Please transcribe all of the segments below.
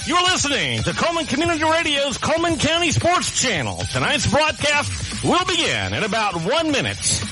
You're listening to Coleman Community Radio's Coleman County Sports Channel. Tonight's broadcast will begin in about 1 minute.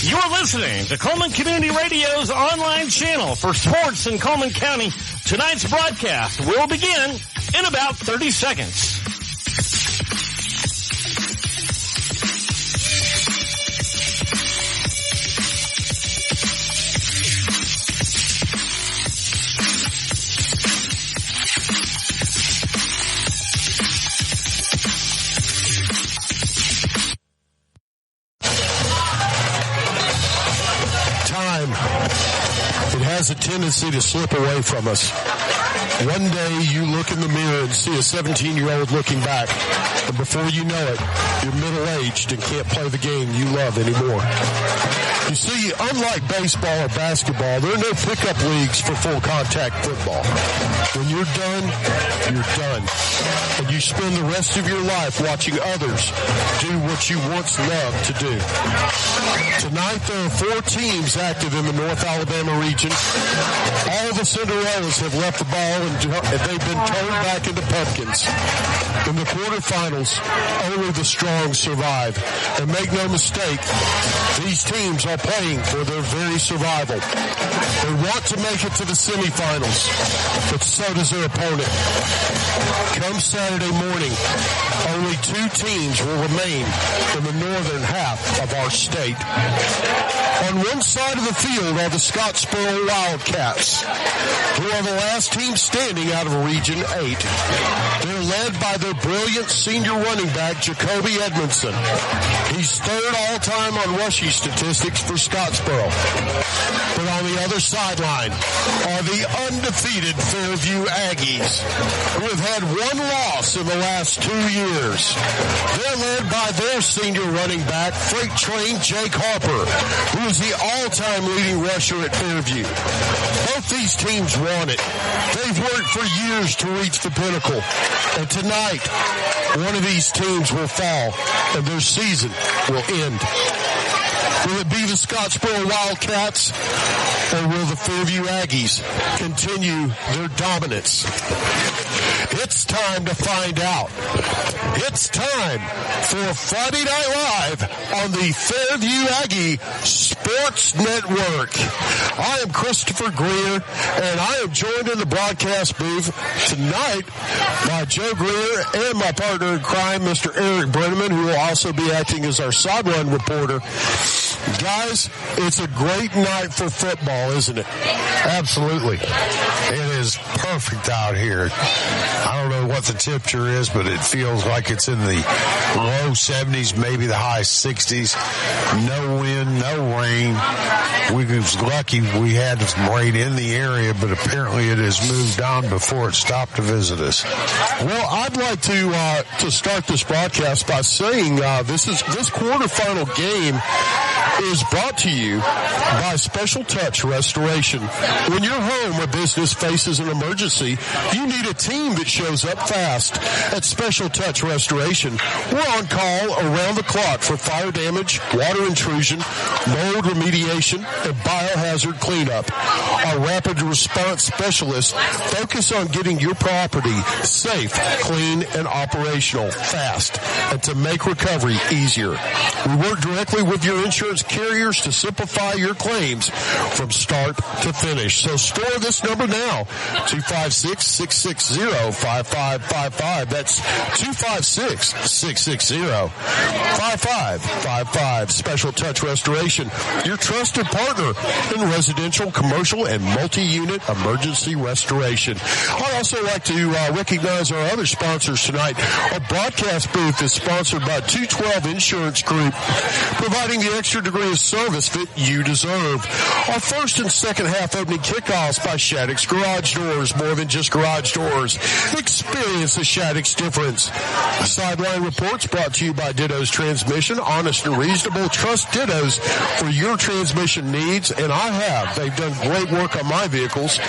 You're listening to Coleman Community Radio's online channel for sports in Coleman County. Tonight's broadcast will begin in about 30 seconds. Has a tendency to slip away from us. One day you look in the mirror and see a 17-year-old looking back, and before you know it, you're middle-aged and can't play the game you love anymore. You see, unlike baseball or basketball, there are no pickup leagues for full-contact football. When you're done, you're done. And you spend the rest of your life watching others do what you once loved to do. Tonight, there are 4 teams active in the North Alabama region. All the Cinderellas have left the ball and they've been turned back into pumpkins. In the quarterfinals, only the strong survive. And make no mistake, these teams are playing for their very survival. They want to make it to the semifinals, but so does their opponent. Come Saturday morning, only 2 teams will remain in the northern half of our state. On one side of the field are the Scottsboro Wildcats, who are the last team standing out of Region 8. They're led by their brilliant senior running back, Jacoby Edmondson. He's third all-time on rushing statistics for Scottsboro. But on the other sideline are the undefeated Fairview Aggies, who have had 1 loss in the last 2 years. They're led by their senior running back, freight train Jake Harper, who is the all-time leading rusher at Fairview. Both these teams want it. They've worked for years to reach the pinnacle. And tonight, one of these teams will fall, and their season will end. Will it be the Scottsboro Wildcats, or will the Fairview Aggies continue their dominance? It's time to find out. It's time for Friday Night Live on the Fairview Aggie Sports Network. I am Christopher Greer, and I am joined in the broadcast booth tonight by Joe Greer and my partner in crime, Mr. Eric Brenneman, who will also be acting as our sideline reporter. Guys, it's a great night for football, isn't it? Absolutely. It is perfect out here. I don't know what the temperature is, but it feels like it's in the low 70s, maybe the high 60s. No wind, no rain. We was lucky we had some rain in the area, but apparently it has moved on before it stopped to visit us. Well, I'd like to start this broadcast by saying this quarterfinal game is brought to you by Special Touch Restoration. When your home or business faces an emergency, you need a team that shows up fast. At Special Touch Restoration, we're on call around the clock for fire damage, water intrusion, mold remediation, and biohazard cleanup. Our rapid response specialists focus on getting your property safe, clean, and operational fast, and to make recovery easier. We work directly with your insurance carriers to simplify your claims from start to finish. So store this number now, 256-660-5555. That's 256-660-5555. Special Touch Restoration, your trusted partner in residential, commercial, and multi-unit emergency restoration. I'd also like to recognize our other sponsors tonight. Our broadcast booth is sponsored by 212 Insurance Group, providing the extra degree degree of service that you deserve. Our first and second half opening kickoffs by Shattuck's Garage Doors. More than just garage doors. Experience the Shattuck's difference. Sideline reports brought to you by Ditto's Transmission. Honest and reasonable. Trust Ditto's for your transmission needs, and I have. They've done great work on my vehicles.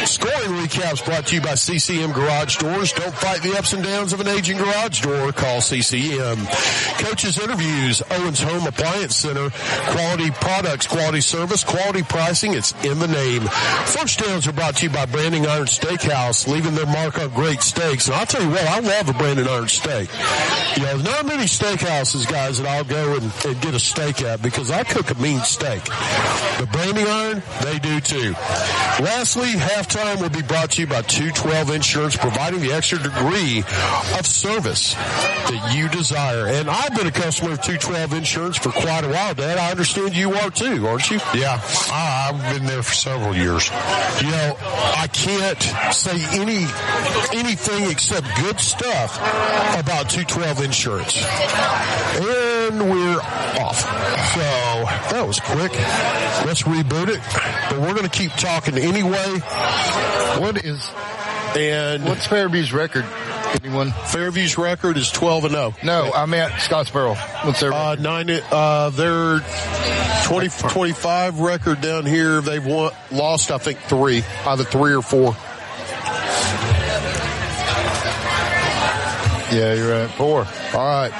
Scoring recaps brought to you by CCM Garage Doors. Don't fight the ups and downs of an aging garage door. Call CCM. Coaches interviews. Owens Home Appliance Center. Quality products, quality service, quality pricing. It's in the name. First downs are brought to you by Branding Iron Steakhouse, leaving their mark on great steaks. And I'll tell you what, I love a Branding Iron steak. You know, not many steakhouses, guys, that I'll go and get a steak at because I cook a mean steak. But Branding Iron, they do too. Lastly, halftime will be brought to you by 212 Insurance, providing the extra degree of service that you desire. And I've been a customer of 212 Insurance for quite a while, Dad. I understand you are too, aren't you? Yeah, I've been there for several years. You know, I can't say anything except good stuff about 212 Insurance. And we're off. So that was quick. Let's reboot it. But we're going to keep talking anyway. What's Fairview's record? Anyone? Fairview's record is 12-0. No, I meant Scottsboro. What's their record? Their 20-25 record down here. They've lost, I think, 3, either 3 or 4. Yeah, you're right. 4. All right.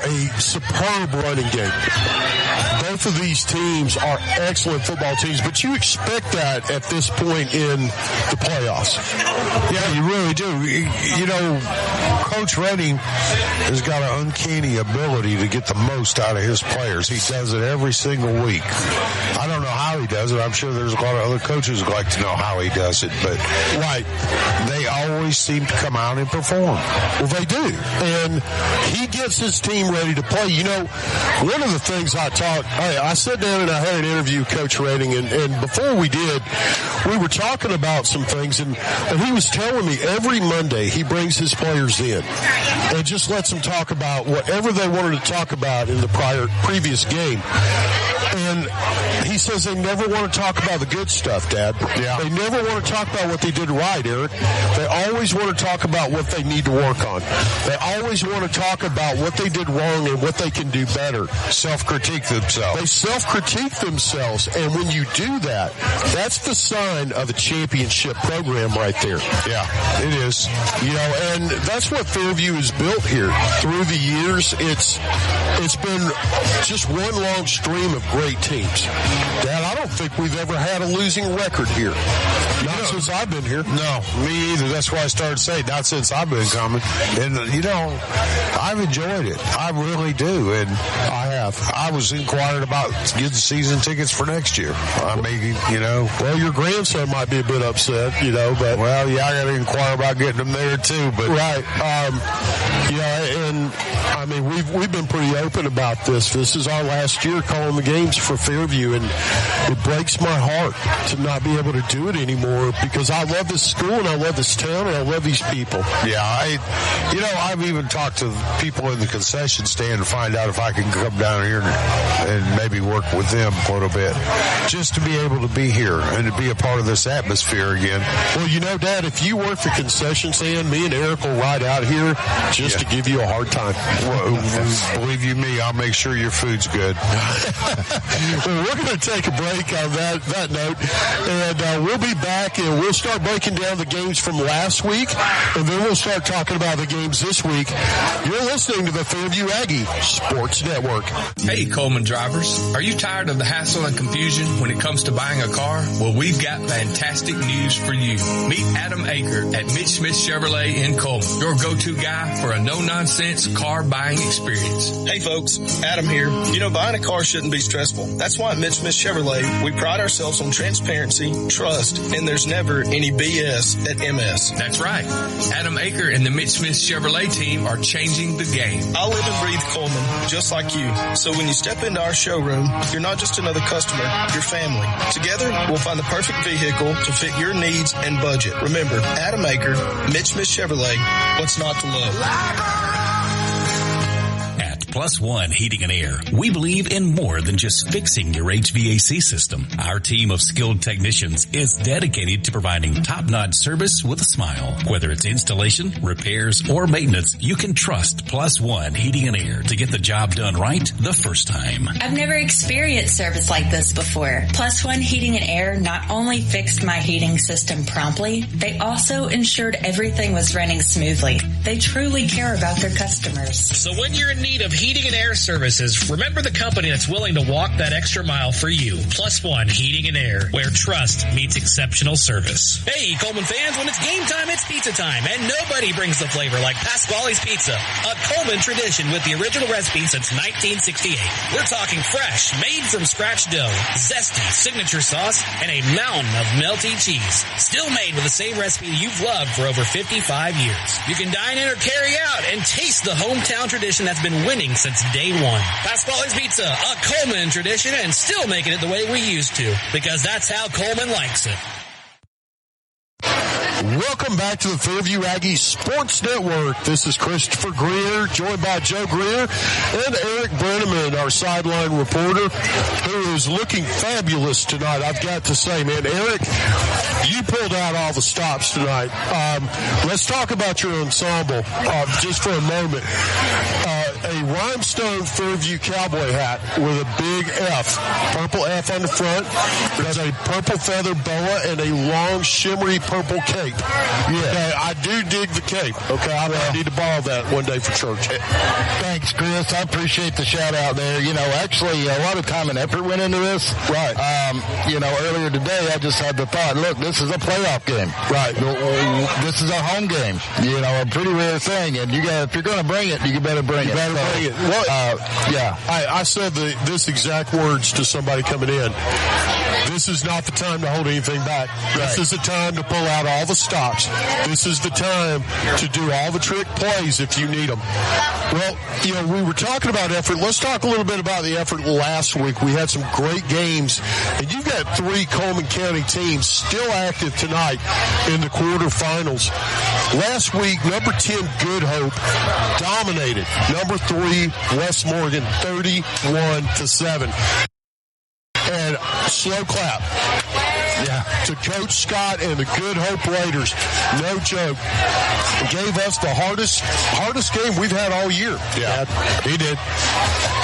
A superb running game. Both of these teams are excellent football teams, but you expect that at this point in the playoffs. Yeah, you really do. You know, Coach Redding has got an uncanny ability to get the most out of his players. He does it every single week. I don't know how he does it. I'm sure there's a lot of other coaches who like to know how he does it, but they always seem to come out and perform. Well, they do. And he gets his team ready to play. You know, one of the things I sat down and I had an interview with Coach Redding, and before we did, we were talking about some things, and he was telling me every Monday he brings his players in and just lets them talk about whatever they wanted to talk about in the previous game. And he says they never want to talk about the good stuff, Dad. Yeah. They never want to talk about what they did right, Eric. They always want to talk about what they need to work on. They always want to talk about what they did wrong and what they can do better. Self-critique themselves. They self-critique themselves. And when you do that, that's the sign of a championship program right there. Yeah, it is. You know, and that's what Fairview has built here. Through the years, it's been just one long stream of great teams. Dad, I don't think we've ever had a losing record here. Not since I've been here. No, me either. That's why I started saying not since I've been coming. And, you know, I've enjoyed it. I really do. And I was inquiring about getting season tickets for next year. I mean, you know. Well, your grandson might be a bit upset, you know, but. Well, yeah, I got to inquire about getting them there too, but. Right. Yeah, and I mean, we've been pretty open about this. This is our last year calling the games for Fairview, and it breaks my heart to not be able to do it anymore because I love this school and I love this town and I love these people. Yeah, I've even talked to people in the concession stand to find out if I can come down here and maybe work with them a little bit, just to be able to be here and to be a part of this atmosphere again. Well, you know, Dad, if you work the concession stand, me and Eric will ride out here just to give you a hard time. Well, believe you me, I'll make sure your food's good. Well, we're going to take a break on that note, and we'll be back, and we'll start breaking down the games from last week, and then we'll start talking about the games this week. You're listening to the Fairview Aggie Sports Network. Hey, Coleman drivers. Are you tired of the hassle and confusion when it comes to buying a car? Well, we've got fantastic news for you. Meet Adam Aker at Mitch Smith Chevrolet in Coleman, your go-to guy for a no-nonsense car buying experience. Hey, folks. Adam here. You know, buying a car shouldn't be stressful. That's why at Mitch Smith Chevrolet, we pride ourselves on transparency, trust, and there's never any BS at MS. That's right. Adam Aker and the Mitch Smith Chevrolet team are changing the game. I live and breathe Coleman, just like you. So when you step into our showroom, you're not just another customer, you're family. Together, we'll find the perfect vehicle to fit your needs and budget. Remember, Adam Aker, Mitch Smith Chevrolet, what's not to love? Plus One Heating and Air. We believe in more than just fixing your HVAC system. Our team of skilled technicians is dedicated to providing top-notch service with a smile. Whether it's installation, repairs, or maintenance, you can trust Plus One Heating and Air to get the job done right the first time. I've never experienced service like this before. Plus One Heating and Air not only fixed my heating system promptly, they also ensured everything was running smoothly. They truly care about their customers. So when you're in need of heating and air services, remember the company that's willing to walk that extra mile for you. Plus One Heating and Air, where trust meets exceptional service. Hey, Coleman fans, when it's game time, it's pizza time, and nobody brings the flavor like Pasquale's Pizza, a Coleman tradition with the original recipe since 1968. We're talking fresh, made from scratch dough, zesty signature sauce, and a mountain of melty cheese. Still made with the same recipe you've loved for over 55 years. You can dine in or carry out and taste the hometown tradition that's been winning since day one. Pasquale's Pizza, a Coleman tradition, and still making it the way we used to, because that's how Coleman likes it. Welcome back to the Fairview Aggies Sports Network. This is Christopher Greer, joined by Joe Greer and Eric Brenneman, our sideline reporter, who is looking fabulous tonight, I've got to say, man. Eric, you pulled out all the stops tonight. Let's talk about your ensemble just for a moment. A rhinestone Fairview cowboy hat with a big F, purple F on the front. There's a purple feather boa and a long shimmery purple cape. Yeah, I do dig the cape. Okay, I need to borrow that one day for church. Thanks, Chris. I appreciate the shout out there. You know, actually, a lot of time and effort went into this. Right. You know, earlier today, I just had the thought, look, this is a playoff game. Right. This is a home game. You know, a pretty rare thing. And if you're going to bring it, you better bring it. Well, I said this exact words to somebody coming in. This is not the time to hold anything back. Right. This is the time to pull out all the stops. This is the time to do all the trick plays if you need them. Well, you know, we were talking about effort. Let's talk a little bit about the effort last week. We had some great games, and you've got 3 Coleman County teams still active tonight in the quarterfinals. Last week, number 10 Good Hope dominated number 3 West Morgan 31-7. And slow clap. Yeah, to Coach Scott and the Good Hope Raiders. No joke. Gave us the hardest game we've had all year. Yeah, he did.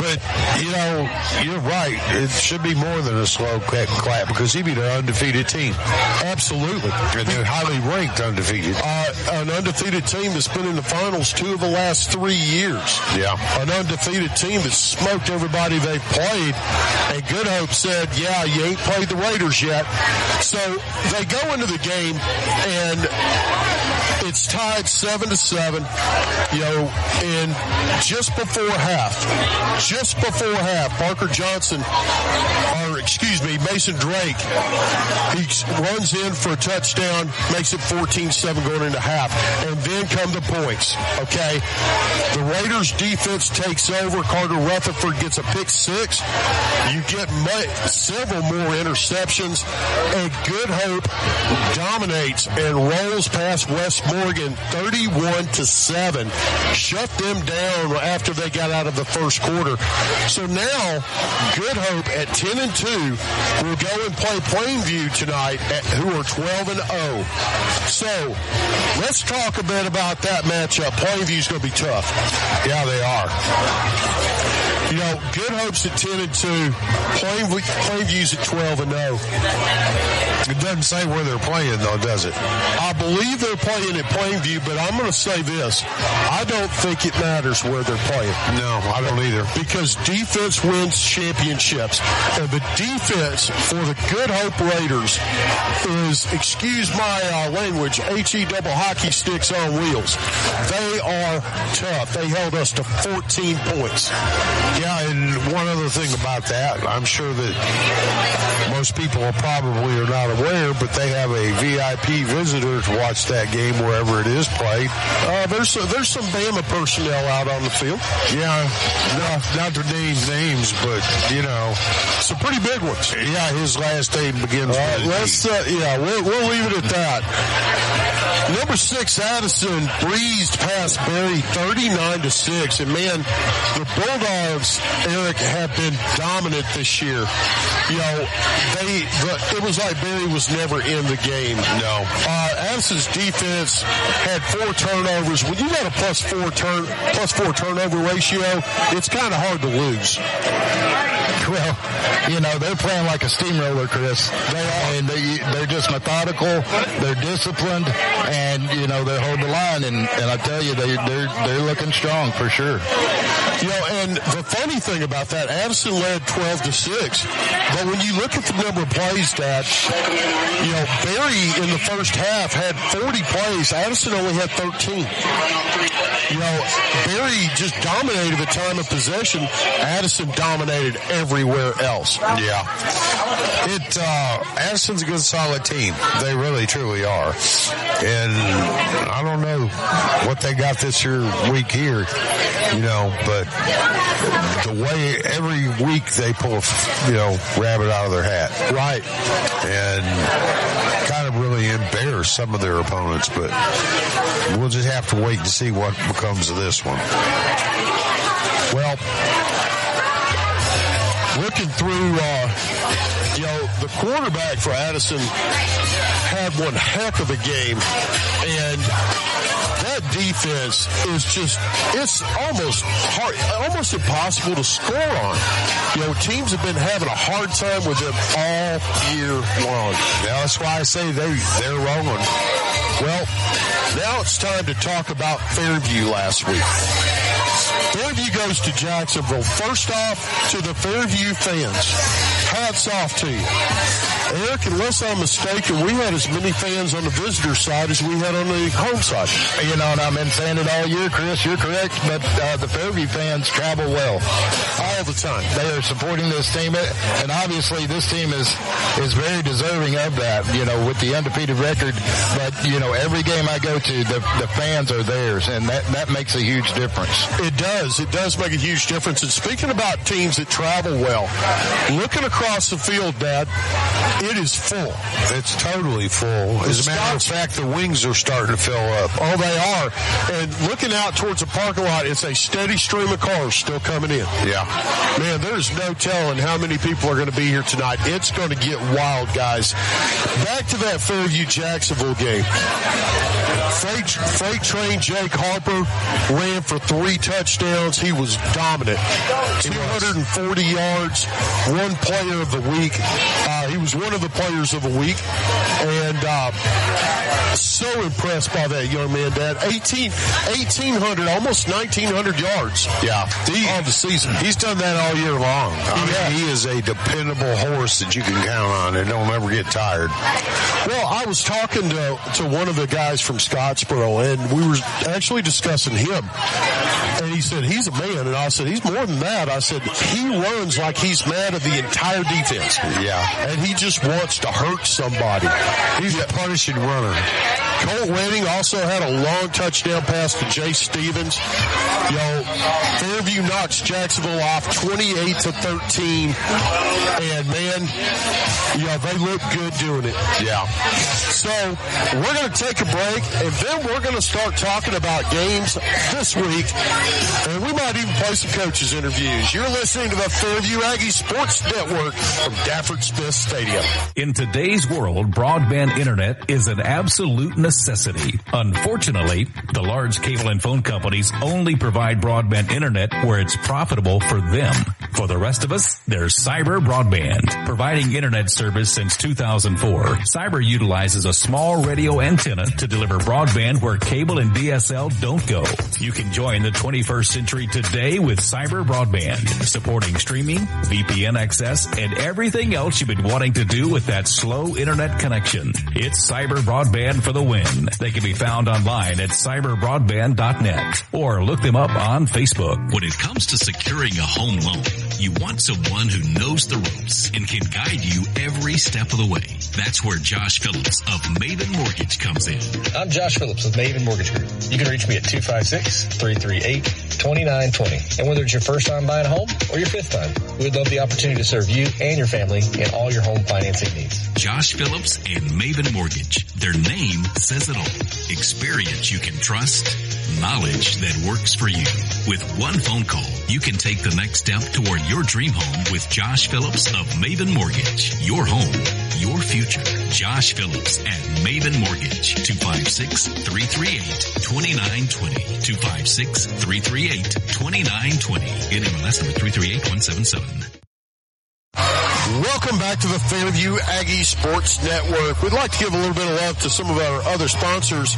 But, you know, you're right. It should be more than a slow clap because he beat an undefeated team. Absolutely. And they're highly ranked undefeated. An undefeated team that's been in the finals 2 of the last 3 years. Yeah. An undefeated team that smoked everybody they've played. And Good Hope said, yeah, you ain't played the Raiders yet. So they go into the game, and it's tied 7-7, you know, and just before half, Parker Johnson, Mason Drake, he runs in for a touchdown, makes it 14-7 going into half, and then come the points, okay? The Raiders defense takes over. Carter Rutherford gets a pick 6. You get several more interceptions, and Good Hope dominates and rolls past West Morgan 31-7. Shut them down after they got out of the first quarter. So now, Good Hope at 10-2 will go and play Plainview tonight, who are 12-0. So let's talk a bit about that matchup. Plainview's going to be tough. Yeah, they are. You know, Good Hope's at 10-2. Plainview's at 12-0. It doesn't say where they're playing, though, does it? I believe they're playing at Plainview, but I'm going to say this. I don't think it matters where they're playing. No, I don't either. Because defense wins championships. And the defense for the Good Hope Raiders is, excuse my language, HE double hockey sticks on wheels. They are tough. They held us to 14 points. Yeah, and one other thing about that, I'm sure that most people probably are not aware, but they have a VIP visitor to watch that game wherever it is played. There's some Bama personnel out on the field. Yeah, not to name names, but, you know, some pretty big ones. Yeah, his last name begins with we'll leave it at that. Number 6, Addison breezed past Berry 39-6. And, man, the Bulldogs, Eric, have been dominant this year. You know, it was like Berry was never in the game. No. Addison's defense had 4 turnovers. When you got a plus four turnover ratio, it's kind of hard to lose. Well, you know, they're playing like a steamroller, Chris. They are. And they're just methodical. They're disciplined, and, you know, they hold the line. And I tell you, they're looking strong for sure. You know, and the funny thing about that, Addison led 12-6. But when you look at the number of plays, Dad, you know, Berry in the first half had 40 plays. Addison only had 13. You know, Berry just dominated the time of possession. Addison dominated everywhere else. Yeah. Addison's a good, solid team. They really, truly are. And I don't know what they got this week here, you know, but the way every week they pull a, rabbit out of their hat. Right. And kind of really embarrass some of their opponents, but we'll just have to wait and see what becomes of this one. Well, looking through, the quarterback for Addison had one heck of a game, and that defense is it's almost impossible to score on. You know, teams have been having a hard time with them all year long. Yeah, that's why I say they're rolling. Well, now it's time to talk about Fairview last week. Fairview goes to Jacksonville. First off, to the Fairview fans, hats off to you. Eric, unless I'm mistaken, we had as many fans on the visitor side as we had on the home side. You know, and I've been saying it all year, Chris, you're correct, but the Fairview fans travel well. All the time. They are supporting this team, and obviously this team is very deserving of that, you know, with the undefeated record. But, you know, every game I go to, the fans are theirs, and that makes a huge difference. It does. It does make a huge difference. And speaking about teams that travel well, looking across the field, Dad, it is full. It's totally full. As a matter of fact, the wings are starting to fill up. Oh, they are. And looking out towards the parking lot, it's a steady stream of cars still coming in. Yeah. Man, there's no telling how many people are going to be here tonight. It's going to get wild, guys. Back to that Fairview-Jacksonville game. Freight train Jake Harper ran for 3 touchdowns. He was dominant. 240 yards, one player of the week. He was one of the players of the week. And so impressed by that young man, Dad. 1,800, almost 1,900 yards. Yeah. On the season. He's done that all year long. I mean, he is a dependable horse that you can count on and don't ever get tired. Well, I was talking to one of the guys from Scottsboro, and we were actually discussing him. And he said, he's a man. And I said, he's more than that. I said, he runs like he's mad at the entire defense. Yeah. And he just wants to hurt somebody. He's a punishing runner. Colt Wedding also had a long touchdown pass to Jay Stevens. Fairview knocks Jacksonville off 28-13. And, man, they look good doing it. Yeah. So we're going to take a break, and then we're going to start talking about games this week. And we might even play some coaches' interviews. You're listening to the Fairview Aggie Sports Network from Dafford Smith Stadium. In today's world, broadband internet is an absolute necessity. necessity. Unfortunately, the large cable and phone companies only provide broadband internet where it's profitable for them. For the rest of us, there's Cyber Broadband. Providing internet service since 2004, Cyber utilizes a small radio antenna to deliver broadband where cable and DSL don't go. You can join the 21st century today with Cyber Broadband, supporting streaming, VPN access, and everything else you've been wanting to do with that slow internet connection. It's Cyber Broadband for the win. They can be found online at cyberbroadband.net or look them up on Facebook. When it comes to securing a home loan, you want someone who knows the ropes and can guide you every step of the way. That's where Josh Phillips of Maven Mortgage comes in. I'm Josh Phillips with Maven Mortgage Group. You can reach me at 256-338-2920. And whether it's your first time buying a home or your fifth time, we'd love the opportunity to serve you and your family in all your home financing needs. Josh Phillips and Maven Mortgage. Their name says it all. Experience you can trust, knowledge that works for you. With one phone call, you can take the next step toward your dream home with Josh Phillips of Maven Mortgage. Your home, your future. Josh Phillips at Maven Mortgage. 256-338-2920. 256-338-2920. NMLS number 338177. Welcome back to the Fairview Aggie Sports Network. We'd like to give a little bit of love to some of our other sponsors.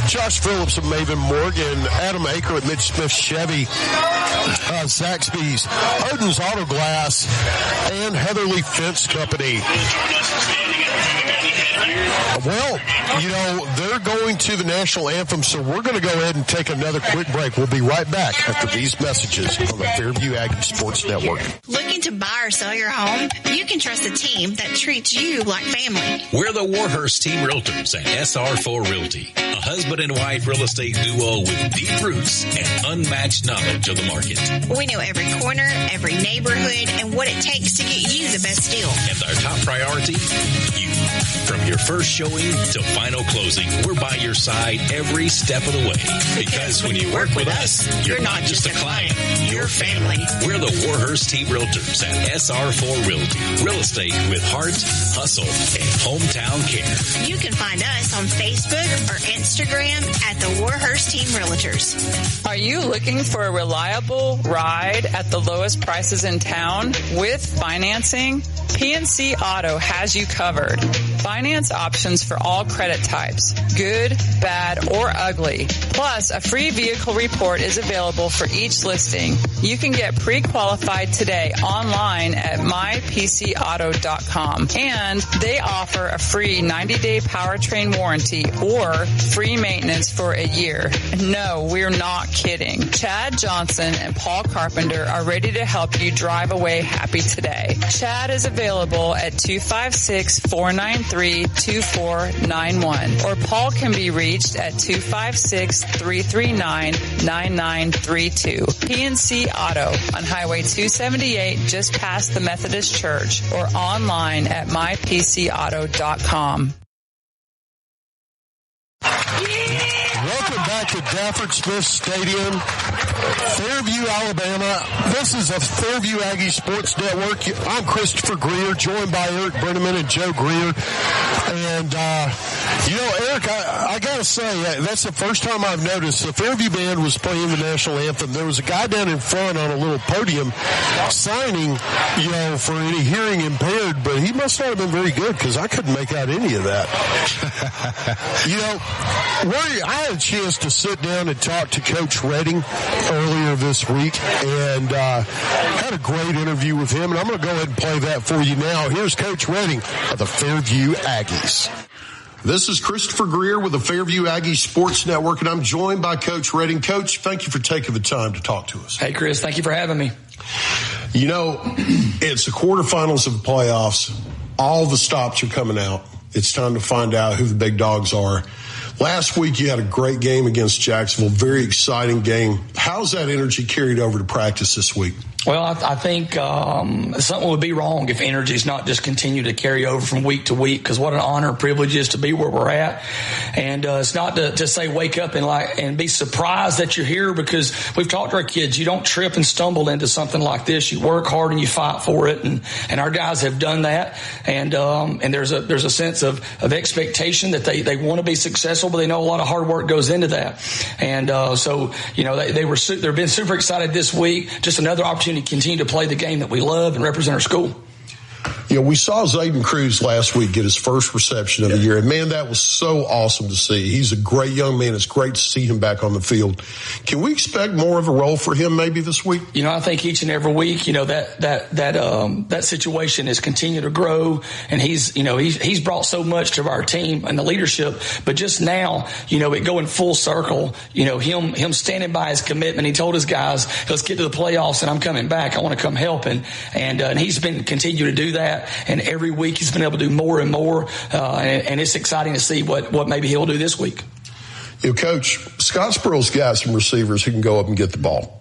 Josh Phillips of Maven Morgan, Adam Aker at Mitch Smith Chevy, Zaxby's, Odin's Auto Glass, and Heatherly Fence Company. Well, you know, they're going to the national anthem, so we're going to go ahead and take another quick break. We'll be right back after these messages on the Fairview Aggie Sports Network. Looking to buy or sell your home? You can trust a team that treats you like family. We're the Warhurst Team Realtors at SR4 Realty, a husband and wife real estate duo with deep roots and unmatched knowledge of the market. We know every corner, every neighborhood, and what it takes to get you the best deal. And our top priority, you. From your first showing to final closing, we're by your side every step of the way. Because when you work with us, you're not just a client, you're family. We're the Warhurst Team Realtors at SR4 Realty. Real estate with heart, hustle, and hometown care. You can find us on Facebook or Instagram at the Warhurst Team Realtors. Are you looking for a reliable ride at the lowest prices in town with financing? PNC Auto has you covered. Finance options for all credit types, good, bad, or ugly. Plus, a free vehicle report is available for each listing. You can get pre-qualified today online at mypcauto.com. And they offer a free 90-day powertrain warranty or free maintenance for a year. No, we're not kidding. Chad Johnson and Paul Carpenter are ready to help you drive away happy today. Chad is available at 256-493-2491, or Paul can be reached at 256-339-9932. PNC Auto on Highway 278 just past the Methodist Church, or online at mypcauto.com. Welcome back to Dafford Smith Stadium, Fairview, Alabama. This is a Fairview Aggie Sports Network. I'm Christopher Greer, joined by Eric Brenneman and Joe Greer. And, Eric, I got to say, that's the first time I've noticed the Fairview band was playing the national anthem. There was a guy down in front on a little podium signing, for any hearing impaired, but he must not have been very good because I couldn't make out any of that. I had a chance to sit down and talk to Coach Redding earlier this week and had a great interview with him, and I'm going to go ahead and play that for you now. Here's Coach Redding of the Fairview Aggies. This is Christopher Greer with the Fairview Aggie Sports Network, and I'm joined by Coach Redding. Coach, thank you for taking the time to talk to us. Hey, Chris, thank you for having me. It's the quarterfinals of the playoffs. All the stops are coming out. It's time to find out who the big dogs are. Last week, you had a great game against Jacksonville, very exciting game. How's that energy carried over to practice this week? Well, I think something would be wrong if energy's not just continue to carry over from week to week, because what an honor and privilege it is to be where we're at. And it's not to say wake up and be surprised that you're here, because we've talked to our kids, you don't trip and stumble into something like this. You work hard and you fight for it, and our guys have done that. And there's a sense of expectation that they want to be successful, but they know a lot of hard work goes into that. And so they've been super excited this week. Just another opportunity to continue to play the game that we love and represent our school. We saw Zayden Cruz last week get his first reception of the year. And, man, that was so awesome to see. He's a great young man. It's great to see him back on the field. Can we expect more of a role for him maybe this week? I think each and every week, that situation has continued to grow. And he's brought so much to our team and the leadership. But just now, it going full circle, him standing by his commitment. He told his guys, let's get to the playoffs and I'm coming back. I want to come help. And he's been continuing to do that. And every week he's been able to do more and more. And it's exciting to see what maybe he'll do this week. Coach, Scottsboro's got some receivers who can go up and get the ball.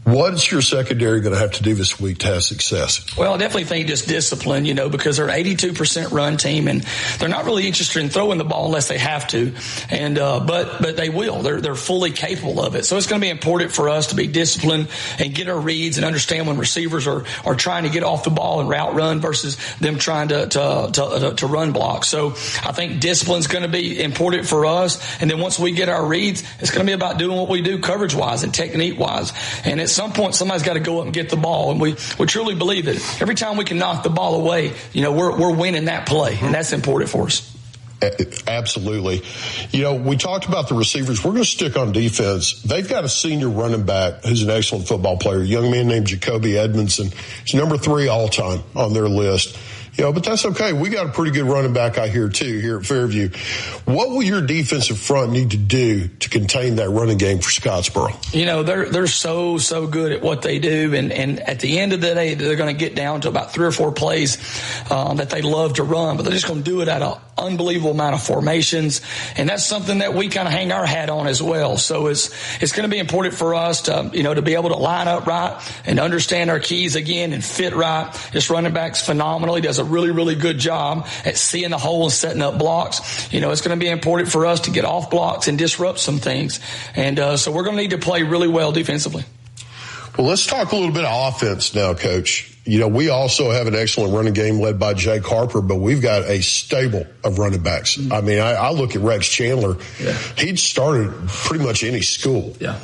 What's your secondary going to have to do this week to have success? Well, I definitely think just discipline, because they're an 82% run team, and they're not really interested in throwing the ball unless they have to. And but they will. They're fully capable of it. So it's going to be important for us to be disciplined and get our reads and understand when receivers are trying to get off the ball and route run versus them trying to run block. So I think discipline is going to be important for us. And then once we get our reads, it's going to be about doing what we do coverage-wise and technique-wise. And at some point, somebody's got to go up and get the ball. And we truly believe that every time we can knock the ball away, we're winning that play. And that's important for us. Absolutely. We talked about the receivers. We're going to stick on defense. They've got a senior running back who's an excellent football player, a young man named Jacoby Edmondson. He's number 3 all time on their list. But that's okay. We got a pretty good running back out here, too, here at Fairview. What will your defensive front need to do to contain that running game for Scottsboro? They're so good at what they do. And at the end of the day, they're going to get down to about 3 or 4 plays that they love to run. But they're just going to do it at an unbelievable amount of formations. And that's something that we kind of hang our hat on as well. So it's going to be important for us to, to be able to line up right and understand our keys again and fit right. This running back's phenomenal. He does a really, really good job at seeing the hole and setting up blocks. It's going to be important for us to get off blocks and disrupt some things. And so we're going to need to play really well defensively. Well, let's talk a little bit of offense now, Coach. We also have an excellent running game led by Jake Harper, but we've got a stable of running backs. I mean, I look at Rex Chandler. Yeah. He'd started pretty much any school. Yeah.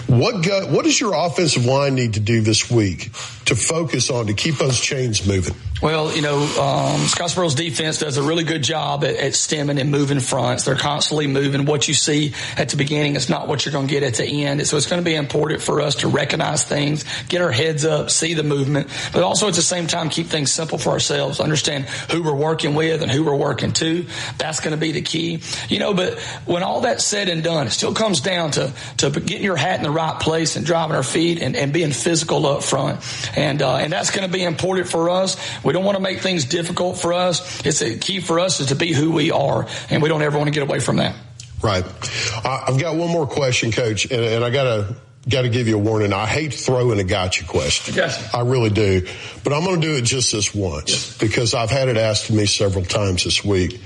What does your offensive line need to do this week to focus on to keep those chains moving? Well, Scottsboro's defense does a really good job at stemming and moving fronts. They're constantly moving. What you see at the beginning is not what you're going to get at the end. So it's going to be important for us to recognize things, get our heads up, see the movement, but also at the same time keep things simple for ourselves, understand who we're working with and who we're working to. That's going to be the key. But when all that's said and done, it still comes down to getting your hat in the right place and driving our feet and being physical up front. And that's going to be important for us. We don't want to make things difficult for us. It's a key for us is to be who we are, and we don't ever want to get away from that. Right. I've got one more question, Coach, and I got to give you a warning. I hate throwing a gotcha question. Yes. I really do. But I'm going to do it just this once because I've had it asked of me several times this week.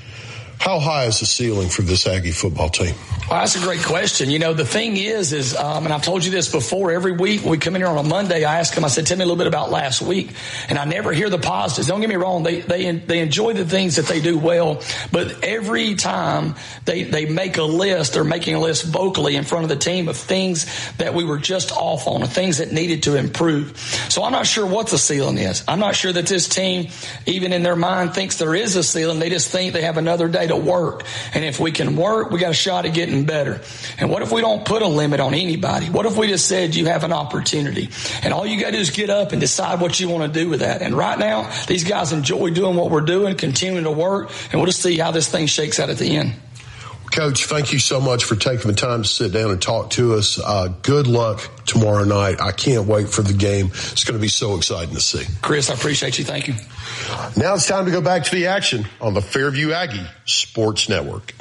How high is the ceiling for this Aggie football team? Well, that's a great question. The thing is, and I've told you this before, every week we come in here on a Monday, I ask them, I said, tell me a little bit about last week. And I never hear the positives. Don't get me wrong. They enjoy the things that they do well. But every time they make a list, they're making a list vocally in front of the team of things that we were just off on, of things that needed to improve. So I'm not sure what the ceiling is. I'm not sure that this team, even in their mind, thinks there is a ceiling. They just think they have another day to work. And if we can work, we got a shot at getting better. And what if we don't put a limit on anybody? What if we just said you have an opportunity and all you got to do is get up and decide what you want to do with that? And right now, these guys enjoy doing what we're doing, continuing to work, and we'll just see how this thing shakes out at the end. Coach, thank you so much for taking the time to sit down and talk to us. Good luck tomorrow night. I can't wait for the game. It's going to be so exciting to see. Chris, I appreciate you. Thank you. Now it's time to go back to the action on the Fairview Aggie Sports Network.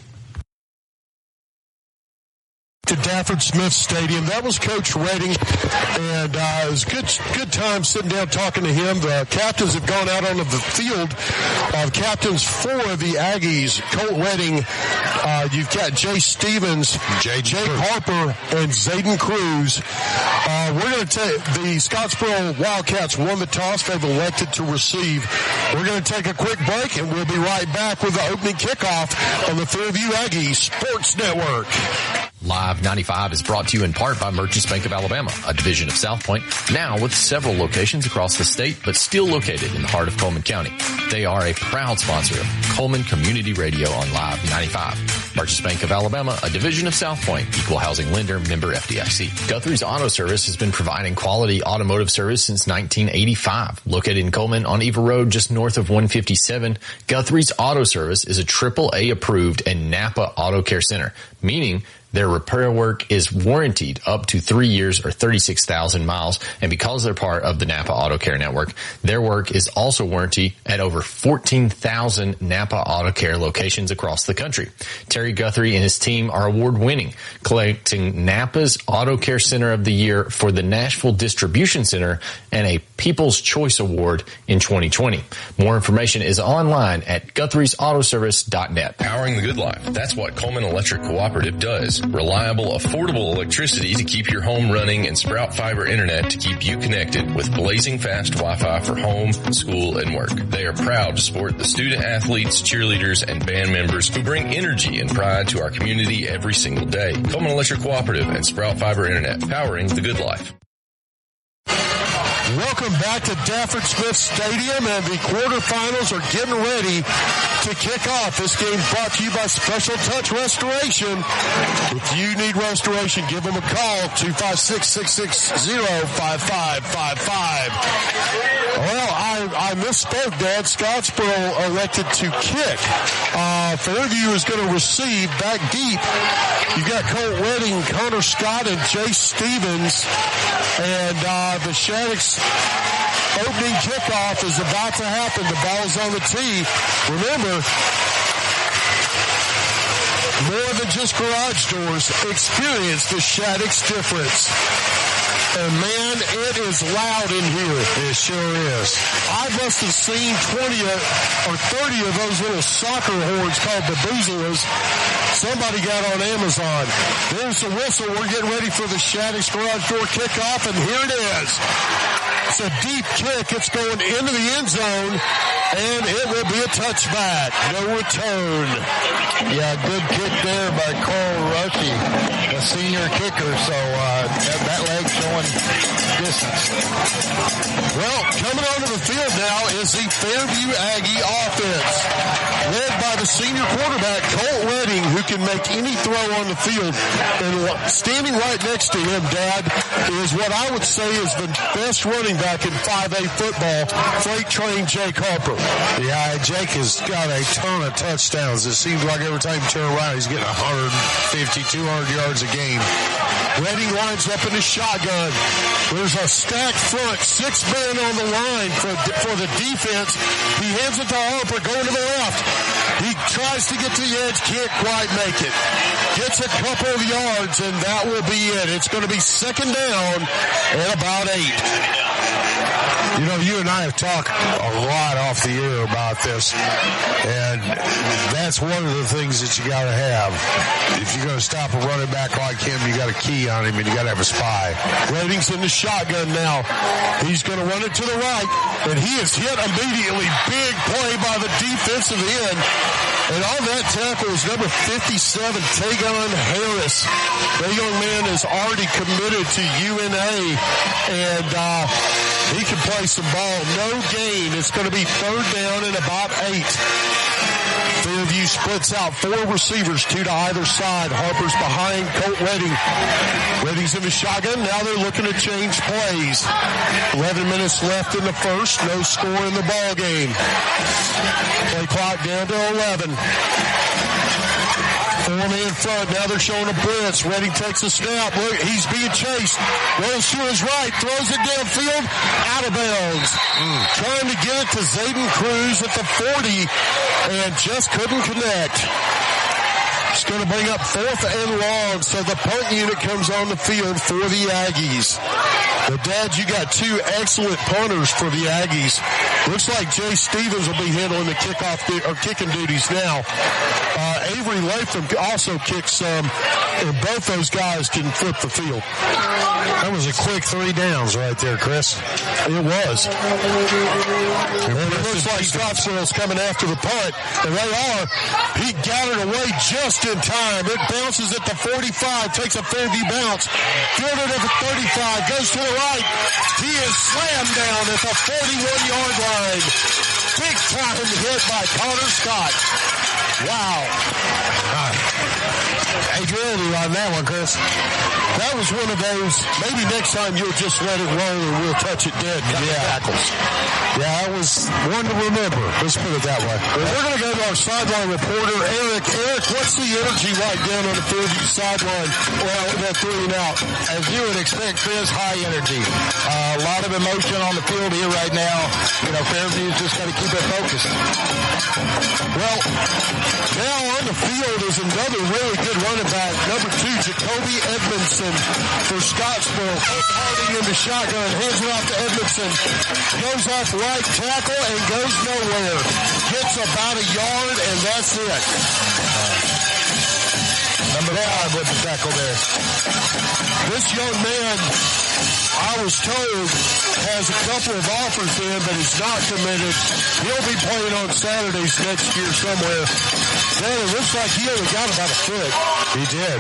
to Dafford Smith Stadium. That was Coach Redding, and it was good time sitting down talking to him. The captains have gone out onto the field. Captains for the Aggies, Colt Redding, you've got Jay Stevens, Jake Harper, and Zayden Cruz. We're going to take the Scottsboro Wildcats won the toss. They've elected to receive. We're going to take a quick break, and we'll be right back with the opening kickoff on the Fairview Aggie Sports Network. Live 95 is brought to you in part by Merchants Bank of Alabama, a division of South Point, now with several locations across the state, but still located in the heart of Coleman County. They are a proud sponsor of Coleman Community Radio on Live 95. Merchants Bank of Alabama, a division of South Point, equal housing lender, member FDIC. Guthrie's Auto Service has been providing quality automotive service since 1985. Located in Coleman on Eva Road, just north of 157, Guthrie's Auto Service is a AAA approved and Napa Auto Care Center, meaning their repair work is warranted up to 3 years or 36,000 miles. And because they're part of the Napa Auto Care Network, their work is also warranted at over 14,000 Napa Auto Care locations across the country. Terry Guthrie and his team are award-winning, collecting Napa's Auto Care Center of the Year for the Nashville Distribution Center and a People's Choice Award in 2020. More information is online at Guthrie'sAutoservice.net. Powering the good life. That's what Coleman Electric Cooperative does. Reliable, affordable electricity to keep your home running and Sprout Fiber Internet to keep you connected with blazing fast Wi-Fi for home, school, and work. They are proud to support the student athletes, cheerleaders, and band members who bring energy and pride to our community every single day. Coleman Electric Cooperative and Sprout Fiber Internet, powering the good life. Welcome back to Dafford Smith Stadium, and the quarterfinals are getting ready to kick off. This game brought to you by Special Touch Restoration. If you need restoration, give them a call, 256-660-5555. Well, I misspoke, Dad. Scottsboro elected to kick. Fairview is going to receive back deep. You've got Colt Redding, Connor Scott, and Jay Stevens. And the Shaddix opening kickoff is about to happen. The ball's on the tee. Remember, more than just garage doors, experience the Shaddix difference. And man, it is loud in here. It sure is. I must have seen 20 or 30 of those little soccer horns called baboozelas. Somebody got on Amazon. There's the whistle. We're getting ready for the Shaddix garage door kickoff, and here it is. It's a deep kick. It's going into the end zone, and it will be a touchback. No return. Yeah, good kick there by Cole Rushy, a senior kicker. So that leg showing distance. Well, coming onto the field now is the Fairview Aggie offense, led by the senior quarterback, Colt Redding, who can make any throw on the field. And standing right next to him, Dad, is what I would say is the best running back in 5A football, freight train Jake Harper. Yeah, Jake has got a ton of touchdowns. It seems like every time you turn around, he's getting 150, 200 yards a game. Redding lines up in the shotgun. There's a stacked front, 6 men on the line for the defense. He hands it to Harper, going to the left. He tries to get to the edge, can't quite make it. Gets a couple of yards, and that will be it. It's going to be second down at about 8. You know, you and I have talked a lot off the air about this, and that's one of the things that you got to have. If you're going to stop a running back like him, you got a key on him, and you got to have a spy. Redding's in the shotgun now. He's going to run it to the right, and he is hit immediately. Big play by the defensive end. And on that tackle is number 57, Tagon Harris. That young man is already committed to UNA, and he can play some ball. No gain. It's going to be third down and about 8. Fairview splits out 4 receivers, 2 to either side. Harper's behind Colt Redding. Redding's in the shotgun. Now they're looking to change plays. 11 minutes left in the first. No score in the ball game. Play clock down to 11. 4-man front. Now they're showing a blitz. Redding takes a snap. Look, he's being chased. Rolls to his right. Throws it downfield. Out of bounds. Trying to get it to Zayden Cruz at the 40 and just couldn't connect. It's going to bring up 4th and long, so the punt unit comes on the field for the Aggies. But, Dad, you got 2 excellent punters for the Aggies. Looks like Jay Stevens will be handling the kicking duties now. Avery Latham also kicks some, and both those guys can flip the field. That was a quick 3 downs right there, Chris. It was. And it looks like Scottsboro's coming after the punt, and they are. He got it away just in time. It bounces at the 45, takes a Fairview bounce, fielded at the 35, goes to the right. He is slammed down at the 41-yard line. Big time hit by Connor Scott. Wow. Adrian on that one, Chris. That was one of those, maybe next time you'll just let it roll and we'll touch it dead. Tackles. Yeah, that was one to remember. Let's put it that way. Well, we're going to go to our sideline reporter, Eric. Eric, what's the energy like down on the Fairview sideline? Well, that 3 and out. As you would expect, Chris, high energy. A lot of emotion on the field here right now. You know, Fairview's just got to keep it focused. Well, now on the field is another really good running back, number 2, Jacoby Edmondson for Scottsboro. Harding in the shotgun, hands it off to Edmondson. Goes off right tackle and goes nowhere. Gets about a yard, and that's it. Number 5 with the tackle there. This young man, I was told, has a couple of offers in, but he's not committed. He'll be playing on Saturdays next year somewhere. Then it looks like he only got about a foot. He did.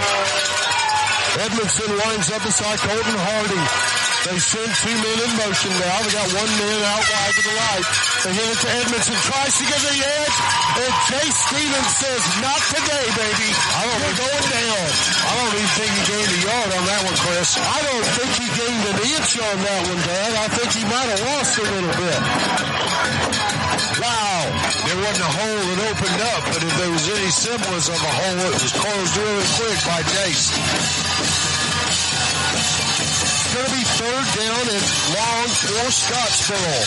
Edmondson lines up beside Colton Harding. They send 2 men in motion now. They got 1 man out wide to the right. They hand it to Edmondson. Tries to get the edge. And Jay Stevens says, not today, baby. You're going down. I don't even think he gained a yard on that one, Chris. I don't think he gained an inch on that one, Dad. I think he might have lost a little bit. Wow. There wasn't a hole that opened up, but if there was any semblance of a hole, it was closed really quick by Jace. It's going to be 3rd down and long for Scottsboro.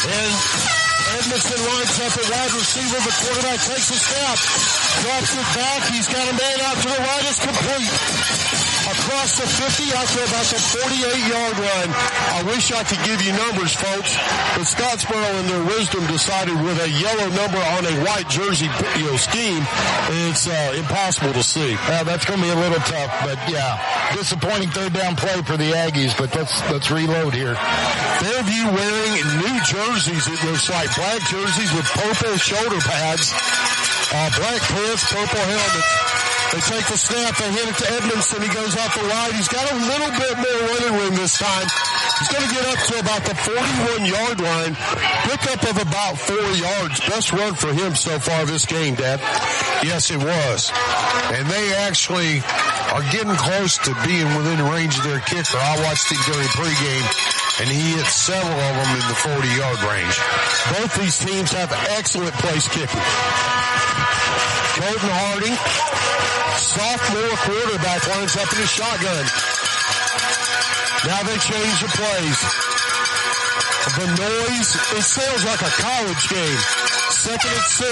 And Edmondson lines up at wide receiver. The quarterback takes a snap, drops it back. He's got a man out to the right. It's complete. Across the 50, out to about the 48-yard line. I wish I could give you numbers, folks, but Scottsboro, in their wisdom, decided with a yellow number on a white jersey scheme, it's impossible to see. That's going to be a little tough, but yeah, disappointing 3rd down play for the Aggies, but let's reload here. Fairview wearing new jerseys, it looks like. Black jerseys with purple shoulder pads, black pants, purple helmets. They take the snap, they hit it to Edmondson, he goes off the right, he's got a little bit more running room this time. He's going to get up to about the 41-yard line, pickup of about 4 yards. Best run for him so far this game, Dad. Yes, it was. And they actually are getting close to being within range of their kicker. I watched him during pregame, and he hit several of them in the 40-yard range. Both these teams have excellent place kicking. Colton Harding, sophomore quarterback, lines up in his shotgun. Now they change the plays. The noise, it sounds like a college game. 2nd and 6.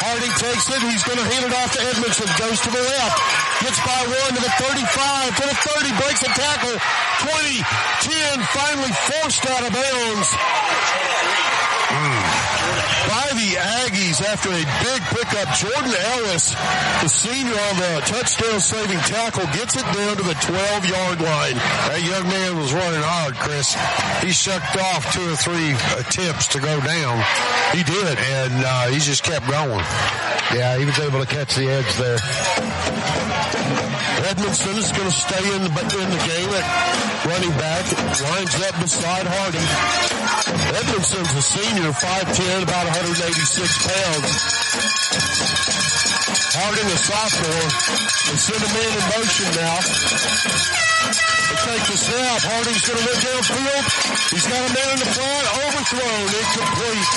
Harding takes it. He's going to hand it off to Edmondson. Goes to the left. Gets by 1 to the 35, to the 30. Breaks a tackle. 20, 10, finally forced out of bounds. By the Aggies after a big pickup. Jordan Ellis, the senior on the touchdown-saving tackle, gets it down to the 12-yard line. That young man was running hard, Chris. He shucked off 2 or 3 attempts to go down. He did. And he just kept going. Yeah, he was able to catch the edge there. Edmondson is going to stay in the game at running back. Lines up beside Harding. Edmondson's a senior, 5'10", about 186 pounds. Harding, a sophomore. They send a man in motion now. They take the snap. Harding's going to look downfield. He's got a man in the front. Over Overthrown, incomplete.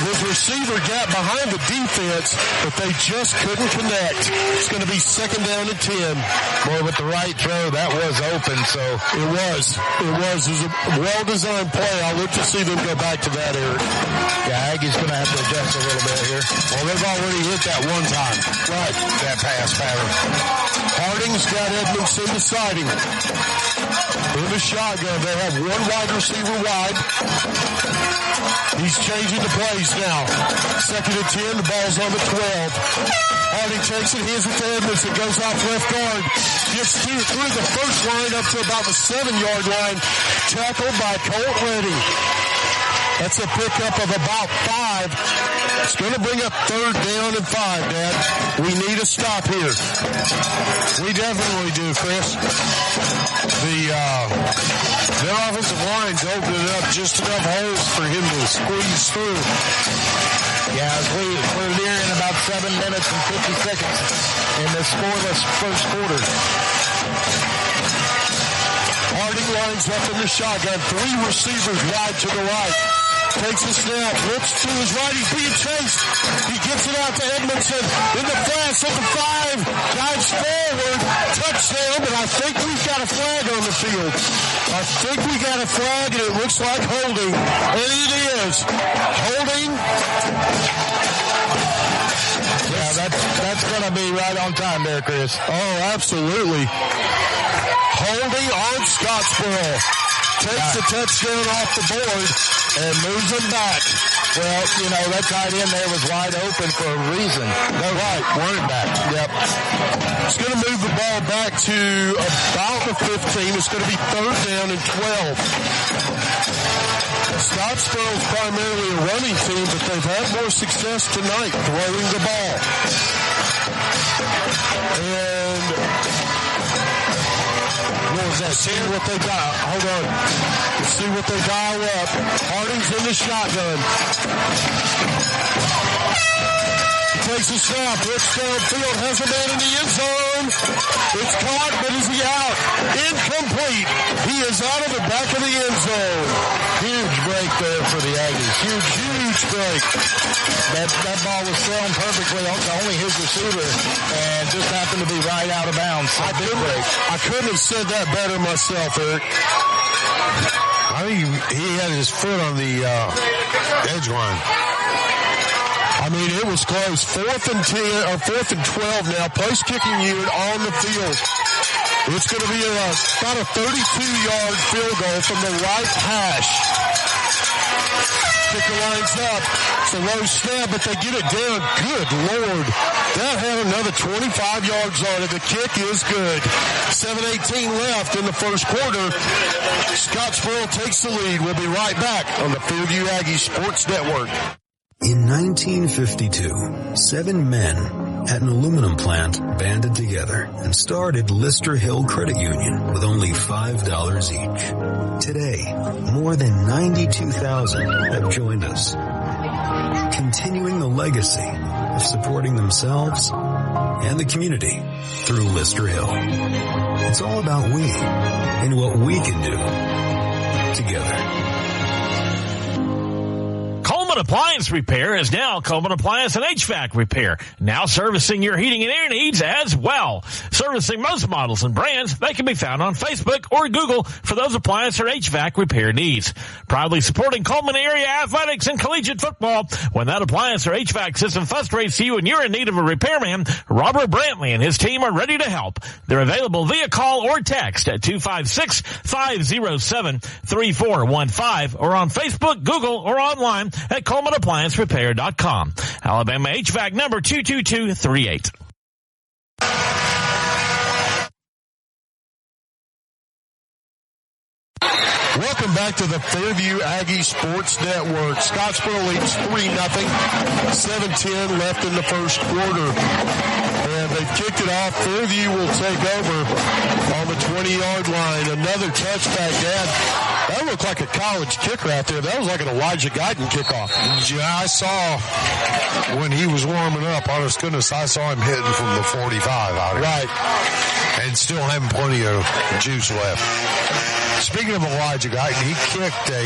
His receiver got behind the defense, but they just couldn't connect. It's going to be 2nd down and 10. Boy, with the right throw, that was open, so. It was. It was a well-designed play. I'll look to see them go back to that, Eric. Yeah, Aggie's going to have to adjust a little bit here. Well, they've already hit that one time. Right. That pass pattern. Harding's got Edmondson beside him. In the shotgun, they have one wide receiver wide. He's changing the plays now. 2nd and 10, the ball's on the 12. Harding takes it, hands it to Edmondson, goes off left guard. Gets through the first line up to about the 7-yard line. Tackled by Colt Redding. That's a pickup of about 5. It's going to bring up 3rd down and 5, Dad. We need a stop here. We definitely do, Chris. Their offensive line's opening up just enough holes for him to squeeze through. Yeah, we're nearing about 7 minutes and 50 seconds in this scoreless first quarter. Harding lines up in the shotgun. 3 receivers wide to the right. Takes a snap, looks to his right, he's being chased. He gets it out to Edmondson in the flats at the 5, dives forward, touchdown, but I think we've got a flag on the field. I think we got a flag, and it looks like holding. And it is. Holding. Yeah, that's going to be right on time there, Chris. Oh, absolutely. Holding on Scottsboro. Takes the touchdown off the board and moves them back. Well, you know, that tight end there was wide open for a reason. They're right, weren't back. Yep. It's going to move the ball back to about the 15. It's going to be 3rd down and 12. Scottsboro's primarily a running team, but they've had more success tonight throwing the ball. And let's see what they got. Hold on. Let's see what they dial up. Harding's in the shotgun. Takes a snap. Looks downfield. Has a man in the end zone. It's caught, but is he out? Incomplete. He is out of the back of the end zone. Huge break there for the Aggies. Huge break. That ball was thrown perfectly to only his receiver and just happened to be right out of bounds. I couldn't have said that better myself, Eric. I think he had his foot on the edge line. I mean, it was close. 4th and 10, or 4th and 12 now. Place kicking unit on the field. It's going to be about a 32-yard field goal from the right hash. Kicker lines up. It's a low snap, but they get it down. Good Lord. That had another 25 yards on it. The kick is good. 7:18 left in the first quarter. Scottsboro takes the lead. We'll be right back on the Fairview Aggie Sports Network. In 1952, 7 men at an aluminum plant banded together and started Lister Hill Credit Union with only $5 each. Today, more than 92,000 have joined us, continuing the legacy of supporting themselves and the community through Lister Hill. It's all about we and what we can do together. Coleman Appliance Repair is now Coleman Appliance and HVAC Repair, now servicing your heating and air needs as well. Servicing most models and brands, they can be found on Facebook or Google for those appliance or HVAC repair needs. Proudly supporting Coleman area athletics and collegiate football. When that appliance or HVAC system frustrates you and you're in need of a repairman, Robert Brantley and his team are ready to help. They're available via call or text at 256-507-3415 or on Facebook, Google, or online at ColemanApplianceRepair.com. Alabama HVAC number 22238. Welcome back to the Fairview Aggie Sports Network. Scottsboro leads 3-0. 7:10 left in the first quarter. And they've kicked it off. Fairview will take over on the 20-yard line. Another touchback, Dad. That looked like a college kick right there. That was like an Elijah Guyton kickoff. Yeah, I saw when he was warming up, honest goodness, I saw him hitting from the 45 out here. Right. And still having plenty of juice left. Speaking of Elijah Guyton, he kicked a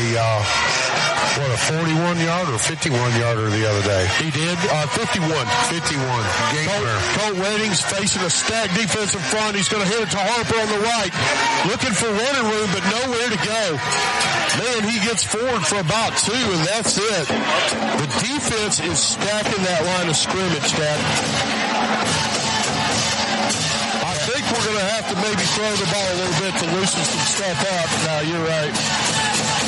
41-yarder or 51-yarder the other day. He did? 51. Game winner. Colt Wedding's facing a stacked defense in front. He's going to hit it to Harper on the right. Looking for running room, but nowhere to go. Man, he gets forward for about 2, and that's it. The defense is stacking that line of scrimmage, Dad. I think we're going to have to maybe throw the ball a little bit to loosen some stuff up. No, you're right.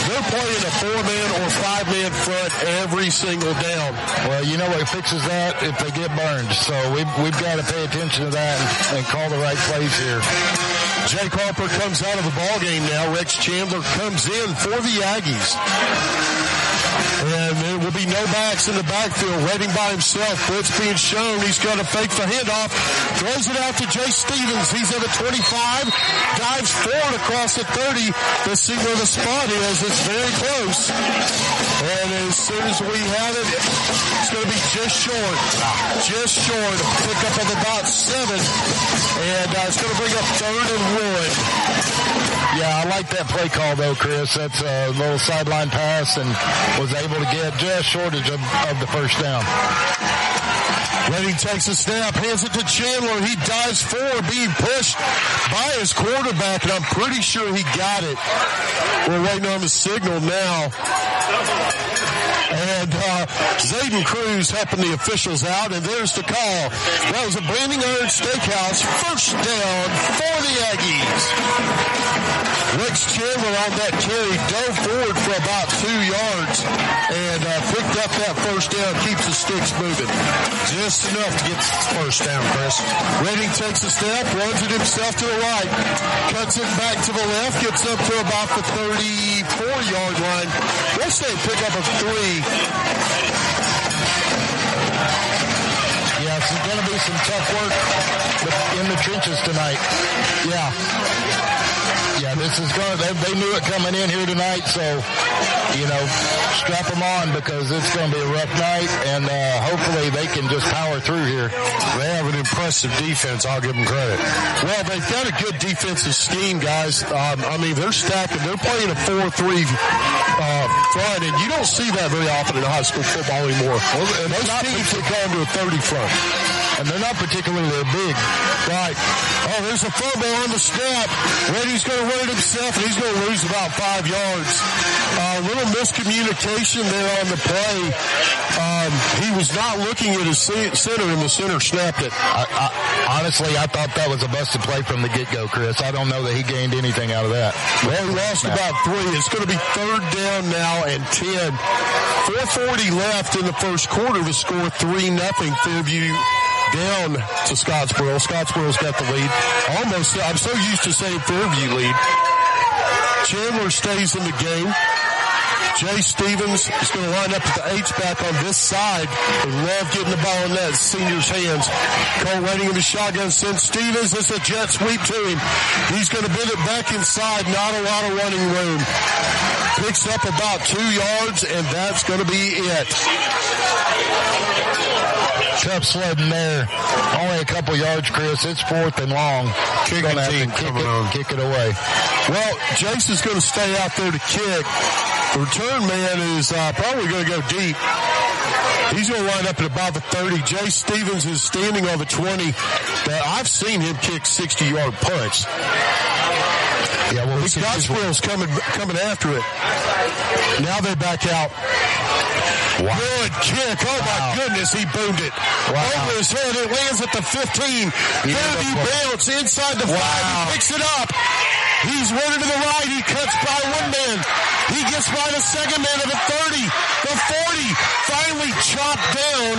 They're playing a 4-man or 5-man front every single down. Well, you know what fixes that? If they get burned. So we've got to pay attention to that and call the right plays here. Jake Harper comes out of the ball game now. Rex Chandler comes in for the Aggies. And there will be no backs in the backfield. Redding by himself. Blitz being shown. He's going to fake the handoff. Throws it out to Jay Stevens. He's at the 25. Dives forward across the 30. Let's see where the spot is. It's very close. And as soon as we have it, it's going to be just short. Just short. A pickup of about 7. And it's going to bring up 3rd and 1. Yeah, I like that play call, though, Chris. That's a little sideline pass and was able to get just shortage of the first down. Redding takes a snap, hands it to Chandler. He dives forward, being pushed by his quarterback, and I'm pretty sure he got it. We're waiting on the signal now. And Zayden Cruz helping the officials out, and there's the call. That was a Branding Iron Steakhouse first down for the Aggies. Rex Chandler on that carry dove forward for about 2 yards and picked up that first down, keeps the sticks moving. Just enough to get the first down, Chris. Redding takes a step, runs it himself to the right, cuts it back to the left, gets up to about the 34-yard line. Let's say pick up a 3. Yeah, it's going to be some tough work in the trenches tonight. Yeah, this is going to, they knew it coming in here tonight, so, strap them on because it's going to be a rough night, and hopefully they can just power through here. They have an impressive defense. I'll give them credit. Well, they've got a good defensive scheme, guys. They're stacking. They're playing a 4-3 front, and you don't see that very often in high school football anymore. Well, most teams have gone to a 30 front. And they're not particularly big. Right. Oh, there's a fumble on the snap. Redding's going to run it himself, and he's going to lose about 5 yards. A little miscommunication there on the play. He was not looking at his center, and the center snapped it. Honestly, I thought that was a busted play from the get-go, Chris. I don't know that he gained anything out of that. Well, he lost about 3. It's going to be 3rd down now and 10. 4:40 left in the first quarter. The score 3-0. Fairview down to Scottsboro. Scottsboro's got the lead. Almost, I'm so used to saying Fairview lead. Chandler stays in the game. Jay Stevens is going to line up at the H-back on this side. They love getting the ball in that senior's hands. Cole Redding in the shotgun sends Stevens. It's a jet sweep to him. He's going to bend it back inside. Not a lot of running room. Picks up about 2 yards, and that's going to be it. Tough sledding there. Only a couple yards, Chris. It's 4th and long. Kick it away. Well, Jason's going to stay out there to kick. The return man is probably going to go deep. He's going to line up at about the 30. Jay Stevens is standing on the 20. I've seen him kick 60-yard punts. Yeah, well, Scottsboro's coming after it. Now they back out. Wow. Good kick. Oh, my goodness. He boomed it. Wow. Over his head. It lands at the 15. Fairview bounce inside the 5. He picks it up. He's running to the right. He cuts by one man. He gets by the second man at the 30. The 40. Finally chopped down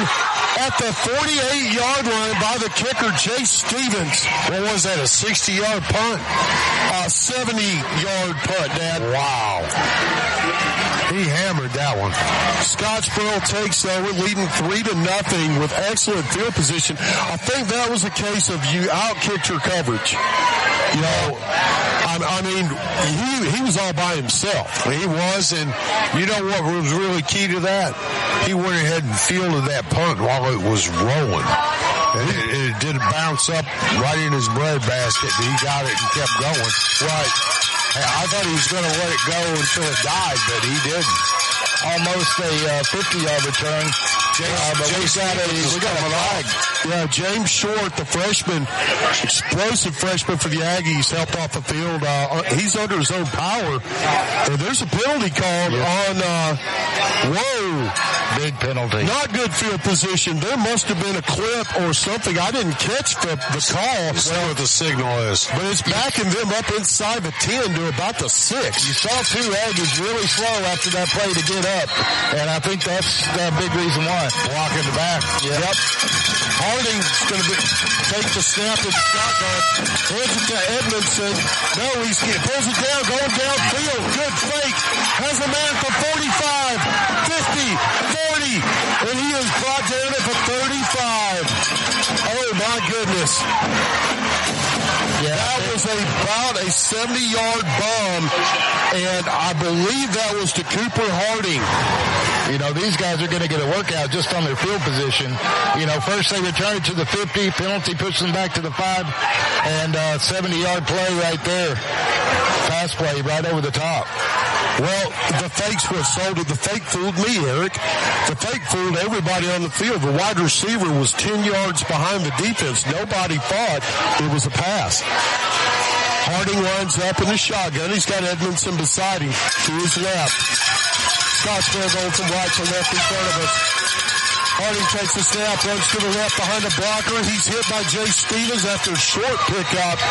at the 48-yard line by the kicker, Jay Stevens. What was that, a 60-yard punt? A 70-yard punt, Dad. Wow. He hammered that one. Scottsboro takes over, leading 3-0 with excellent field position. I think that was a case of you outkicked your coverage. He was all by himself. He was, and you know what was really key to that? He went ahead and fielded that punt while it was rolling. And it didn't bounce up right in his bread basket, but he got it and kept going. Right. I thought he was going to let it go until it died, but he didn't. Almost a 50-yard return. But we got a flag. Yeah, James Short, the freshman, explosive freshman for the Aggies, helped off the field. He's under his own power. And there's a penalty called on, big penalty. Not good field position. There must have been a clip or something. I didn't catch the call. That's what the signal is. But it's backing them up inside the 10 to about the 6. You saw two Aggies really slow after that play to get up. And I think that's the big reason why. Block in the back. Yep. Harding's going to take the snap in the shotgun. Hands it to Edmondson. No, he pulls it down, going downfield. Good fake. Has a man for 45, 50, 40. And he is brought down at the 35. Oh, my goodness. Yeah, that was about a 70-yard bomb, and I believe that was to Cooper Harding. You know, these guys are going to get a workout just on their field position. You know, first they return it to the 50, penalty pushes them back to the 5, and 70-yard play right there. Pass play right over the top. Well, the fakes were sold. The fake fooled me, Eric. The fake fooled everybody on the field. The wide receiver was 10 yards behind the defense. Nobody thought it was a pass. Harding lines up in the shotgun. He's got Edmondson beside him to his left. Scottsboro going from right to left in front of us. Harding takes a snap, runs to the left behind the blocker. He's hit by Jay Stevens after a short pickup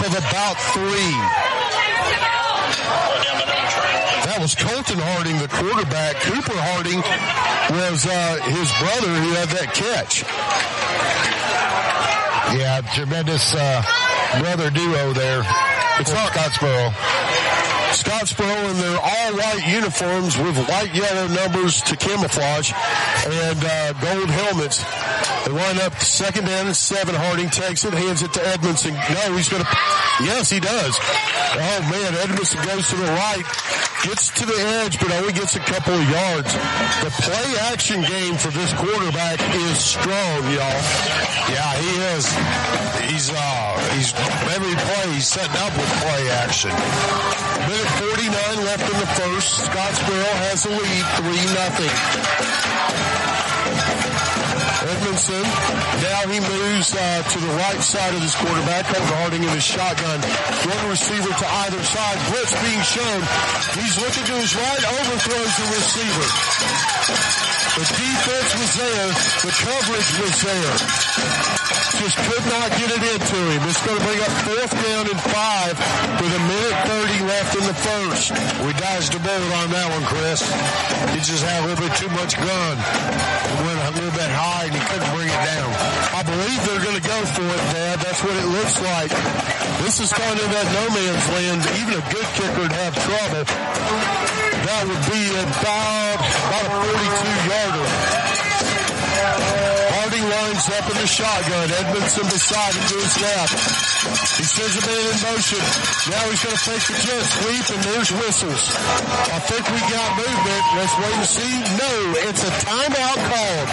of about 3. That was Colton Harding, the quarterback. Cooper Harding was his brother who had that catch. Yeah, tremendous brother duo there. It's Scottsboro. Scottsboro in their all-white uniforms with white-yellow numbers to camouflage and gold helmets. They line up second down and 7. Harding takes it, hands it to Edmondson. No, he's going to... Yes, he does. Oh, man, Edmondson goes to the right, gets to the edge, but only gets a couple of yards. The play-action game for this quarterback is strong, y'all. Yeah, he is. He's every play he's setting up with play action. Minute 49 left in the first. Scottsboro has the lead, 3-0. Edmondson, now he moves to the right side of his quarterback, Colton Harding in his shotgun. One receiver to either side. Blitz being shown. He's looking to his right, overthrows the receiver. The defense was there. The coverage was there. Just could not get it into him. It's going to bring up 4th down and 5 with a minute 30 left in the first. We dodged a bullet on that one, Chris. He just had a little bit too much gun. He went a little bit high and he couldn't bring it down. I believe they're going to go for it, Dad. That's what it looks like. This is kind of that no man's land. Even a good kicker would have trouble. That would be about a 42-yarder. Harding lines up in the shotgun. Edmondson beside him to his left. He sends a man in motion. Now he's going to fake the jet sweep, and there's whistles. I think we got movement. Let's wait and see. No, it's a timeout called.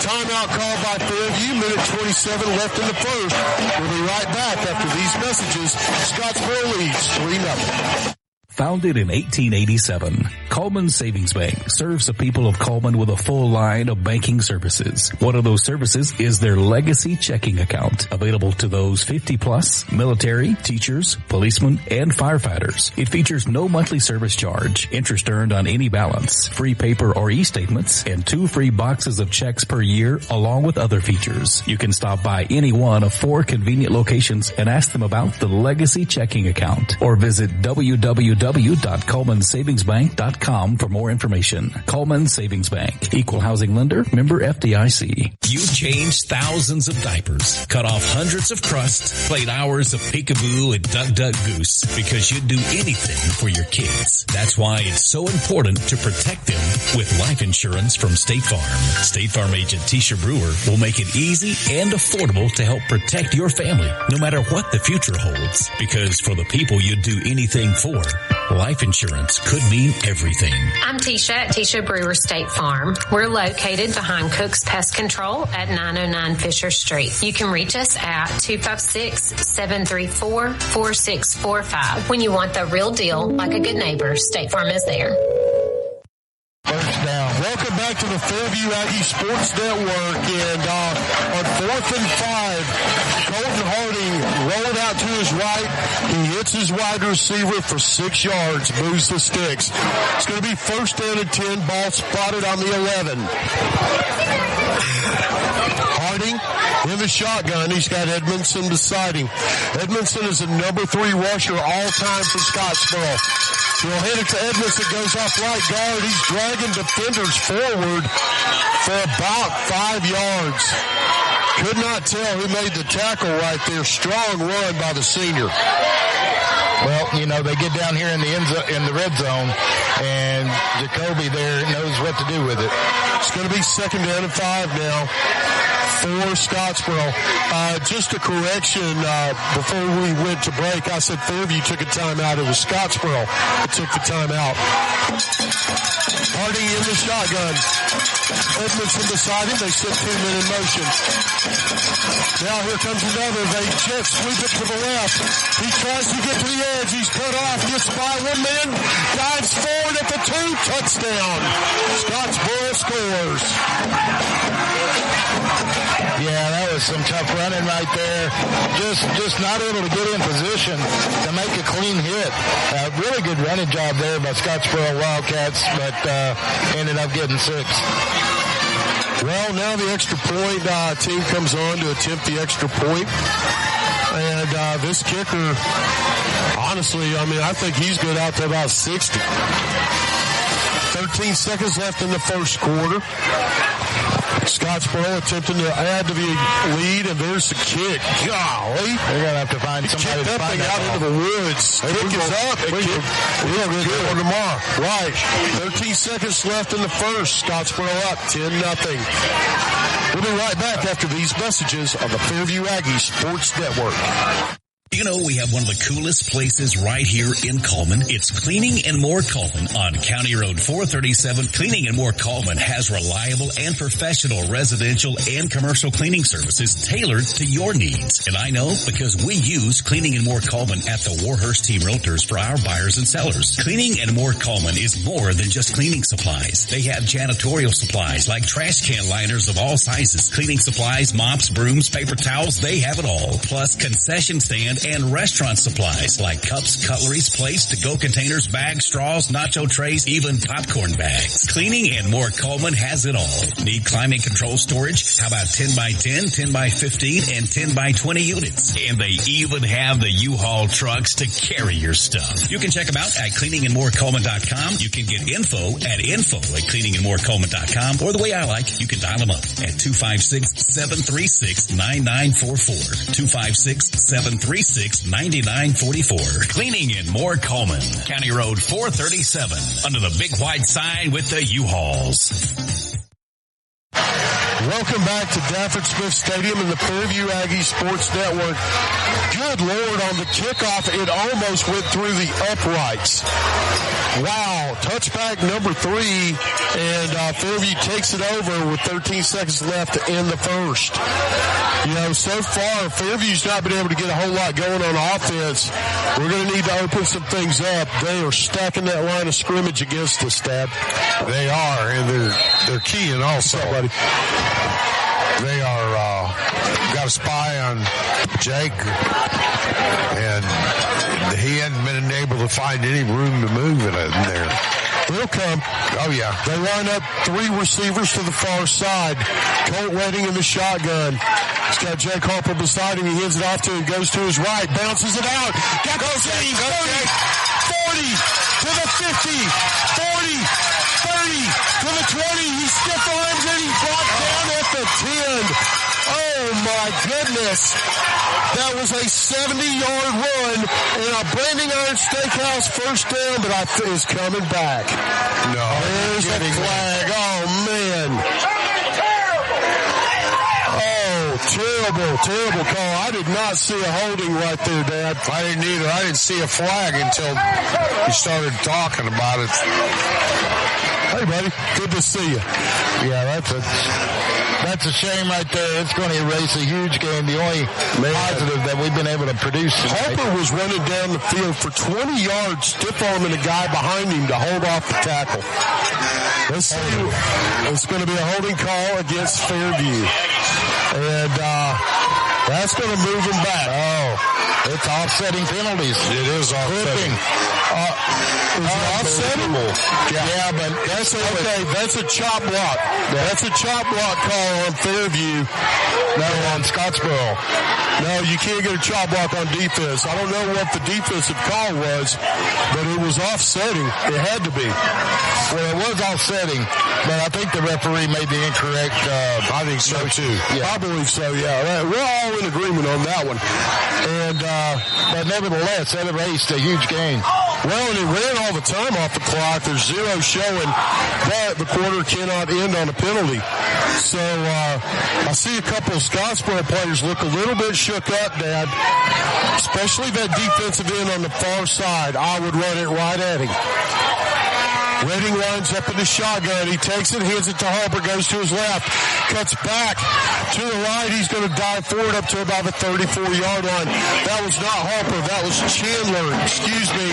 Timeout called by Fairview. Minute 27 left in the first. We'll be right back after these messages. Scottsboro leads 3-0. Founded in 1887, Coleman Savings Bank serves the people of Coleman with a full line of banking services. One of those services is their legacy checking account, available to those 50-plus, military, teachers, policemen, and firefighters. It features no monthly service charge, interest earned on any balance, free paper or e-statements, and 2 free boxes of checks per year, along with other features. You can stop by any one of 4 convenient locations and ask them about the legacy checking account, or visit www.colemansavingsbank.com for more information. Coleman Savings Bank, equal housing lender, member FDIC. You've changed thousands of diapers, cut off hundreds of crusts, played hours of peekaboo and duck goose because you'd do anything for your kids. That's why it's so important to protect them with life insurance from State Farm. State Farm agent Tisha Brewer will make it easy and affordable to help protect your family, no matter what the future holds. Because for the people you'd do anything for, Life insurance could mean everything. I'm Tisha at Tisha Brewer State Farm. We're located behind Cook's Pest Control at 909 Fisher Street. You can reach us at 256-734-4645. When you want the real deal, like a good neighbor, State Farm is there. First down. Welcome back to the Fairview Aggie Sports Network. And on 4th and 5, Colton Harding rolled out to his right. He hits his wide receiver for 6 yards, moves the sticks. It's going to be first down and 10, ball spotted on the 11. Harding in the shotgun. He's got Edmondson beside him. Edmondson is the number 3 rusher all time for Scottsboro. He'll hit it to Edmondson, goes off right guard. He's dragging defenders forward for about 5 yards. Could not tell who made the tackle right there. Strong run by the senior. Well, you know, they get down here in the in the red zone, and Jacoby there knows what to do with it. It's going to be second down and 5 now for Scottsboro. Just a correction, before we went to break, I said Fairview took a timeout. It was Scottsboro that took the timeout. Harding in the shotgun. Edmondson beside him. They set 2-men in motion. Now here comes another. They jet sweep it to the left. He tries to get to the edge. He's cut off. Gets by 1 man. Dives forward at the 2. Touchdown. Scottsboro scores. Yeah, that was some tough running right there. Just not able to get in position to make a clean hit. Really good running job there by Scottsboro Wildcats, but ended up getting 6. Well, now the extra point team comes on to attempt the extra point. And this kicker, honestly, I mean, I think he's good out to about 60. 13 seconds left in the first quarter. Scottsboro attempting to add to the lead, and there's the kick. Golly. They're going to have to find somebody to find out into the woods. Kick is up. We'll get one tomorrow. Right. 13 seconds left in the first. Scottsboro up 10-0. We'll be right back after these messages on the Fairview Aggie Sports Network. You know, we have one of the coolest places right here in Coleman. It's Cleaning and More Coleman on County Road 437. Cleaning and More Coleman has reliable and professional residential and commercial cleaning services tailored to your needs. And I know because we use Cleaning and More Coleman at the Warhurst Team Realtors for our buyers and sellers. Cleaning and More Coleman is more than just cleaning supplies. They have janitorial supplies like trash can liners of all sizes, cleaning supplies, mops, brooms, paper towels, they have it all. Plus concession stand and restaurant supplies like cups, cutleries, plates, to-go containers, bags, straws, nacho trays, even popcorn bags. Cleaning and More Coleman has it all. Need climate control storage? How about 10 by 10, 10 by 15, and 10 by 20 units? And they even have the U-Haul trucks to carry your stuff. You can check them out at cleaningandmorecoleman.com. You can get info at cleaningandmorecoleman.com. Or the way I like, you can dial them up at 256-736-9944. 256-736-9944. Cleaning and More Coleman. County Road 437. Under the big white sign with the U-Hauls. Welcome back to Dafford Smith Stadium in the Fairview Aggie Sports Network. Good Lord, on the kickoff, it almost went through the uprights. Wow, touchback number 3, and Fairview takes it over with 13 seconds left in the first. You know, so far, Fairview's not been able to get a whole lot going on offense. We're going to need to open some things up. They are stacking that line of scrimmage against us, Stab. They are, and they're keying also. Buddy. They are, got a spy on Jake, and he hadn't been able to find any room to move it in there. They'll come. Oh, yeah. They line up 3 receivers to the far side. Colt Redding in the shotgun. He's got Jake Harper beside him. He hands it off to him, goes to his right, bounces it out. Got goes 30, 40, to the 50, 40, 30, to the 20. He stiff arms and he brought down at the 10. Oh, my goodness. That was a 70-yard run and a Branding Iron Steakhouse first down, but I think is coming back. No. There's a flag. Oh, man. Oh, Terrible call. I did not see a holding right there, Dad. I didn't either. I didn't see a flag until he started talking about it. Hey, buddy. Good to see you. Yeah, that's a shame right there. It's going to erase a huge game. The only positive that we've been able to produce tonight. Harper was running down the field for 20 yards, stiff-arming a guy behind him to hold off the tackle. Let's see. It's going to be a holding call against Fairview. And that's going to move him back. Oh, it's offsetting penalties. It is offsetting. Is it offsetting? Yeah, but that's okay. That's a chop block. That's a chop block call on Fairview. No, on Scottsboro. No, you can't get a chop block on defense. I don't know what the defensive call was, but it was offsetting. It had to be. Well, it was offsetting, but I think the referee made the incorrect. I think so too. Yeah. I believe so. Yeah, we're all in agreement on that one. And but nevertheless, that erased a huge game. Well, and it ran all the time off the clock. There's zero showing, but the quarter cannot end on a penalty. So I see a couple of Scottsboro players look a little bit shook up, Dad, especially that defensive end on the far side. I would run it right at him. Redding lines up in the shotgun. He takes it, hands it to Harper, goes to his left, cuts back to the right. He's going to dive forward up to about the 34-yard line. That was not Harper. That was Chandler. Excuse me.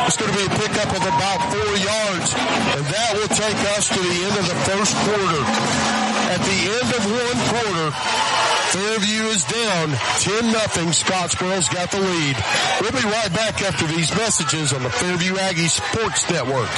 It's going to be a pickup of about 4 yards, and that will take us to the end of the first quarter. At the end of one quarter, Fairview is down 10-0. Scottsboro's got the lead. We'll be right back after these messages on the Fairview Aggie Sports Network.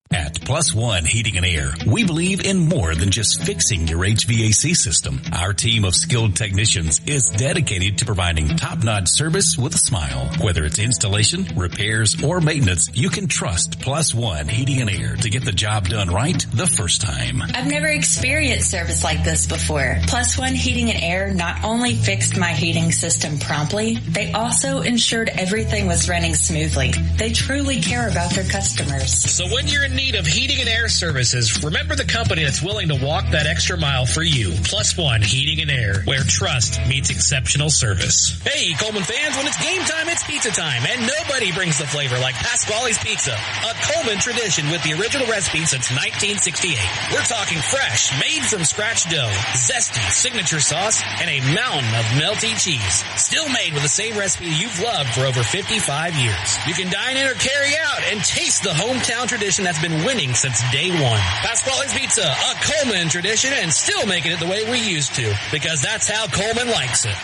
At Plus One Heating and Air, we believe in more than just fixing your HVAC system. Our team of skilled technicians is dedicated to providing top-notch service with a smile. Whether it's installation, repairs, or maintenance, you can trust Plus One Heating and Air to get the job done right the first time. I've never experienced service like this before. Plus One Heating and Air not only fixed my heating system promptly, they also ensured everything was running smoothly. They truly care about their customers. So when you're in need of heating and air services, remember the company that's willing to walk that extra mile for you. Plus One Heating and Air, where trust meets exceptional service. Hey, Coleman fans, when it's game time, it's pizza time, and nobody brings the flavor like Pasquale's Pizza, a Coleman tradition with the original recipe since 1968. We're talking fresh, made from scratch dough, zesty signature sauce, and a mountain of melty cheese. Still made with the same recipe you've loved for over 55 years. You can dine in or carry out and taste the hometown tradition that's been winning since day one. Pasquale's Pizza, a Coleman tradition, and still making it the way we used to, because that's how Coleman likes it.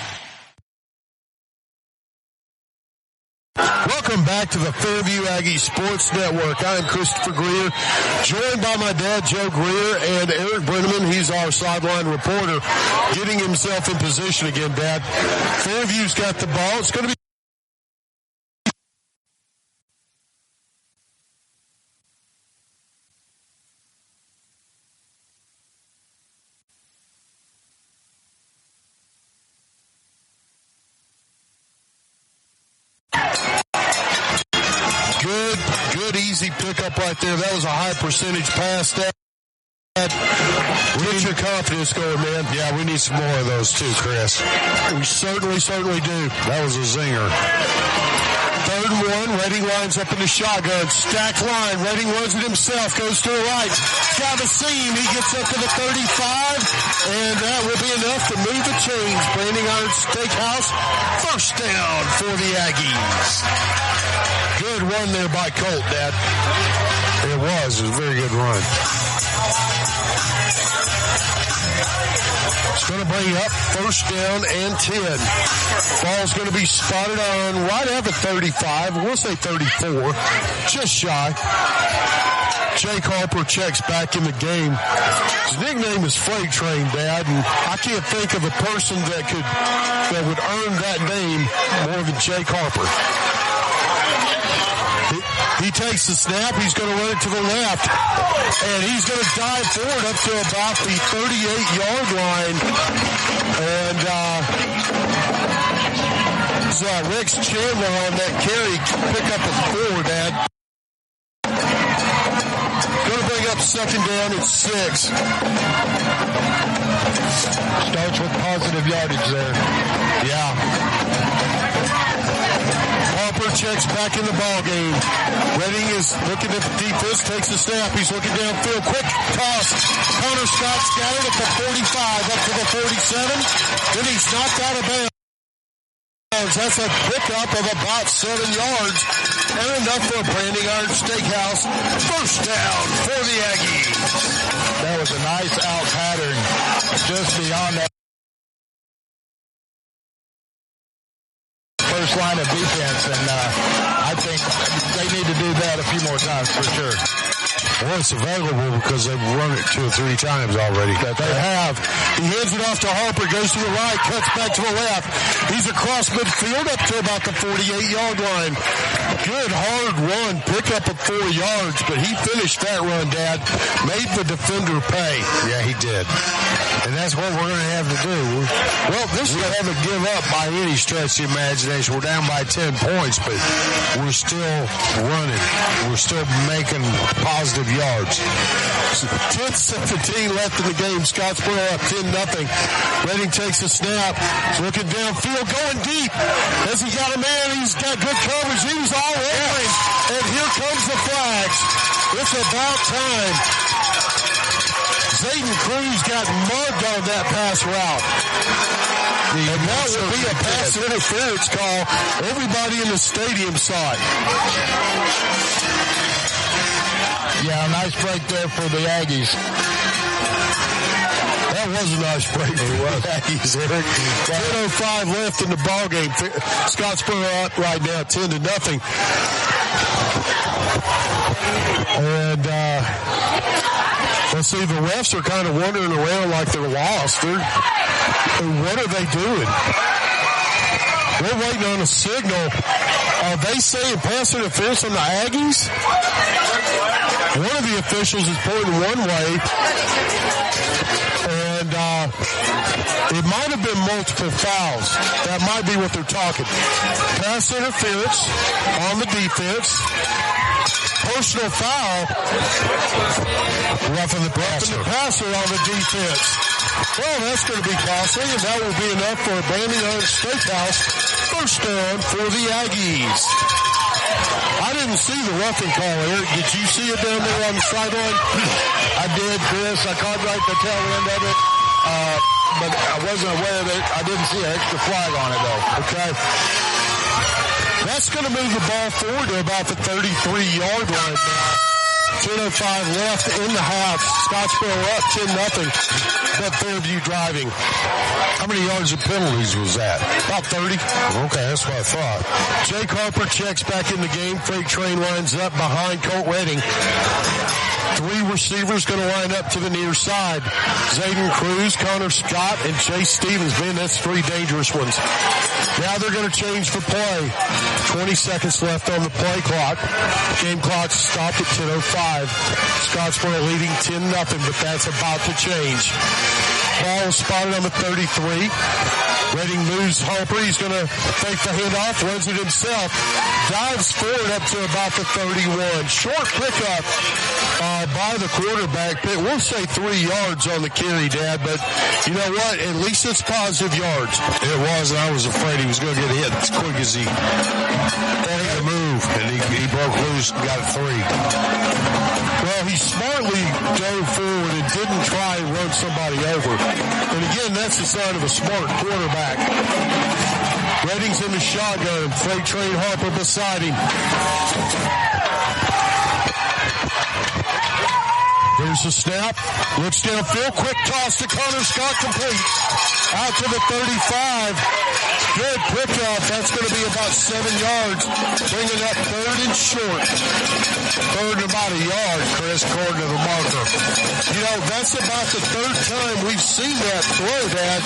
Welcome back to the Fairview Aggie Sports Network. I'm Christopher Greer, joined by my dad, Joe Greer, and Eric Brenneman. He's our sideline reporter, getting himself in position again, Dad. Fairview's got the ball. It's going to be good, easy pickup right there. That was a high percentage pass. Get your confidence going, man. Yeah, we need some more of those too, Chris. We certainly do. That was a zinger. 3rd and 1. Redding lines up in the shotgun. Stacked line. Redding runs it himself. Goes to the right. Got the seam. He gets up to the 35. And that will be enough to move the chains. Branding Iron Steakhouse. First down for the Aggies. Good run there by Colt, Dad. It was a very good run. It's going to bring up 1st down and 10. Ball's going to be spotted on right at the 35. We'll say 34. Just shy. Jake Harper checks back in the game. His nickname is Freight Train, Dad, and I can't think of a person that would earn that name more than Jake Harper. He takes the snap. He's going to run it to the left. And he's going to dive forward up to about the 38-yard line. And Rex Chandler on that carry pick up a 4, Dad. Going to bring bring up second down and 6. Starts with positive yardage there. Yeah. Harper checks back in the ball game. Redding is looking at the defense, takes a snap. He's looking downfield. Quick toss. Connor Scott's got it at the 45, up to the 47. Then he's knocked out of bounds. That's a pickup of about 7 yards. And enough for a Branding Iron Steakhouse. First down for the Aggies. That was a nice out pattern just beyond that first line of defense, and I think they need to do that a few more times for sure. Well, it's available because they've run it 2 or 3 times already. That they have. He hands it off to Harper, goes to the right, cuts back to the left. He's across midfield up to about the 48-yard line. Good hard run, pick up of 4 yards, but he finished that run, Dad. Made the defender pay. Yeah, he did. And that's what we're going to have to do. Well, we haven't give up by any stretch of the imagination. We're down by 10 points, but we're still running. We're still making positive yards. 10-17 left in the game. Scottsboro up 10-0. Redding takes a snap. Looking downfield, going deep. Has he got a man? He's got good coverage. He was all over him. And here comes the flags. It's about time. Zayden Cruz got mugged on that pass route. And that would be a pass interference call. Everybody in the stadium saw it. Yeah, nice break there for the Aggies. That was a nice break for the Aggies, Eric. 10:05 left in the ball game. Scottsboro up right now, 10-0. And let's see, the refs are kind of wandering around like they're lost. What are they doing? We're waiting on a signal. Are they saying pass interference on the Aggies? One of the officials is pointing one way, and it might have been multiple fouls. That might be what they're talking. Pass interference on the defense. Personal foul. Roughing the passer on the defense. Well, that's going to be costly, and that will be enough for a Branding Iron Steakhouse. First down for the Aggies. I didn't see the roughing call, Eric. Did you see it down there on the sideline? I did, Chris. I caught right the tail end of it. But I wasn't aware that I didn't see an extra flag on it, though. Okay. That's going to move the ball forward to about the 33-yard line now. 10:05 left in the half. Scottsboro up 10-0. But Fairview driving. How many yards of penalties was that? About 30. Okay, that's what I thought. Jake Harper checks back in the game. Freight train lines up behind Colt Redding. 3 receivers going to line up to the near side. Zayden Cruz, Connor Scott, and Chase Stevens. Man, that's 3 dangerous ones. Now they're going to change for play. 20 seconds left on the play clock. Game clock stopped at 10:05. Scottsboro leading 10-0, but that's about to change. Ball is spotted on the 33. Redding moves Harper. He's going to fake the handoff, runs it himself. Dives forward up to about the 31. Short pickup by the quarterback. We'll say 3 yards on the carry, Dad, but you know what? At least it's positive yards. It was, and I was afraid he was going to get hit as quick as he made a move, and he broke loose and got a 3. Well, he smartly dove forward and didn't try and run somebody over. And again, that's the sign of a smart quarterback. Redding's in the shotgun. Freight train Harper beside him. There's a snap. Looks downfield. Quick toss to Connor Scott. Complete. Out to the 35. Good pickup. That's going to be about 7 yards. Bringing up 3rd and short. 3rd and about a yard, Chris, according to the marker. You know, that's about the 3rd time we've seen that throw, Dad.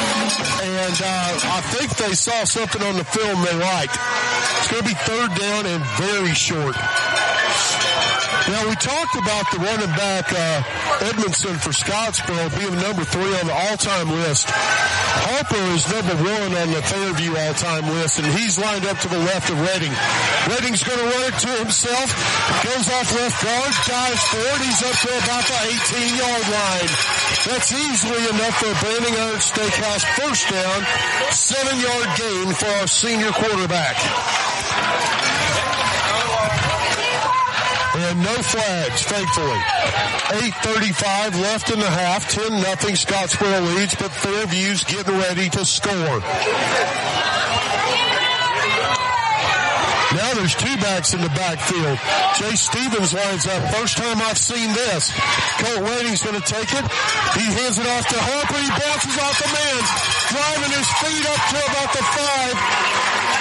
And I think they saw something on the film they liked. It's going to be 3rd down and very short. Now, we talked about the running back, Edmondson for Scottsboro being number 3 on the all-time list. Harper is number 1 on the Fairview all-time list, and he's lined up to the left of Redding. Redding's going to run it to himself, goes off left guard, dives forward. He's up to about the 18-yard line. That's easily enough for a Branding Iron Steakhouse first down, 7-yard gain for our senior quarterback. And no flags, thankfully. 8:35 left in the half. 10-0 Scottsboro leads, but Fairview's getting ready to score. Now there's 2 backs in the backfield. Jay Stevens lines up. First time I've seen this. Colt Redding's going to take it. He hands it off to Harper. He bounces off the man, driving his feet up to about the 5.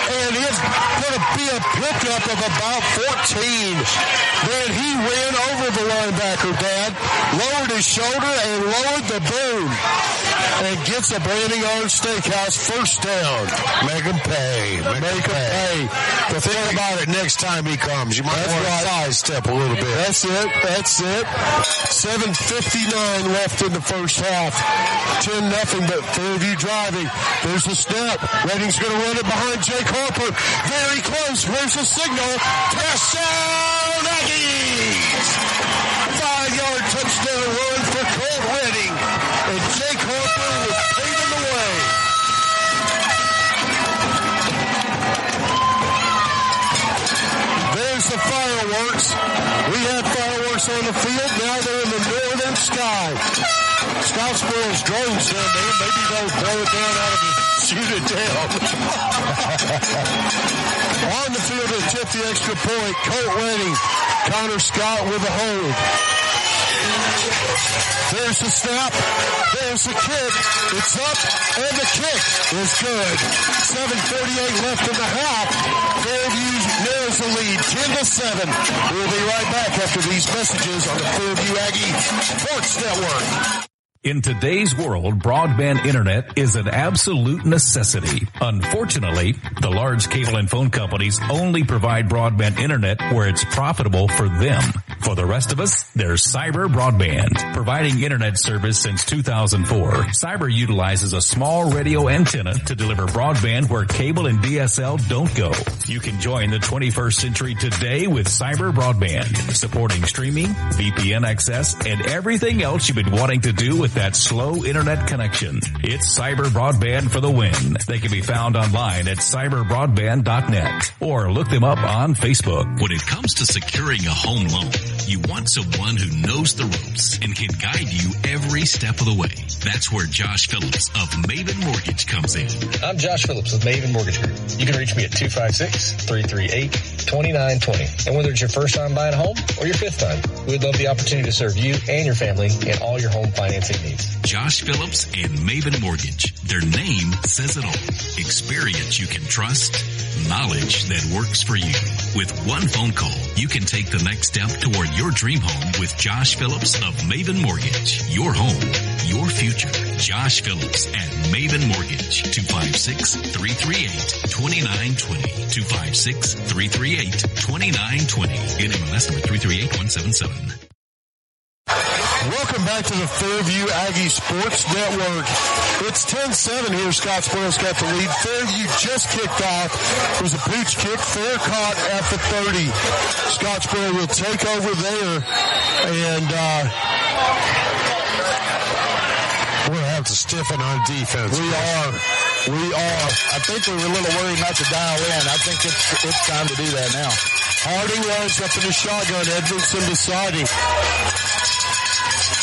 And it's going to be a pickup of about 14. Then he ran over the linebacker, Dad, lowered his shoulder and lowered the boom, and gets a Branding Iron Steakhouse first down. Make him pay. Make him pay. But think about it next time he comes. You might want to sidestep a little bit. That's it. 7:59 left in the first half. 10-0, but Fairview driving. There's the snap. Redding's going to run it behind Jake Harper. Very close. Where's the signal? Touchdown, Aggies! 5-yard touchdown run for Colt Redding. And Jake Harper was paving the way. There's the fireworks. We had fireworks on the field. Now they're in the northern sky. Scottsboro's drones down there. Maybe they'll blow it down out of the shoot it down. On the field to tip the extra point. Colt Redding. Connor Scott with a hold. There's the snap. There's the kick. It's up, and the kick is good. 7:38 left in the half. Fairview narrows the lead, 10-7. We'll be right back after these messages on the Fairview Aggie Sports Network. In today's world, broadband internet is an absolute necessity. Unfortunately, the large cable and phone companies only provide broadband internet where it's profitable for them. For the rest of us, there's Cyber Broadband. Providing internet service since 2004, Cyber utilizes a small radio antenna to deliver broadband where cable and DSL don't go. You can join the 21st century today with Cyber Broadband, supporting streaming, VPN access, and everything else you've been wanting to do with that slow internet connection. It's Cyber Broadband for the win. They can be found online at cyberbroadband.net or look them up on Facebook. When it comes to securing a home loan, you want someone who knows the ropes and can guide you every step of the way. That's where Josh Phillips of Maven Mortgage comes in. I'm Josh Phillips of Maven Mortgage Group. You can reach me at 256-338-2920. And whether it's your first time buying a home or your 5th time, we'd love the opportunity to serve you and your family in all your home financing needs. Josh Phillips and Maven Mortgage. Their name says it all. Experience you can trust, knowledge that works for you. With one phone call, you can take the next step toward your dream home with Josh Phillips of Maven Mortgage. Your home, your future. Josh Phillips at Maven Mortgage. 256-338-2920. 256-338-2920. NMLS number 338177. Welcome back to the Fairview Aggie Sports Network. It's 10-7 here. Scottsboro's got the lead. Fairview just kicked off. It was a pooch kick, fair caught at the 30. Scottsboro will take over there, and we're going to have to stiffen on defense. We are. I think we were a little worried not to dial in. I think it's time to do that now. Harding lines up in the shotgun. Edmondson beside him.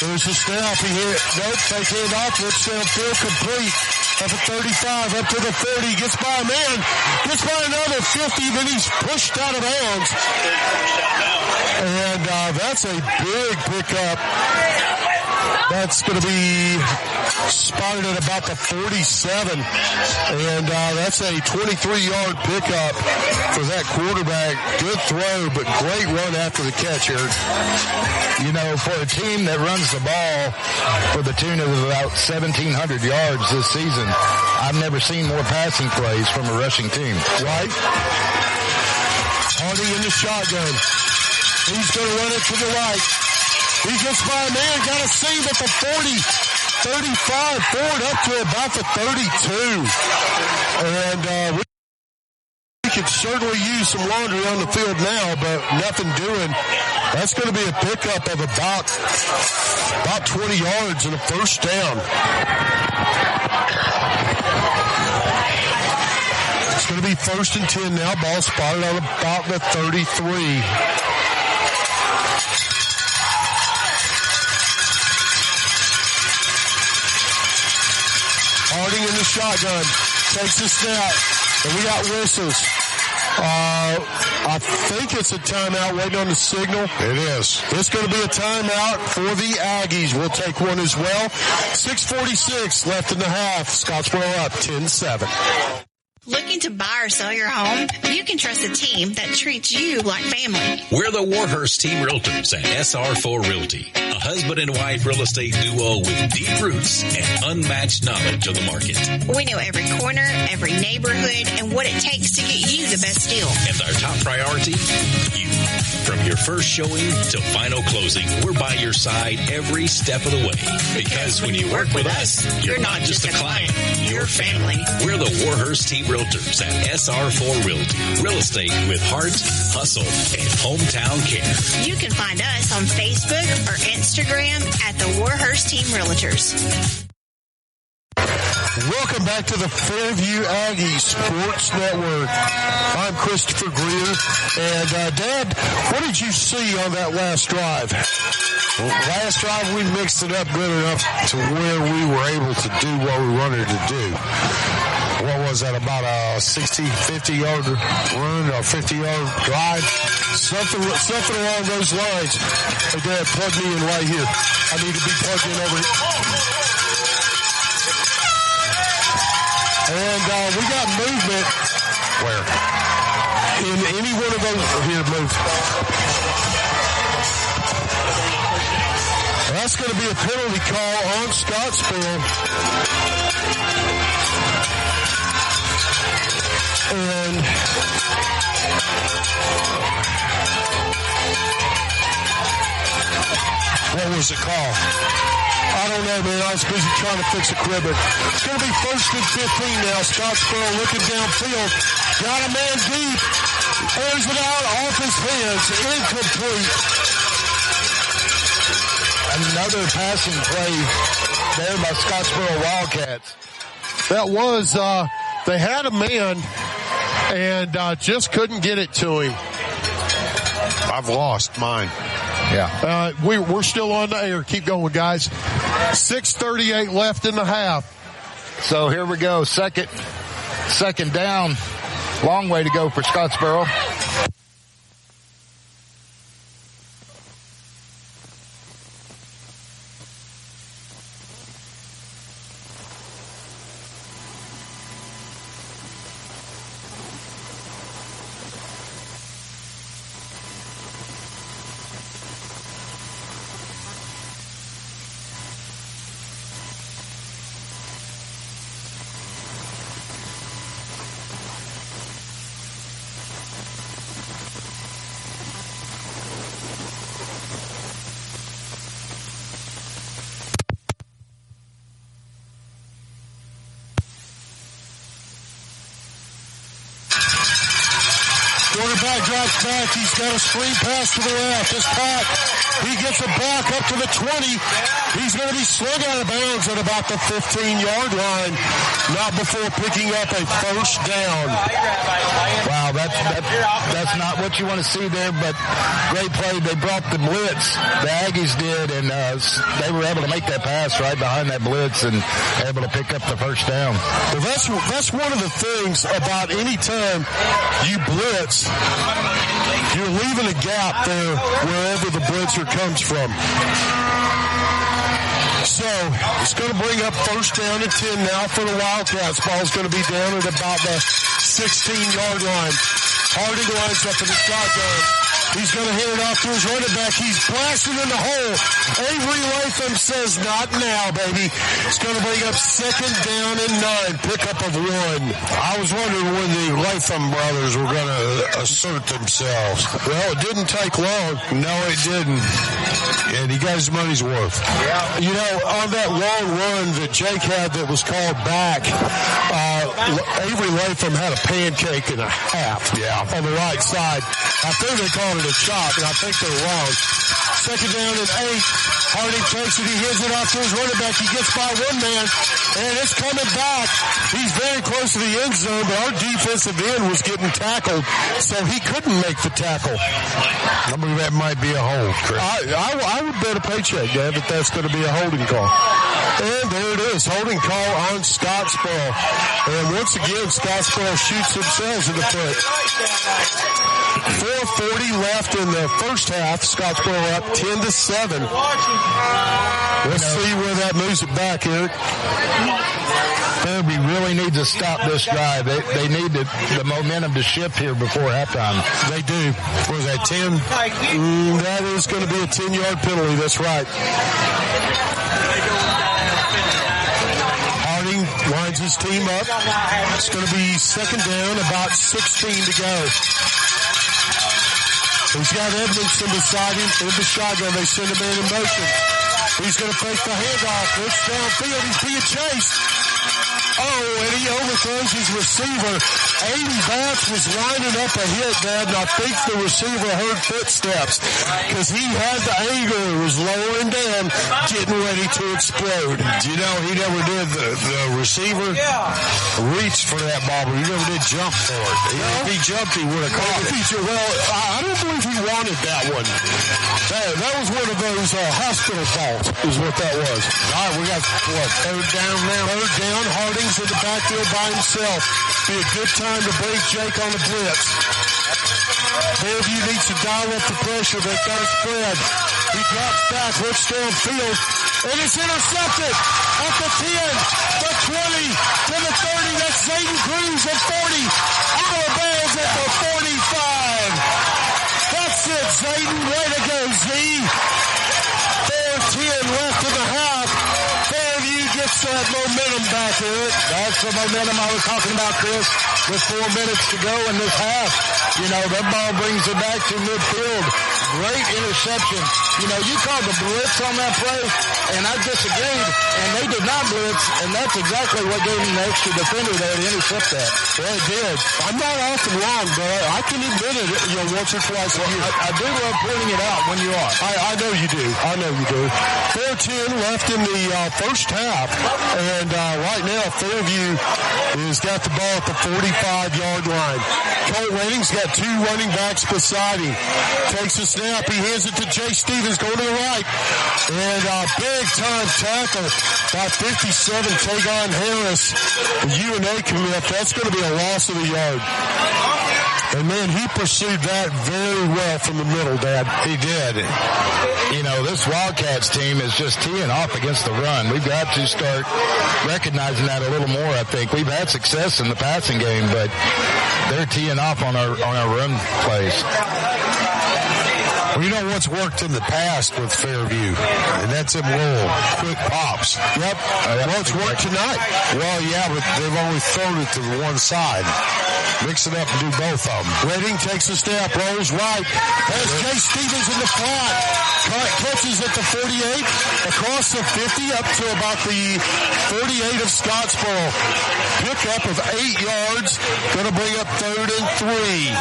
There's the snap. He hit. Nope. Fake hand off. Looks downfield complete. Up at 35. Up to the 30. Gets by a man. Gets by another 50. Then he's pushed out of bounds. And that's a big pickup. That's going to be spotted at about the 47. And that's a 23-yard pickup for that quarterback. Good throw, but great run after the catch here. You know, for a team that runs the ball for the tune of about 1,700 yards this season, I've never seen more passing plays from a rushing team. Right? Harding in the shotgun. He's going to run it to the right. He gets by a man, got a save at the 40, 35, forward up to about the 32. And we could certainly use some laundry on the field now, but nothing doing. That's going to be a pickup of about 20 yards and a first down. It's going to be 1st and 10 now. Ball spotted on about the 33. Harding in the shotgun. Takes a snap. And we got whistles. I think it's a timeout waiting on the signal. It is. It's going to be a timeout for the Aggies. We'll take one as well. 6:46 left in the half. Scottsboro up 10-7. Looking to buy or sell your home? You can trust a team that treats you like family. We're the Warhurst Team Realtors at SR4 Realty, a husband and wife real estate duo with deep roots and unmatched knowledge of the market. We know every corner, every neighborhood, and what it takes to get you the best deal. And our top priority, you. From your first showing to final closing, we're by your side every step of the way. Because when you work with us, you're not just a client, you're family. We're the Warhurst Team Realtors at SR4 Realty. Real estate with heart, hustle, and hometown care. You can find us on Facebook or Instagram at the Warhurst Team Realtors. Welcome back to the Fairview Aggie Sports Network. I'm Christopher Greer. And, Dad, what did you see on that last drive? Well, last drive we mixed it up good enough to where we were able to do what we wanted to do. What was that, about a 60, 50-yard run or 50-yard drive? Something along those lines. Hey, Dad, plug me in right here. I need to be plugged in over here. And we got movement. Where? In any one of those. Here, move. That's going to be a penalty call on Scottsboro. And what was the call? I don't know, man. I was busy trying to fix a crib. It's going to be 1st and 15 now. Scottsboro looking downfield. Got a man deep. Airs it out off his hands. Incomplete. Another passing play there by Scottsboro Wildcats. That was, they had a man and just couldn't get it to him. I've lost mine. Yeah. We're still on the air. Keep going, guys. 6:38 left in the half. So here we go. Second down. Long way to go for Scottsboro. Quarterback drops back. He's got a screen pass to the left. This Pat, he gets it back up to the 20. He's going to be slung out of bounds at about the 15-yard line. Not before picking up a first down. Wow, that's not what you want to see there, but great play. They brought the blitz. The Aggies did, and they were able to make that pass right behind that blitz and able to pick up the first down. Well, that's one of the things about any time you blitz, you're leaving a gap there wherever the blitzer comes from. So it's going to bring up first down and 10 now for the Wildcats. Ball's going to be down at about the 16-yard line. Harding lines up in the shotgun. He's going to hand it off to his running back. He's blasting in the hole. Avery Lake Latham says not now, baby. It's going to bring up 2nd down and 9. Pickup of 1. I was wondering when the Latham brothers were going to assert themselves. Well, it didn't take long. No, it didn't. And he got his money's worth. Yeah. You know, on that long run that Jake had that was called back, Avery Latham had a pancake and a half on the right side. I think they called it a chop, and I think they're wrong. 2nd down and 8. Harding takes it. He hands it off to his running back. He gets by one man, and it's coming back. He's very close to the end zone, but our defensive end was getting tackled, so he couldn't make the tackle. I believe that might be a hold, Chris. I would bet a paycheck, Dad, that that's going to be a holding call. And there it is, holding call on Scottsboro. And once again, Scottsboro shoots themselves in the foot. 4:40 left in the first half. Scottsboro up 10-7. Let's see where that moves it back, Eric. Fairview really needs to stop this drive. They need the momentum to shift here before halftime. They do. Was that 10? That is going to be a 10-yard penalty. That's right. Harding lines his team up. It's going to be 2nd down, about 16 to go. He's got Edmondson beside him in the shotgun. They send a man in motion. He's going to fake the handoff. Looks downfield. He's being chased. Oh, and he overthrows his receiver. Aiden Batts was lining up a hit, Dad, and I think the receiver heard footsteps because he had the angle. It was lowering down, getting ready to explode. You know, he never did. The receiver reached for that ball, but he never did jump for it. If he jumped, he would have caught it. Well, I don't believe he wanted that one. That was one of those hospital faults is what that was. All right, we got, what, 3rd down now? 3rd down, Harding's in the backfield by himself. Be a good time to break Jake on the blitz. Fairview needs to dial up the pressure. They've got to spread. He drops back, looks downfield, and it's intercepted at the 10, the 20, to the 30. That's Zayden Cruz at 40. Out of bounds at the 45. That's it, Zayden. Way to go, Z. 4:10 left in the half. Fairview gets that momentum back, Eric. That's the momentum I was talking about, Chris. With 4 minutes to go in this half, you know, that ball brings it back to midfield. Great interception. You know, you called the blitz on that play, and I disagreed, and they did not blitz, and that's exactly what gave them the extra defender there to intercept that. Well, it did. I'm not often wrong, but I can admit it, you know, once or twice a year. I do love pointing it out when you are. I know you do. I know you do. 4:10 left in the first half, and right now Fairview has got the ball at the 45-yard line. Cole Wenning's got 2 running backs beside him. Takes a snap. He hands it to Jay Stevens going to the right. And big-time tackle by 57, Tagon Harris. UNA commit. That's going to be a loss of the yard. And, man, he pursued that very well from the middle, Dad. He did. You know, this Wildcats team is just teeing off against the run. We've got to start recognizing that a little more, I think. We've had success in the passing game, but they're teeing off on our run plays. Well, you know what's worked in the past with Fairview, and that's them little quick pops. Yep. Well, it's worked tonight. Well, yeah, but they've only thrown it to the one side. Mix it up and do both of them. Redding takes a step, rolls right. Has Jay Stevens in the flat. Catches at the 48, across the 50, up to about the 48 of Scottsboro. Pickup of 8 yards. Going to bring up 3rd and 3.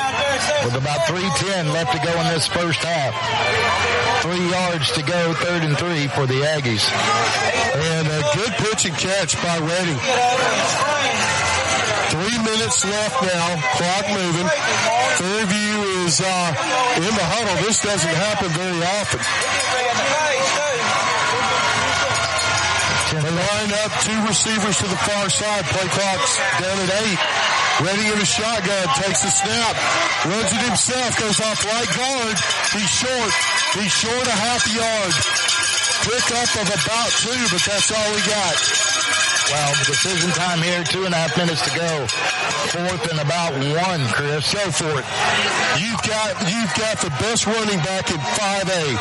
With about 3:10 left to go in this first half. 3 yards to go, 3rd and 3 for the Aggies. And a good pitch and catch by Redding. 3 minutes left now. Clock moving. Fairview is in the huddle. This doesn't happen very often. They line up 2 receivers to the far side. Play clock's down at 8. Redding in the shotgun, takes the snap, runs it himself, goes off right guard. He's short. He's short a half yard. Pickup of about 2, but that's all we got. Well, decision time here, 2.5 minutes to go. 4th and about 1, Chris. Go for it. You've got the best running back in 5A.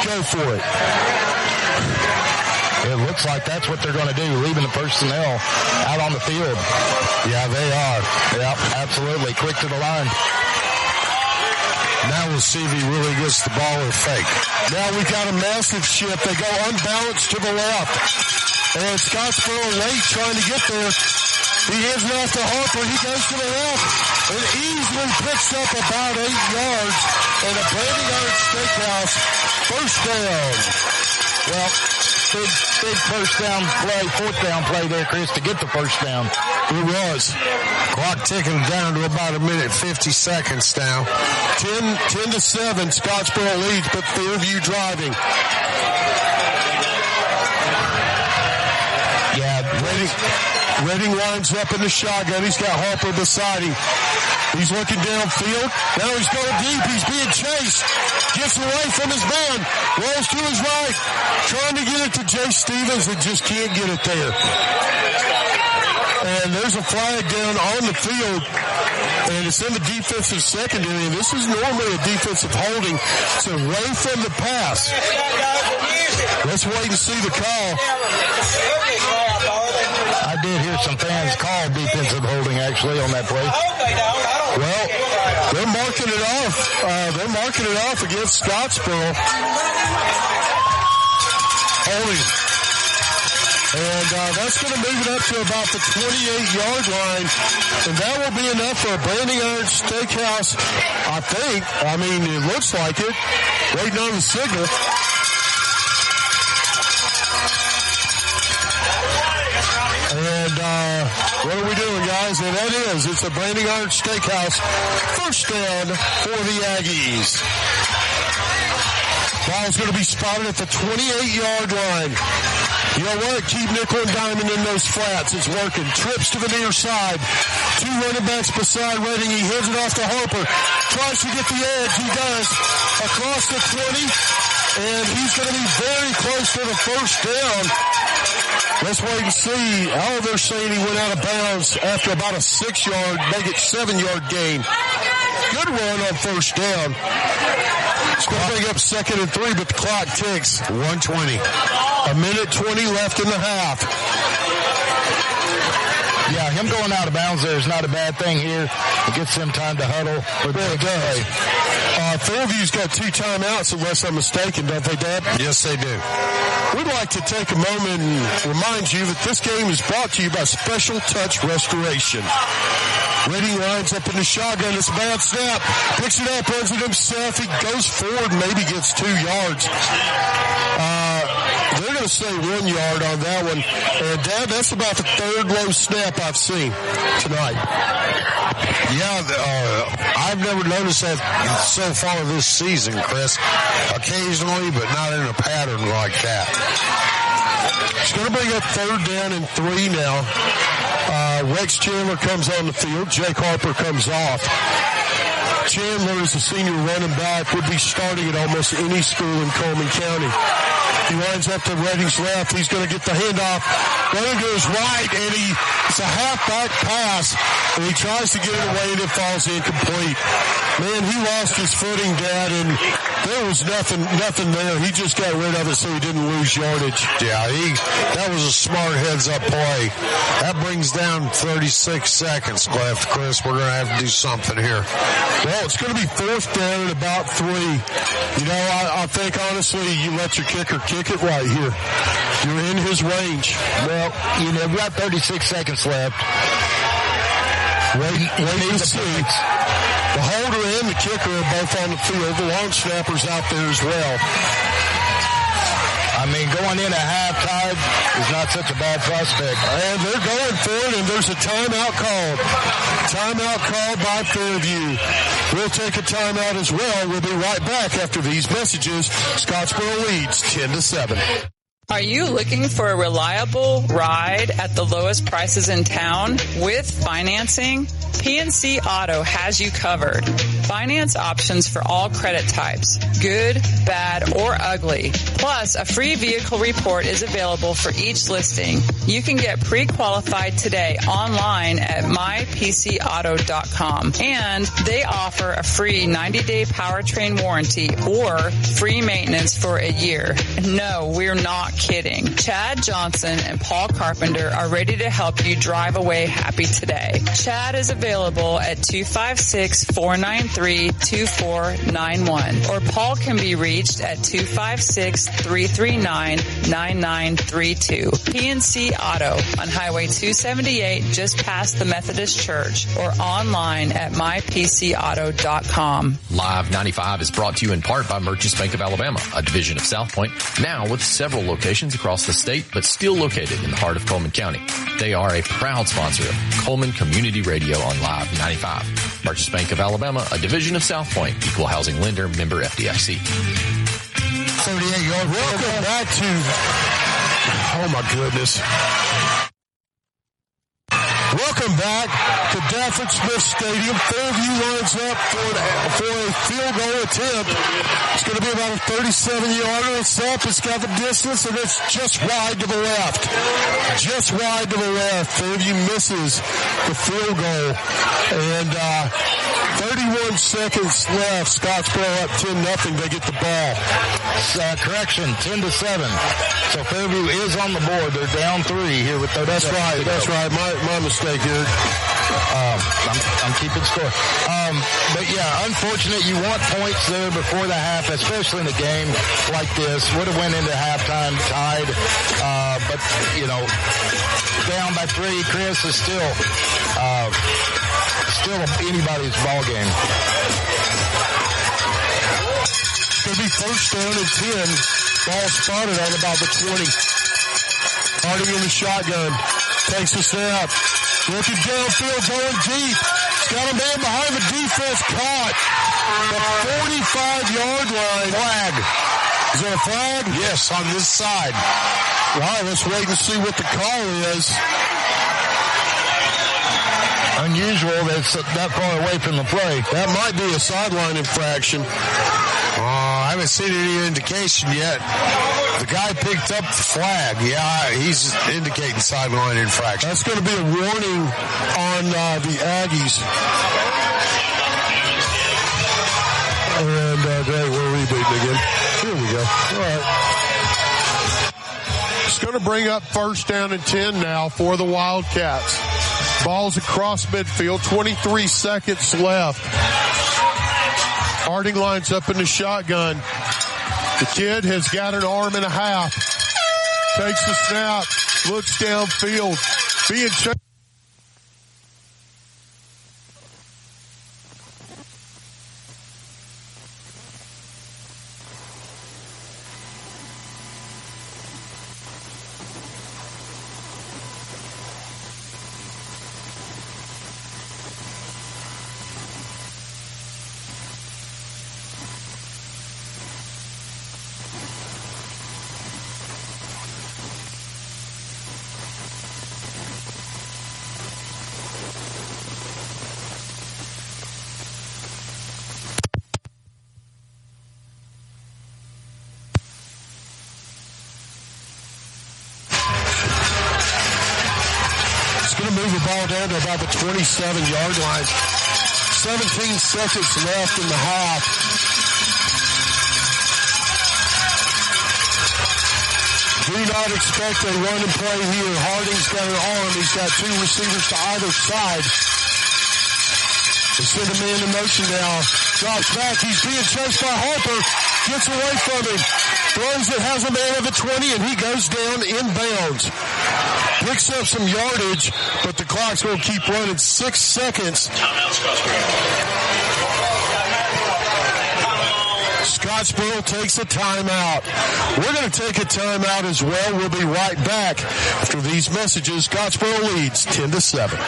Go for it. looks like that's what they're going to do, leaving the personnel out on the field. Yeah, they are. Yep, absolutely. Quick to the line. Now we'll see if he really gets the ball or fake. Now we've got a massive shift. They go unbalanced to the left. And Scottsboro late trying to get there. He hands it off to Harper. He goes to the left and easily picks up about 8 yards. And a Brandon Iron Steakhouse first down. Well, big first down play, fourth down play there, Chris, to get the first down. It was. Clock ticking down to about 1:50 now. 10-7, Scottsboro leads, but Fairview driving. Yeah, Redding lines up in the shotgun. He's got Harper beside him. He's looking downfield. Now he's going deep. He's being chased. Gets away from his man. Rolls to his right. Trying to get it to Jay Stevens and just can't get it there. And there's a flag down on the field. And it's in the defensive secondary. And this is normally a defensive holding. It's away from the pass. Let's wait and see the call. I did hear some fans call defensive holding actually on that play. Well, they're marking it off. They're marking it off against Scottsboro. Holding. And that's going to move it up to about the 28-yard line. And that will be enough for a Branding Iron Steakhouse, I think. I mean, it looks like it. Waiting on the signal. And what are we doing, guys? And that is, it's a Branding Iron Steakhouse first down for the Aggies. Ball's going to be spotted at the 28-yard line. You know what? Keep nickel and diamond in those flats. It's working. Trips to the near side. 2 running backs beside Redding. He hands it off to Harper. Tries to get the edge. He does. Across the 20. And he's going to be very close to the first down. Let's wait and see. Oh, they're saying he went out of bounds after about a 6-yard, make it 7-yard gain. Good run on first down. It's going to bring up 2nd and 3, but the clock ticks. 1:20. 1:20 left in the half. Yeah, him going out of bounds there is not a bad thing here. It gets them time to huddle. Well, it does. Fairview's got 2 timeouts, unless I'm mistaken, don't they, Dad? Yes, they do. We'd like to take a moment and remind you that this game is brought to you by Special Touch Restoration. Redding lines up in the shotgun. It's a bad snap. Picks it up, runs it himself. He goes forward, maybe gets 2 yards. They're going to say 1 yard on that one. And, Dad, that's about the 3rd low snap I've seen tonight. Yeah, I've never noticed that so far this season, Chris. Occasionally, but not in a pattern like that. It's going to bring up 3rd down and 3 now. Rex Chandler comes on the field. Jake Harper comes off. Chandler is a senior running back, would be starting at almost any school in Coleman County. He lines up to Redding's left. He's going to get the handoff. Running to his right, and it's a halfback pass. And he tries to get it away, and it falls incomplete. Man, he lost his footing, Dad, and there was nothing there. He just got rid of it so he didn't lose yardage. Yeah, that was a smart heads-up play. That brings down 36 seconds left, Chris. We're going to have to do something here. Well, it's going to be 4th down at about 3. You know, I think, honestly, you let your kicker kick it right here. You're in his range. Well, you know, we've got 36 seconds left. Wait and see. The holder and the kicker are both on the field. The long snapper's out there as well. I mean, going in at halftime is not such a bad prospect. And they're going for it, and there's a timeout called. Timeout called by Fairview. We'll take a timeout as well. We'll be right back after these messages. Scottsboro leads 10-7. Are you looking for a reliable ride at the lowest prices in town with financing? PNC Auto has you covered. Finance options for all credit types, good, bad, or ugly. Plus, a free vehicle report is available for each listing. You can get pre-qualified today online at mypcauto.com. And they offer a free 90-day powertrain warranty or free maintenance for a year. No, we're not kidding. Chad Johnson and Paul Carpenter are ready to help you drive away happy today. Chad is available at 256-493-2491, or Paul can be reached at 256-339-9932. PNC Auto on Highway 278 just past the Methodist Church, or online at mypcauto.com. Live 95 is brought to you in part by Merchants Bank of Alabama, a division of South Point, now with several locations across the state, but still located in the heart of Coleman County. They are a proud sponsor of Coleman Community Radio on Live 95. Merchants Bank of Alabama, a division of South Point, equal housing lender, member FDIC. 38-yard. Welcome back to, oh my goodness. Welcome back to Dafford Smith Stadium. Fairview lines up for a field goal attempt. It's going to be about a 37-yarder. It's up. It's got the distance, and it's just wide to the left. Just wide to the left. Fairview misses the field goal. And 31 seconds left. Scottsboro up 10-0. They get the ball. Correction, 10-7. So Fairview is on the board. They're down 3 here with 30 That's seconds right. to go. That's right. My mistake here. I'm keeping score. But yeah, unfortunate. You want points there before the half, especially in a game like this. Would have went into halftime tied. But, you know, down by 3, Chris, is still anybody's ball game. It's going to be first down and 10. Ball spotted at about the 20. Harding in the shotgun. Takes a step. Looking downfield, going deep. He's got a man behind the defense, caught. The 45-yard line. Flag. Is there a flag? Yes, on this side. All right, let's wait and see what the call is. Unusual that it's that far away from the play. That might be a sideline infraction. I haven't seen any indication yet. The guy picked up the flag. Yeah, he's indicating sideline infraction. That's going to be a warning on the Aggies. And great, we're rebooting again. Here we go. All right. It's going to bring up first down and 10 now for the Wildcats. Ball's across midfield, 23 seconds left. Harding lines up in the shotgun. The kid has got an arm and a half. Takes the snap, looks downfield. Being chased. Move the ball down to about the 27-yard line. 17 seconds left in the half. Do not expect a run and play here. Harding's got an arm. He's got 2 receivers to either side. They send a man in motion now. Drops back. He's being chased by Harper. Gets away from him. Throws it, has a man at the 20, and he goes down inbounds. Picks up some yardage, but the clock's going to keep running. 6 seconds. Scottsboro takes a timeout. We're going to take a timeout as well. We'll be right back after these messages. Scottsboro leads 10-7.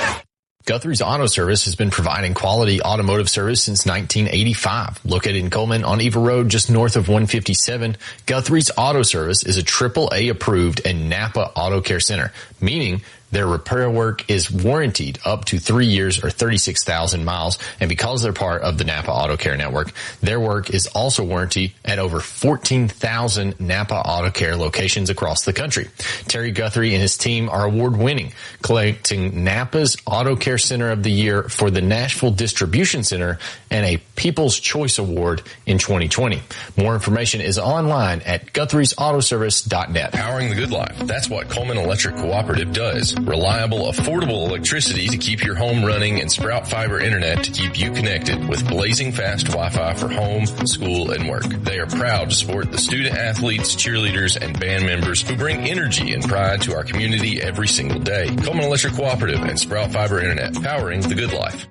Guthrie's Auto Service has been providing quality automotive service since 1985. Located in Coleman on Eva Road, just north of 157, Guthrie's Auto Service is a AAA approved and Napa Auto Care Center, meaning Their repair work is warranted up to 3 years or 36,000 miles. And because they're part of the Napa Auto Care Network, their work is also warranted at over 14,000 Napa Auto Care locations across the country. Terry Guthrie and his team are award-winning, collecting Napa's Auto Care Center of the Year for the Nashville Distribution Center and a People's Choice Award in 2020. More information is online at Guthrie'sAutoservice.net. Powering the good life. That's what Coleman Electric Cooperative does. Reliable, affordable electricity to keep your home running and Sprout Fiber Internet to keep you connected with blazing fast Wi-Fi for home, school, and work. They are proud to support the student athletes, cheerleaders, and band members who bring energy and pride to our community every single day. Coleman Electric Cooperative and Sprout Fiber Internet, powering the good life.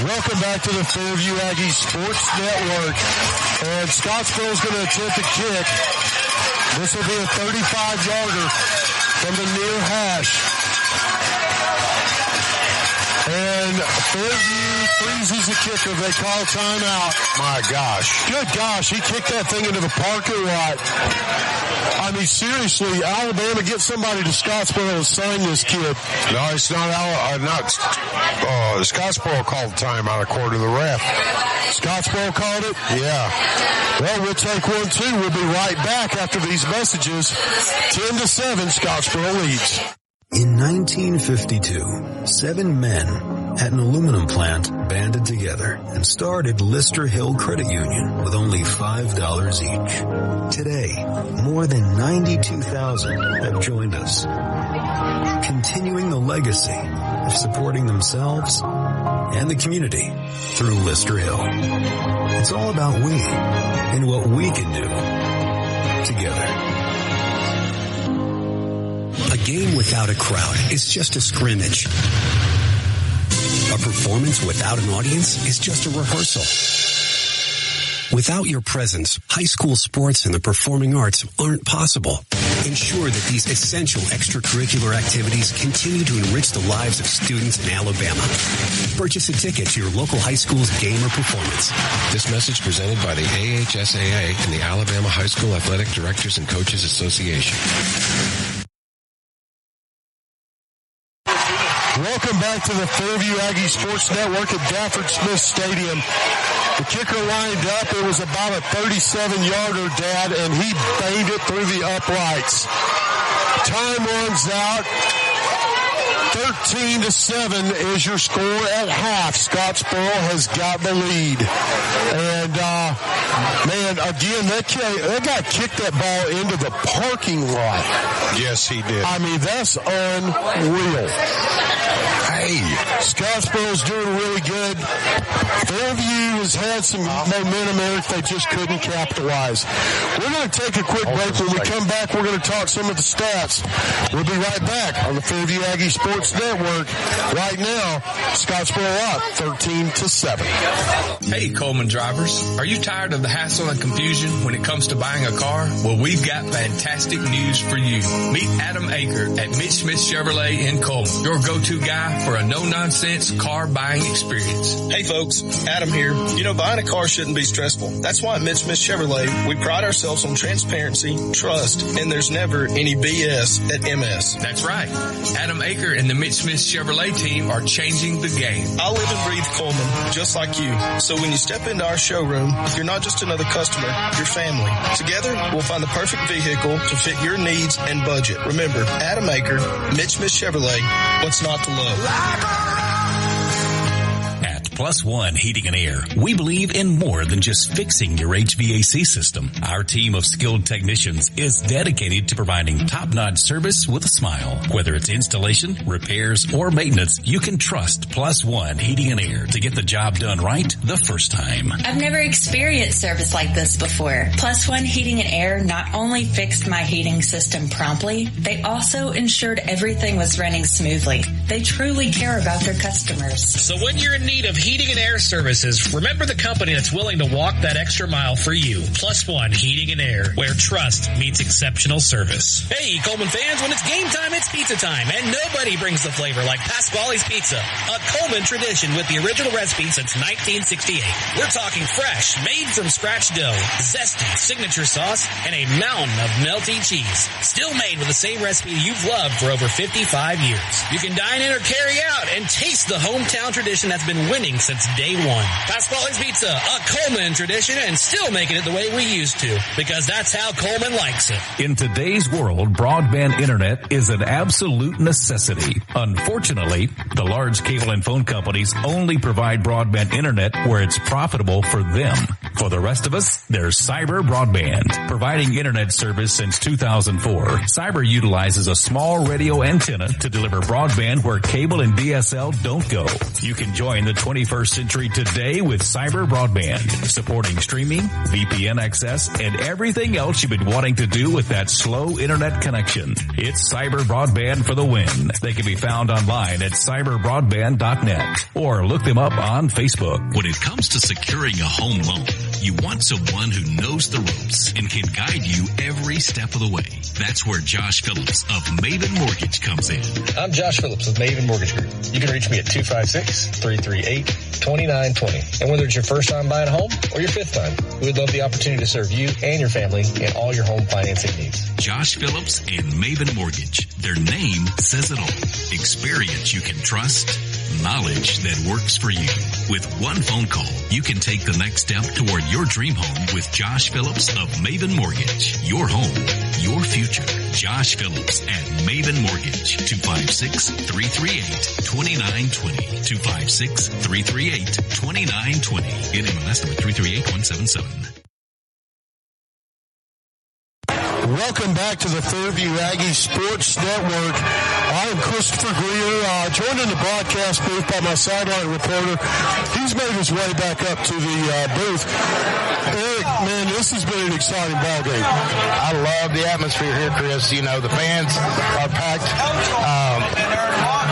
Welcome back to the Fairview Aggie Sports Network. And Scottsboro is going to attempt a kick. This will be a 35-yarder from the near hash. And Fairview freezes the kicker. They call timeout. My gosh. Good gosh, he kicked that thing into the parking lot. I mean, seriously, Alabama, get somebody to Scottsboro and sign this kid. No, it's not Scottsboro called timeout according to the ref. Scottsboro called it? Yeah. Well, we'll take one, too. We'll be right back after these messages. 10-7, Scottsboro leads. In 1952, 7 men at an aluminum plant banded together and started Lister Hill Credit Union with only $5 each. Today, more than 92,000 have joined us, continuing the legacy of supporting themselves and the community through Lister Hill. It's all about we and what we can do together. A game without a crowd is just a scrimmage. A performance without an audience is just a rehearsal. Without your presence, high school sports and the performing arts aren't possible. Ensure that these essential extracurricular activities continue to enrich the lives of students in Alabama. Purchase a ticket to your local high school's game or performance. This message presented by the AHSAA and the Alabama High School Athletic Directors and Coaches Association. Welcome back to the Fairview Aggie Sports Network at Dafford Smith Stadium. The kicker lined up. It was about a 37-yarder, Dad, and he banged it through the uprights. Time runs out. 13-7 is your score at half. Scottsboro has got the lead. And, man, again, that guy kicked that ball into the parking lot. Yes, he did. I mean, that's unreal. Hey, Scottsboro's doing really good. Fairview has had some momentum there. They just couldn't capitalize. We're going to take a quick break. When we come back, we're going to talk some of the stats. We'll be right back on the Fairview Aggie Sports Network. Right now, Scottsboro up 13-7. Hey, Coleman drivers. Are you tired of the hassle and confusion when it comes to buying a car? Well, we've got fantastic news for you. Meet Adam Aker at Mitch Smith Chevrolet in Coleman, your go-to guy for a no-nonsense car buying experience. Hey folks, Adam here. You know, buying a car shouldn't be stressful. That's why at Mitch Smith Chevrolet, we pride ourselves on transparency, trust, and there's never any BS at MS. That's right. Adam Aker and the Mitch Smith Chevrolet team are changing the game. I live and breathe Coleman, just like you. So when you step into our showroom, you're not just another customer, you're family. Together, we'll find the perfect vehicle to fit your needs and budget. Remember, Adam Aker, Mitch Smith Chevrolet, what's not to love? At Plus One Heating and Air, we believe in more than just fixing your HVAC system. Our team of skilled technicians is dedicated to providing top-notch service with a smile. Whether it's installation, repairs, or maintenance, you can trust Plus One Heating and Air to get the job done right the first time. I've never experienced service like this before. Plus One Heating and Air not only fixed my heating system promptly, they also ensured everything was running smoothly. They truly care about their customers. So when you're in need of heating and air services, remember the company that's willing to walk that extra mile for you. Plus One Heating and Air, where trust meets exceptional service. Hey, Coleman fans, when it's game time, it's pizza time, and nobody brings the flavor like Pasquale's Pizza, a Coleman tradition with the original recipe since 1968. We're talking fresh, made from scratch dough, zesty signature sauce, and a mountain of melty cheese. Still made with the same recipe you've loved for over 55 years. You can dine in or carry out and taste the hometown tradition that's been winning since day one. Pasquale's Pizza, a Coleman tradition, and still making it the way we used to, because that's how Coleman likes it. In today's world, broadband internet is an absolute necessity. Unfortunately, the large cable and phone companies only provide broadband internet where it's profitable for them. For the rest of us, there's Cyber Broadband. Providing internet service since 2004, Cyber utilizes a small radio antenna to deliver broadband where cable and DSL don't go. You can join the 21st century today with Cyber Broadband, supporting streaming, VPN access, and everything else you've been wanting to do with that slow internet connection. It's Cyber Broadband for the win. They can be found online at cyberbroadband.net or look them up on Facebook. When it comes to securing a home loan, you want someone who knows the ropes and can guide you every step of the way. That's where Josh Phillips of Maven Mortgage comes in. I'm Josh Phillips of Maven Mortgage Group. You can reach me at 256-338-2920. And whether it's your first time buying a home or your fifth time, we would love the opportunity to serve you and your family in all your home financing needs. Josh Phillips and Maven Mortgage. Their name says it all. Experience you can trust. Knowledge that works for you. With one phone call, you can take the next step toward your dream home with Josh Phillips of Maven Mortgage. Your home, your future. Josh Phillips at Maven Mortgage. 256-338-2920. 256-338-2920. NMLS number 338177. Welcome back to the Fairview Aggie Sports Network. I am Christopher Greer, joined in the broadcast booth by my sideline reporter. He's made his way back up to the booth. Eric, man, this has been an exciting ball game. I love the atmosphere here, Chris. You know, the fans are packed.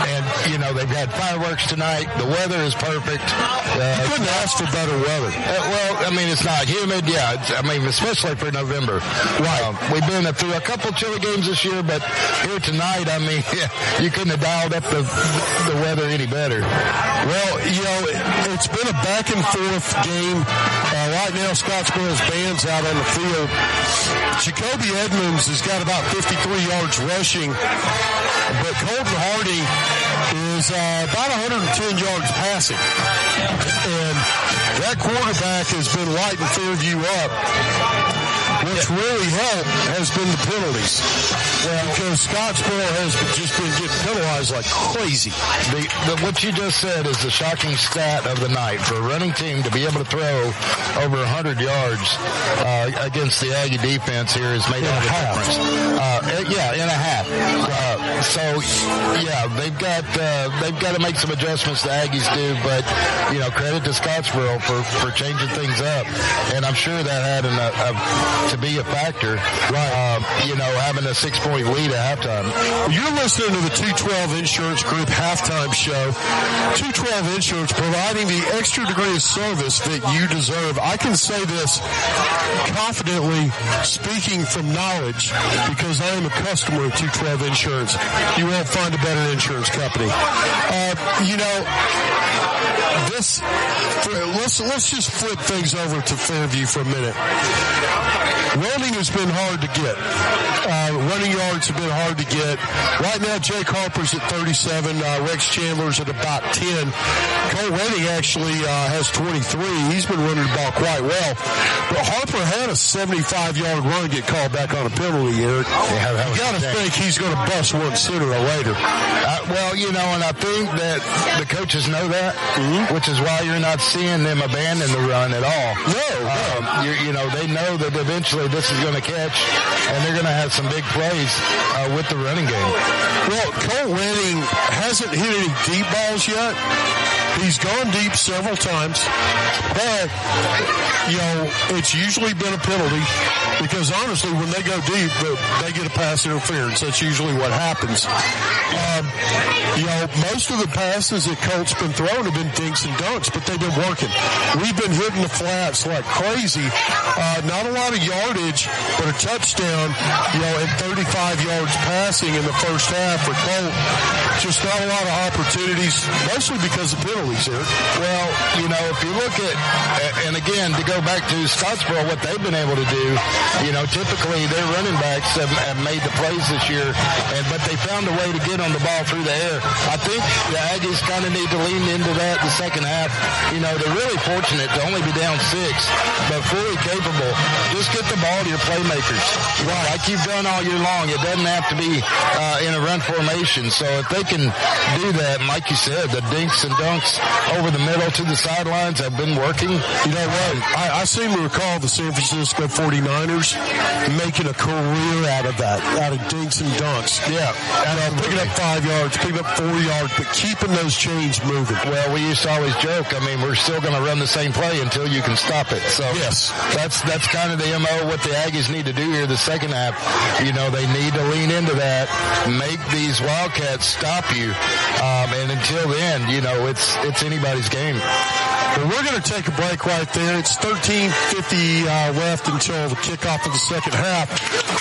And, you know, they've had fireworks tonight. The weather is perfect. You couldn't ask for better weather. Well, I mean, it's not humid. Yeah, especially for November. Right. We've been through a couple chilly games this year, but here tonight, I mean, you couldn't have dialed up the weather any better. Well, you know, it's been a back and forth game. Right now, Scottsboro's band's out on the field. Jacoby Edmonds has got about 53 yards rushing, but Colton Hardy is about 110 yards passing. And that quarterback has been lighting Fairview up. What's really helped has been the penalties. Well, because Scottsboro has just been getting penalized like crazy. What you just said is the shocking stat of the night. For a running team to be able to throw over 100 yards against the Aggie defense here has made a difference. In a half. They've got to make some adjustments the Aggies do, but you know, credit to Scottsboro for changing things up, and I'm sure that had to be a factor. Right. Having a 6-point lead at halftime. You're listening to the 212 Insurance Group halftime show. 212 Insurance, providing the extra degree of service that you deserve. I can say this confidently, speaking from knowledge, because I am a customer of 212 Insurance. You won't find a better insurance company. Let's just flip things over to Fairview for a minute. Running has been hard to get. Running yards have been hard to get. Right now, Jake Harper's at 37. Rex Chandler's at about 10. Cole Redding actually has 23. He's been running the ball quite well. But Harper had a 75-yard run get called back on a penalty, Eric. You got to think he's going to bust one sooner or later. And I think that the coaches know that, which is why you're not seeing them abandon the run at all. No. They know that eventually this is going to catch, and they're going to have some big plays with the running game. Well, Cole Redding hasn't hit any deep balls yet. He's gone deep several times, but, it's usually been a penalty because, honestly, when they go deep, they get a pass interference. That's usually what happens. Most of the passes that Colt's been throwing have been dinks and dunks, but they've been working. We've been hitting the flats like crazy. Not a lot of yardage, but a touchdown, and 35 yards passing in the first half for Colt. Just not a lot of opportunities, mostly because of penalties here. Well, if you look at, and again, to go back to Scottsboro, what they've been able to do, typically their running backs have made the plays this year, but they found a way to get on the ball through the air. I think the Aggies kind of need to lean into that the second half. They're really fortunate to only be down 6, but fully capable. Just get the ball to your playmakers. Right. Like you've done all year long. It doesn't have to be in a run formation. So if they can do that, and like you said, the dinks and dunks over the middle to the sidelines have been working. You know what? I seem to recall the San Francisco 49ers making a career out of that, out of dinks and dunks. Yeah. Picking up 5 yards, picking up 4 yards, but keeping those chains moving. Well, we used to always joke, we're still going to run the same play until you can stop it. So yes, that's kind of the MO, what the Aggies need to do here the second half. They need to lean into that, make these Wildcats stop you. And until then, it's anybody's game. Well, we're going to take a break right there. It's 13:50 left until the kickoff of the second half.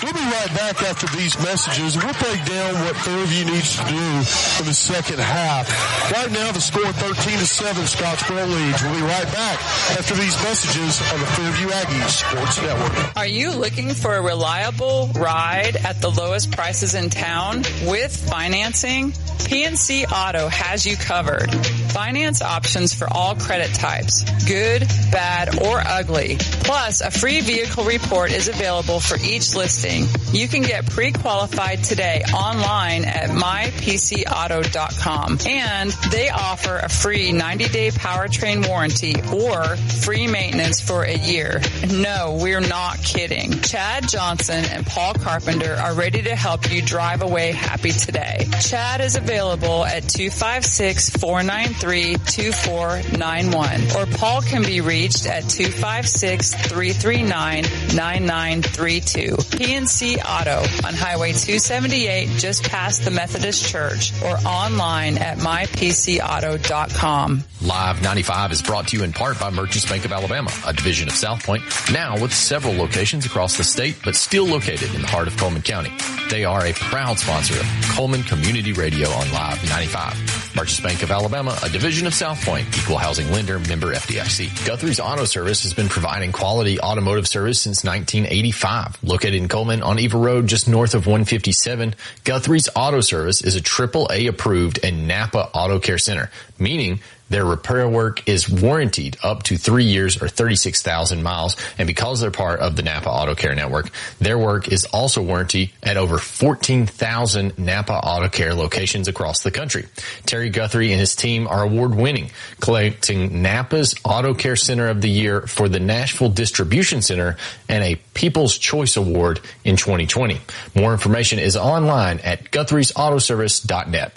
We'll be right back after these messages, and we'll break down what Fairview needs to do in the second half. Right now, the score 13-7, Scottsboro leads. We'll be right back after these messages on the Fairview Aggies Sports Network. Are you looking for a reliable ride at the lowest prices in town with financing? PNC Auto has you covered. Finance options for all credit types, good, bad, or ugly. Plus, a free vehicle report is available for each listing. You can get pre-qualified today online at mypcauto.com. And they offer a free 90-day powertrain warranty or free maintenance for a year. No, we're not kidding. Chad Johnson and Paul Carpenter are ready to help you drive away happy today. Chad is available at 256-493-2491, or Paul can be reached at 256-339-9932. PNC Auto on Highway 278 just past the Methodist Church, or online at mypcauto.com. Live 95 is brought to you in part by Merchants Bank of Alabama, a division of South Point, now with several locations across the state, but still located in the heart of Coleman County. They are a proud sponsor of Coleman Community Radio on Live 95. Merchants Bank of Alabama, a division of South Point, equal housing lender, member FDIC. Guthrie's Auto Service has been providing quality automotive service since 1985. Located in Coleman on Eva Road, just north of 157, Guthrie's Auto Service is a AAA approved and Napa Auto Care Center, meaning their repair work is warranted up to 3 years or 36,000 miles. And because they're part of the Napa Auto Care Network, their work is also warranted at over 14,000 Napa Auto Care locations across the country. Terry Guthrie and his team are award-winning, collecting Napa's Auto Care Center of the Year for the Nashville Distribution Center and a People's Choice Award in 2020. More information is online at Guthrie'sAutoservice.net.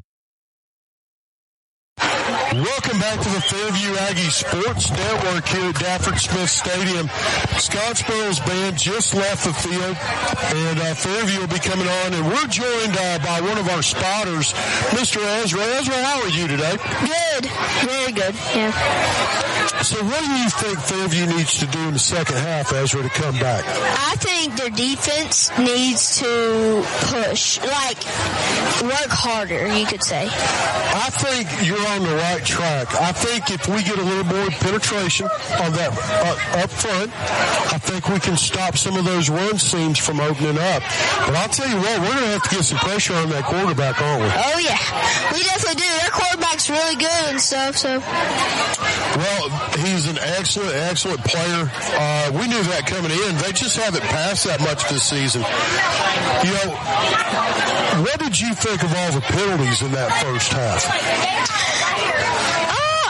Welcome back to the Fairview Aggie Sports Network here at Dafford Smith Stadium. Scottsboro's band just left the field, and Fairview will be coming on, and we're joined by one of our spotters, Mr. Ezra. Ezra, how are you today? Good. Very good, yeah. So what do you think Fairview needs to do in the second half, Ezra, to come back? I think their defense needs to push, work harder, you could say. I think you're on the right track. I think if we get a little more penetration on that up front, I think we can stop some of those run seams from opening up. But I'll tell you what, we're going to have to get some pressure on that quarterback, aren't we? Oh, yeah. We definitely do. Their quarterback's really good and stuff, so. Well, he's an excellent player. We knew that coming in. They just haven't passed that much this season. What did you think of all the penalties in that first half?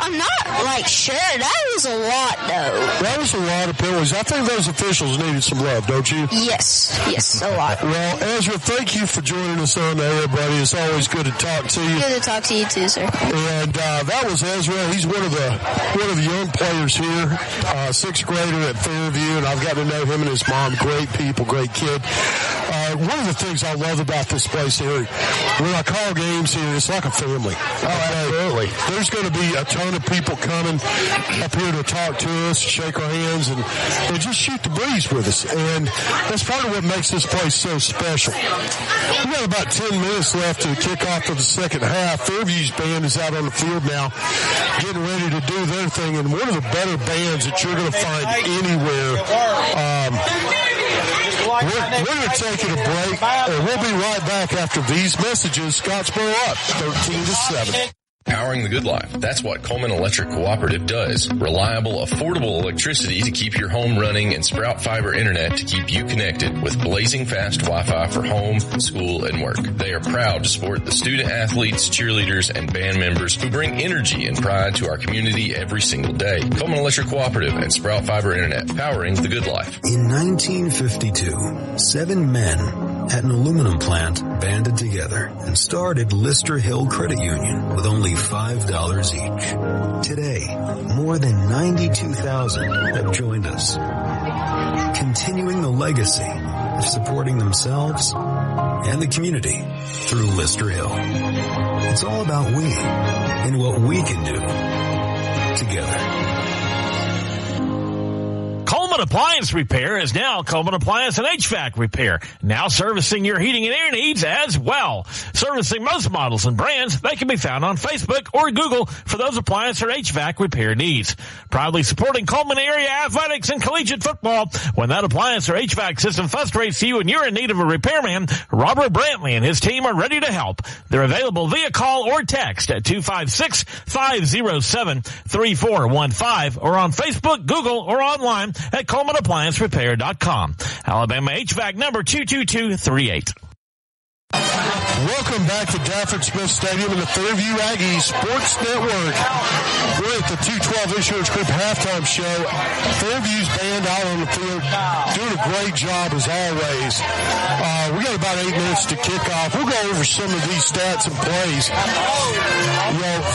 I I'm not, sure. That was a lot, though. That was a lot of penalties. I think those officials needed some love, don't you? Yes, a lot. Well, Ezra, thank you for joining us on the air, buddy. It's always good to talk to you. Good to talk to you, too, sir. And that was Ezra. He's one of the young players here, sixth grader at Fairview, and I've got to know him and his mom. Great people, great kid. One of the things I love about this place here, when I call games here, it's like a family. Oh, absolutely. There's going to be a ton of people coming up here to talk to us, shake our hands, and just shoot the breeze with us. And that's part of what makes this place so special. We got about 10 minutes left to the kickoff of the second half. Fairview's band is out on the field now, getting ready to do their thing. And one of the better bands that you're going to find anywhere. We're going to take it a break, and we'll be right back after these messages. Scottsboro up 13-7. Powering the good life. That's what Coleman Electric Cooperative does. Reliable, affordable electricity to keep your home running and Sprout Fiber Internet to keep you connected with blazing fast Wi-Fi for home, school, and work. They are proud to support the student athletes, cheerleaders, and band members who bring energy and pride to our community every single day. Coleman Electric Cooperative and Sprout Fiber Internet, powering the good life. In 1952, 7 men at an aluminum plant banded together and started Lister Hill Credit Union with only $5 each. Today, more than 92,000 have joined us, continuing the legacy of supporting themselves and the community through Lister Hill. It's all about we and what we can do together. Coleman Appliance Repair is now Coleman Appliance and HVAC Repair, now servicing your heating and air needs as well. Servicing most models and brands, they can be found on Facebook or Google for those appliance or HVAC repair needs. Proudly supporting Coleman area athletics and collegiate football. When that appliance or HVAC system frustrates you and you're in need of a repairman, Robert Brantley and his team are ready to help. They're available via call or text at 256-507-3415 or on Facebook, Google, or online at ColemanApplianceRepair.com. Alabama HVAC number 22238. Welcome back to Dafford Smith Stadium in the Fairview Aggies Sports Network. We're at the 212 Insurance Group halftime show. Fairview's band out on the field doing a great job as always. We got about 8 minutes to kick off. We'll go over some of these stats and plays.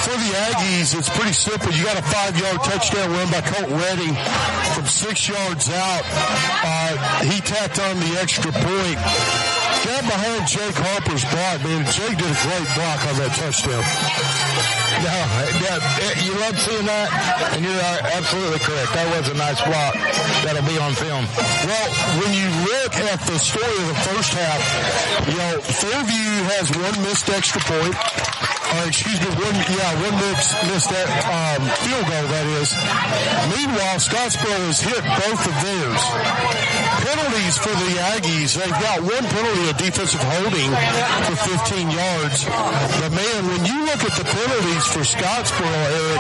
For the Aggies, it's pretty simple. You got a 5-yard touchdown run by Colt Redding from 6 yards out. He tacked on the extra point. Got behind Jake Harper's block, man. Jake did a great block on that touchdown. You love seeing that, and you're absolutely correct. That was a nice block. That'll be on film. Well, when you look at the story of the first half, Fairview has one missed extra point. One missed field goal, that is. Meanwhile, Scottsboro has hit both of theirs. Penalties for the Aggies. They've got one penalty, a defensive holding for 15 yards. But, man, when you look at the penalties for Scottsboro, Eric,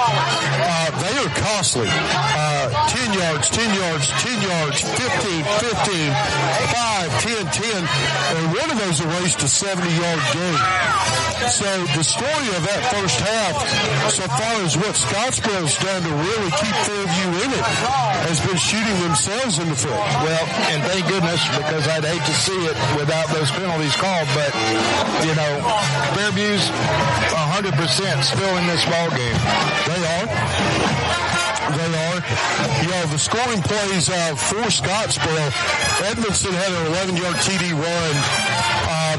they are costly. 10 yards, 10 yards, 10 yards, 15, 15, 5, 10, 10. And one of those erased a 70-yard gain. So the story of that first half, so far as what Scottsboro's done to really keep Fairview in it, has been shooting themselves in the foot. Well, and thank goodness, because I'd hate to see it without those penalties called. But, Fairview's 100% still in this ball game. They are. The scoring plays for Scottsboro. Edmondson had an 11-yard TD run.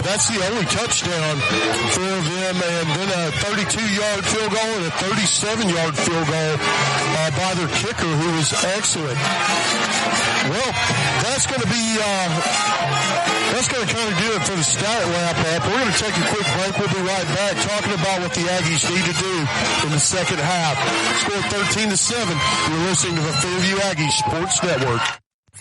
That's the only touchdown for them. And then a 32-yard field goal and a 37-yard field goal by their kicker, who was excellent. Well, that's going to kind of do it for the stat wrap-up. We're going to take a quick break. We'll be right back talking about what the Aggies need to do in the second half. Score 13-7. You're listening to the Fairview Aggies Sports Network.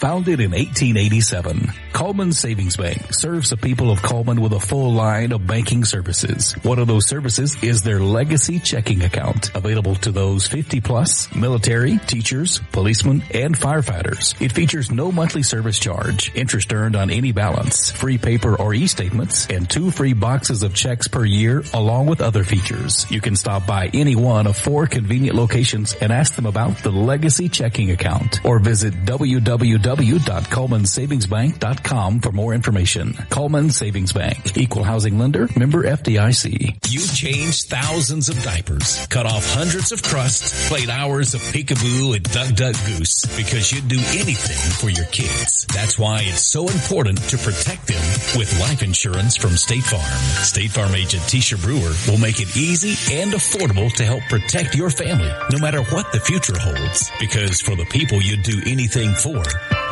Founded in 1887, Coleman Savings Bank serves the people of Coleman with a full line of banking services. One of those services is their legacy checking account, available to those 50 plus, military, teachers, policemen, and firefighters. It features no monthly service charge, interest earned on any balance, free paper or e-statements, and 2 free boxes of checks per year, along with other features. You can stop by any one of 4 convenient locations and ask them about the legacy checking account, or visit www.colemansavingsbank.com for more information. Coleman Savings Bank, equal housing lender, member FDIC. You've changed thousands of diapers, cut off hundreds of crusts, played hours of peekaboo and duck goose because you'd do anything for your kids. That's why it's so important to protect them with life insurance from State Farm. State Farm agent Tisha Brewer will make it easy and affordable to help protect your family, no matter what the future holds. Because for the people you'd do anything for,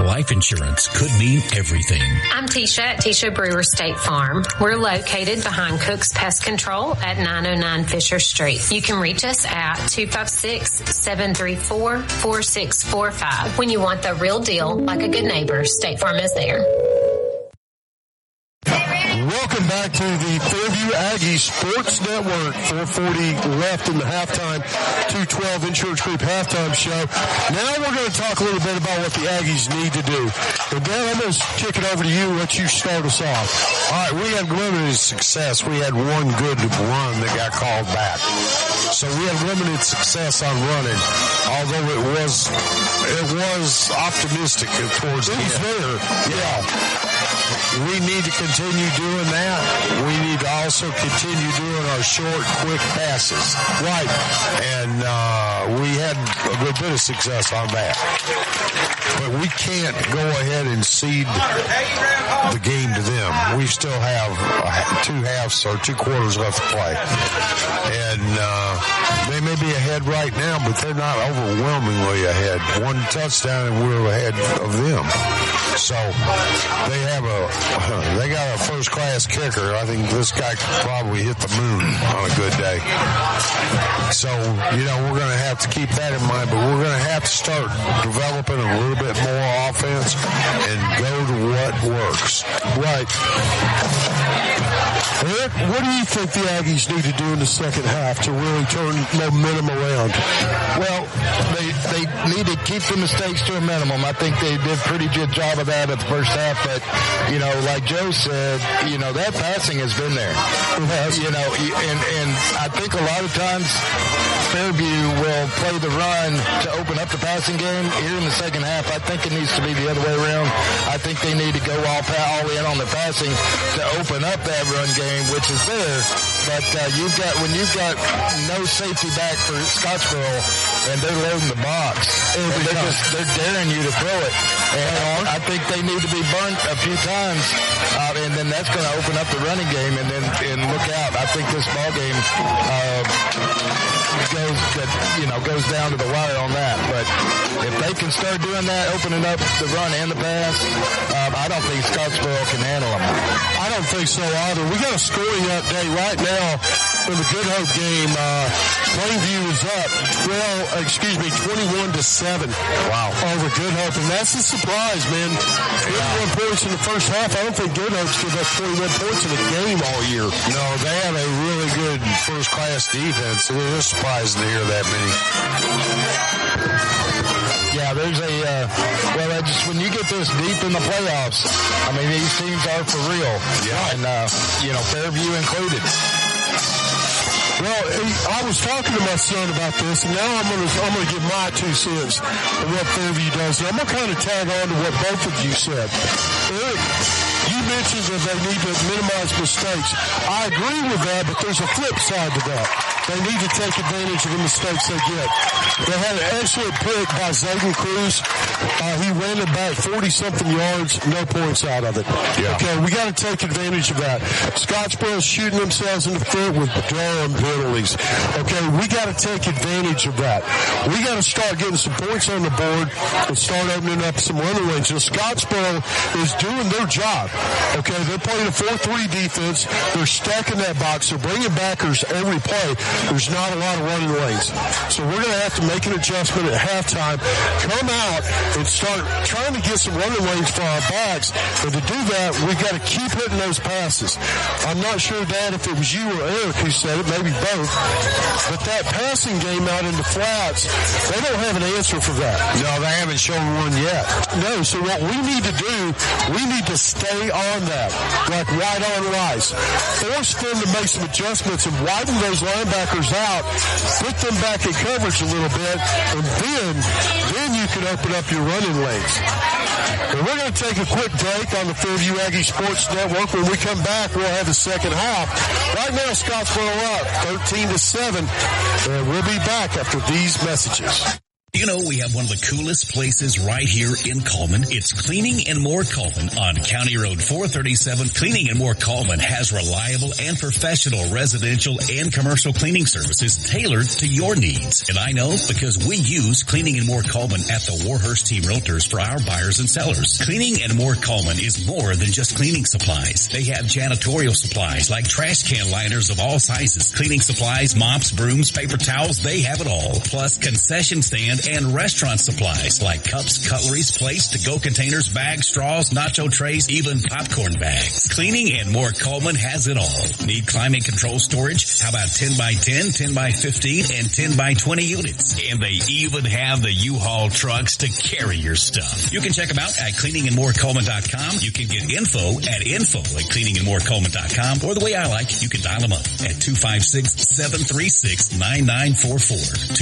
life insurance could mean everything. I'm Tisha at Tisha Brewer State Farm. We're located behind Cook's Pest Control at 909 Fisher Street. You can reach us at 256-734-4645. When you want the real deal, like a good neighbor, State Farm is there. Welcome back to the Fairview Aggie Sports Network. 4:40 left in the halftime, 2:12 Insurance Group halftime show. Now we're going to talk a little bit about what the Aggies need to do. And Dan, I'm going to kick it over to you. Let you start us off. All right, we had limited success. We had one good run that got called back. So we had limited success on running, although it was optimistic towards the end. There. Yeah. We need to continue doing that. We need to also continue doing our short, quick passes. Right. And we had a good bit of success on that. But we can't go ahead and cede the game to them. We still have 2 halves or 2 quarters left to play. And they may be ahead right now, but they're not overwhelmingly ahead. 1 touchdown and we're ahead of them. So they got a first-class kicker. I think this guy could probably hit the moon on a good day. So, we're going to have to keep that in mind, but we're going to have to start developing a little bit more offense and go to what works. Right. Eric, what do you think the Aggies need to do in the second half to really turn momentum around? Well, they need to keep the mistakes to a minimum. I think they did a pretty good job of that at the first half, but, like Joe said, that passing has been there. It has. And I think a lot of times Fairview will play the run to open up the passing game. Here in the second half, I think it needs to be the other way around. I think they need to go all in on the passing to open up that run game, which is there. But when you've got no safety back for Scottsboro and they're loading the box, and they're daring you to throw it. And I think they need to be burnt a few times, and then that's going to open up the running game. And look out, I think this ball game goes down to the wire on that. But if they can start doing that, opening up the run and the pass, I don't think Scottsboro can handle them. I don't think so either. We got a scoring update right now in the Good Hope game. Plainview is up 21-7. Wow. Over Good Hope. And that's a surprise, man. 21 points in the first half. I don't think Good Hope's given up 21 points in a game all year. No, they have a really good first-class defense. It was surprising to hear that many. Yeah, there's when you get this deep in the playoffs, I mean, these teams are for real. Yeah. And, Fairview included. Well, I was talking to my son about this, and now I'm gonna give my 2 cents on what Fairview does. And I'm gonna kind of tag on to what both of you said. Eric, you mentioned that they need to minimize mistakes. I agree with that, but there's a flip side to that. They need to take advantage of the mistakes they get. They had an excellent pick by Zayden Cruz. He ran it back 40-something yards, no points out of it. Yeah. Okay, we got to take advantage of that. Scottsboro's shooting themselves in the foot with dumb penalties. Okay, we got to take advantage of that. We got to start getting some points on the board and start opening up some running lanes. So Scottsboro is doing their job. Okay, they're playing a 4-3 defense. They're stacking that box. They're bringing backers every play. there's not a lot of running lanes. So we're going to have to make an adjustment at halftime, come out and start trying to get some running lanes for our backs. And to do that, we've got to keep hitting those passes. I'm not sure, Dad, if it was you or Eric who said it, maybe both, but that passing game out in the flats, they don't have an answer for that. No, they haven't shown one yet. No, so what we need to do, we need to stay on that, like white on rice. Force them to make some adjustments and widen those linebackers out, put them back in coverage a little bit, and then you can open up your running lanes. And we're going to take a quick break on the Fairview Aggie Sports Network. When we come back, we'll have the second half. Right now, Scottsboro up 13-7, and we'll be back after these messages. You know, we have one of the coolest places right here in Coleman. It's Cleaning and More Coleman on County Road 437. Cleaning and More Coleman has reliable and professional residential and commercial cleaning services tailored to your needs. And I know because we use Cleaning and More Coleman at the Warhurst Team Realtors for our buyers and sellers. Cleaning and More Coleman is more than just cleaning supplies. They have janitorial supplies like trash can liners of all sizes, cleaning supplies, mops, brooms, paper towels, they have it all. Plus concession stand and restaurant supplies like cups, cutleries, plates, to-go containers, bags, straws, nacho trays, even popcorn bags. Cleaning and More Coleman has it all. Need climate control storage? How about 10 by 10, 10 by 15, and 10 by 20 units? And they even have the U-Haul trucks to carry your stuff. You can check them out at cleaningandmorecoleman.com. You can get info at cleaningandmorecoleman.com, or the way I like, you can dial them up at 256-736-9944.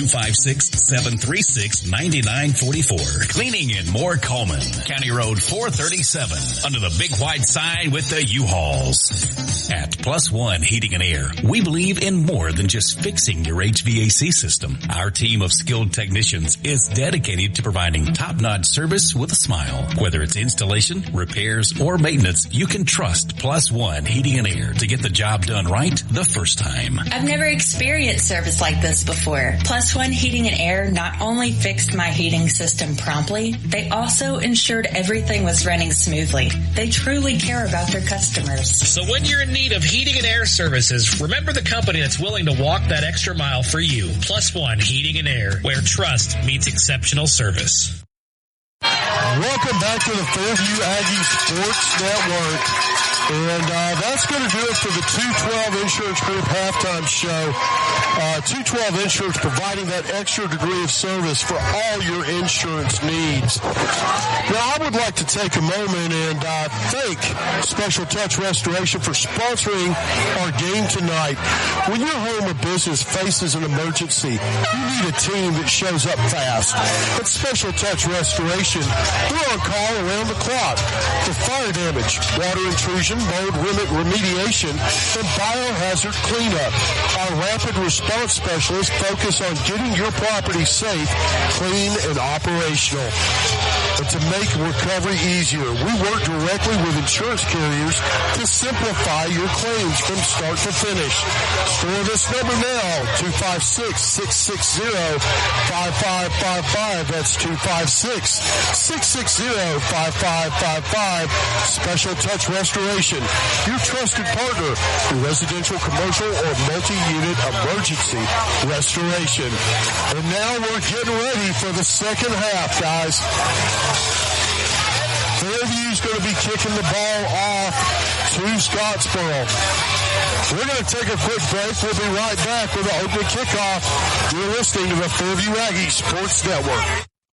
256-736-9944. Cleaning and More Coleman, County Road 437, under the big white sign with the U-Hauls. At Plus One Heating and Air, we believe in more than just fixing your HVAC system. Our team of skilled technicians is dedicated to providing top-notch service with a smile. Whether it's installation, repairs, or maintenance, you can trust Plus One Heating and Air to get the job done right the first time. I've never experienced service like this before. Plus One Heating and Air not only fixed my heating system promptly, they also ensured everything was running smoothly. They truly care about their customers. So when you're in need of heating and air services, remember the company that's willing to walk that extra mile for you. Plus One Heating and Air, where trust meets exceptional service. Welcome back to the Fairview Aggie Sports Network. And that's going to do it for the 212 Insurance Group halftime show. 212 Insurance providing that extra degree of service for all your insurance needs. Now, I would like to take a moment and thank Special Touch Restoration for sponsoring our game tonight. When your home or business faces an emergency, you need a team that shows up fast. At Special Touch Restoration, we're on call around the clock for fire damage, water intrusion, mold remediation, and biohazard cleanup. Our rapid response specialists focus on getting your property safe, clean, and operational. And to make recovery easier, we work directly with insurance carriers to simplify your claims from start to finish. Store this number now, 256-660-5555. That's 256-660-5555. Special Touch Restoration, your trusted partner for residential, commercial, or multi-unit emergency restoration. And now we're getting ready for the second half, guys. Fairview's going to be kicking the ball off to Scottsboro. We're going to take a quick break. We'll be right back with the opening kickoff. You're listening to the Fairview Aggie Sports Network.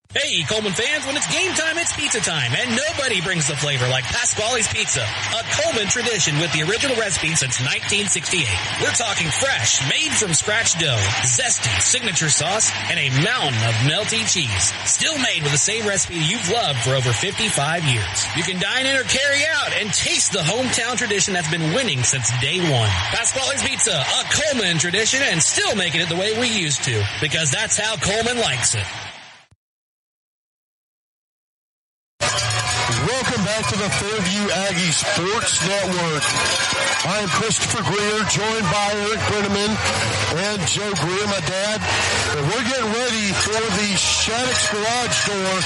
Hey, Coleman fans, when it's game time, it's pizza time, and nobody brings the flavor like Pasquale's Pizza, a Coleman tradition with the original recipe since 1968. We're talking fresh, made from scratch dough, zesty signature sauce, and a mountain of melty cheese. Still made with the same recipe you've loved for over 55 years. You can dine in or carry out and taste the hometown tradition that's been winning since day one. Pasquale's Pizza, a Coleman tradition, and still making it the way we used to, because that's how Coleman likes it. Welcome back to the Fairview Aggie Sports Network. I am Christopher Greer, joined by Eric Brenneman and Joe Greer, my dad. And we're getting ready for the Shattuck's Garage Door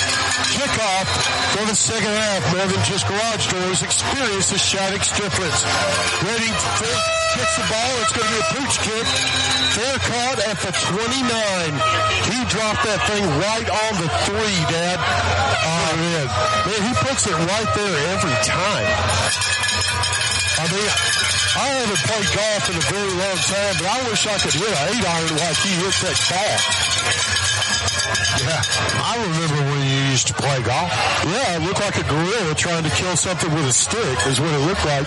kickoff for the second half. More than just garage doors, experience the Shattuck's difference. Ready for kicks the ball. It's going to be a pooch kick. Fair caught at the 29. He dropped that thing right on the 3, Dad. Man, he puts it right there every time. I mean, I haven't played golf in a very long time, but I wish I could hit an 8-iron like he hits that ball. Yeah, I remember when you used to play golf. Yeah, it looked like a gorilla trying to kill something with a stick is what it looked like.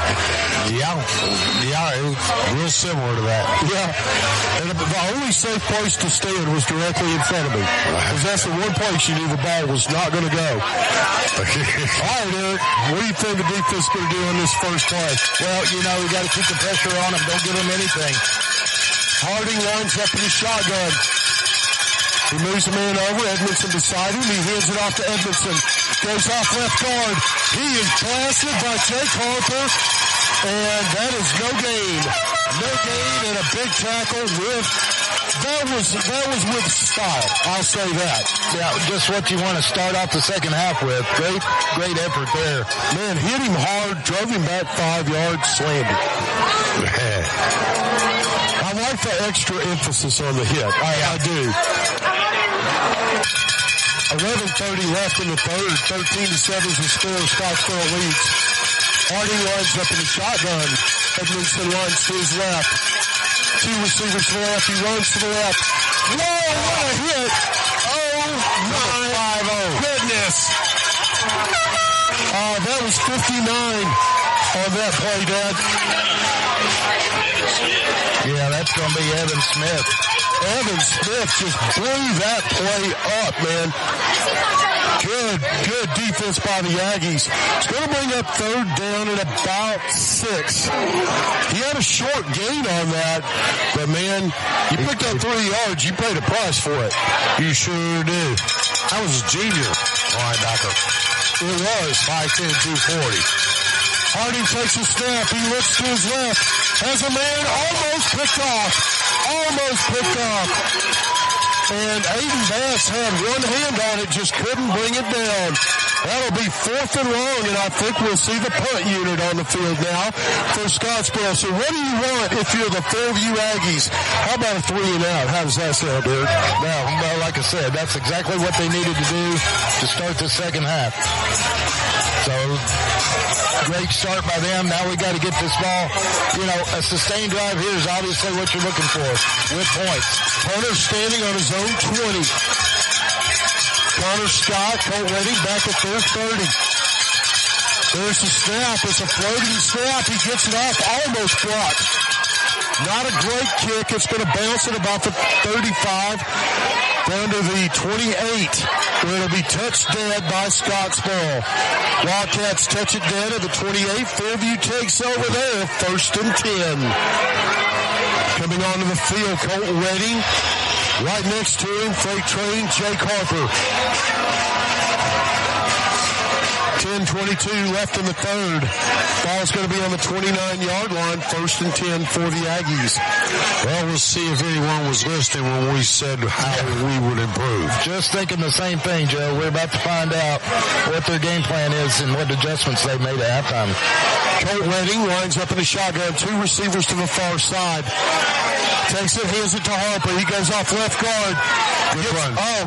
Yeah, it was real similar to that. Yeah, and the only safe place to stand was directly in front of me. Because that's the one place you knew the ball was not going to go. All right, Eric, what do you think the defense is going to do on this first play? Well, we got to keep the pressure on them. Don't give them anything. Harding lines up in the shotgun. He moves the man over. Edmondson beside him. He hands it off to Edmondson. Goes off left guard. He is blasted by Jake Harper. And that is no gain. No gain and a big tackle with... That was with style. I'll say that. Yeah, just what you want to start off the second half with. Great effort there. Man, hit him hard, drove him back 5 yards, slammed him. I like the extra emphasis on the hit. I do. 11:30 left in the third. 13-7 is the score. Scottsboro leads. Harding lines up in the shotgun. Edmondson lines to his left. 2 receivers to the left. He runs to the left. Whoa, what a hit. Oh, my goodness. That was 59 on that play, Dad. Yeah, that's going to be Evan Smith. Evan Smith just blew that play up, man. Good defense by the Aggies. It's going to bring up third down at about 6. He had a short gain on that, but man, you picked up 3 yards. You paid a price for it. You sure did. I was a junior linebacker. It was. 5'10", 240. Harding takes a snap. He looks to his left. Has a man almost picked off. And Aiden Bass had one hand on it, just couldn't bring it down. That'll be 4th and long, and I think we'll see the punt unit on the field now for Scottsboro. So what do you want if you're the Fairview Aggies? How about a 3 and out? How does that sound, Eric? Well, like I said, that's exactly what they needed to do to start the second half. So, great start by them. Now we got to get this ball. A sustained drive here is obviously what you're looking for with points. Punter standing on his own 20. Connor Scott, Colt Redding back at their 30. There's the snap. It's a floating snap. He gets it off, almost blocked. Not a great kick. It's going to bounce at about the 35 down to the 28, where it'll be touched dead by Scottsboro. Wildcats touch it dead at the 28. Fairview takes over there, 1st and 10. Coming onto the field, Colt Redding. Right next to him, freight train, Jake Harper. 10:22 left in the third. Ball's going to be on the 29-yard line. 1st and 10 for the Aggies. Well, we'll see if anyone was listening when we said how we would improve. Just thinking the same thing, Joe. We're about to find out what their game plan is and what adjustments they made at halftime. Colt Redding lines up in the shotgun. 2 receivers to the far side. Takes it, hands it to Harper. He goes off left guard.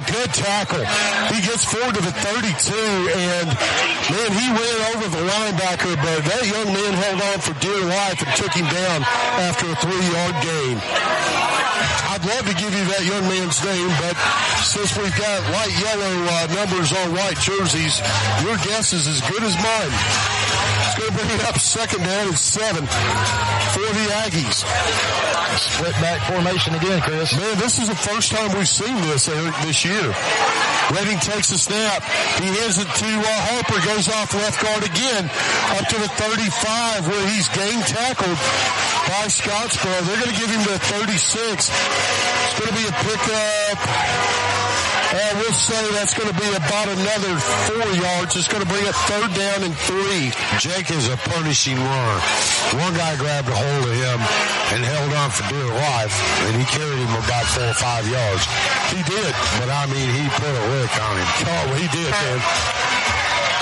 Good tackle. He gets forward to the 32, and man, he ran over the linebacker, but that young man held on for dear life and took him down after a 3-yard gain. I'd love to give you that young man's name, but since we've got light yellow numbers on white jerseys, your guess is as good as mine. It's going to bring it up 2nd down and 7 for the Aggies. Split back formation again, Chris. Man, this is the first time we've seen this, Eric, this year. Redding takes a snap. He hands it to Harper, goes off left guard again, up to the 35 where he's game tackled by Scottsboro. They're going to give him the 36. It's going to be a pickup. We'll say that's going to be about another 4 yards. It's going to bring it 3rd down and 3. Jake is a punishing runner. One guy grabbed a hold of him and held on for dear life, and he carried him about 4 or 5 yards. He did. But, I mean, he put a lick on him. Oh, he did, man.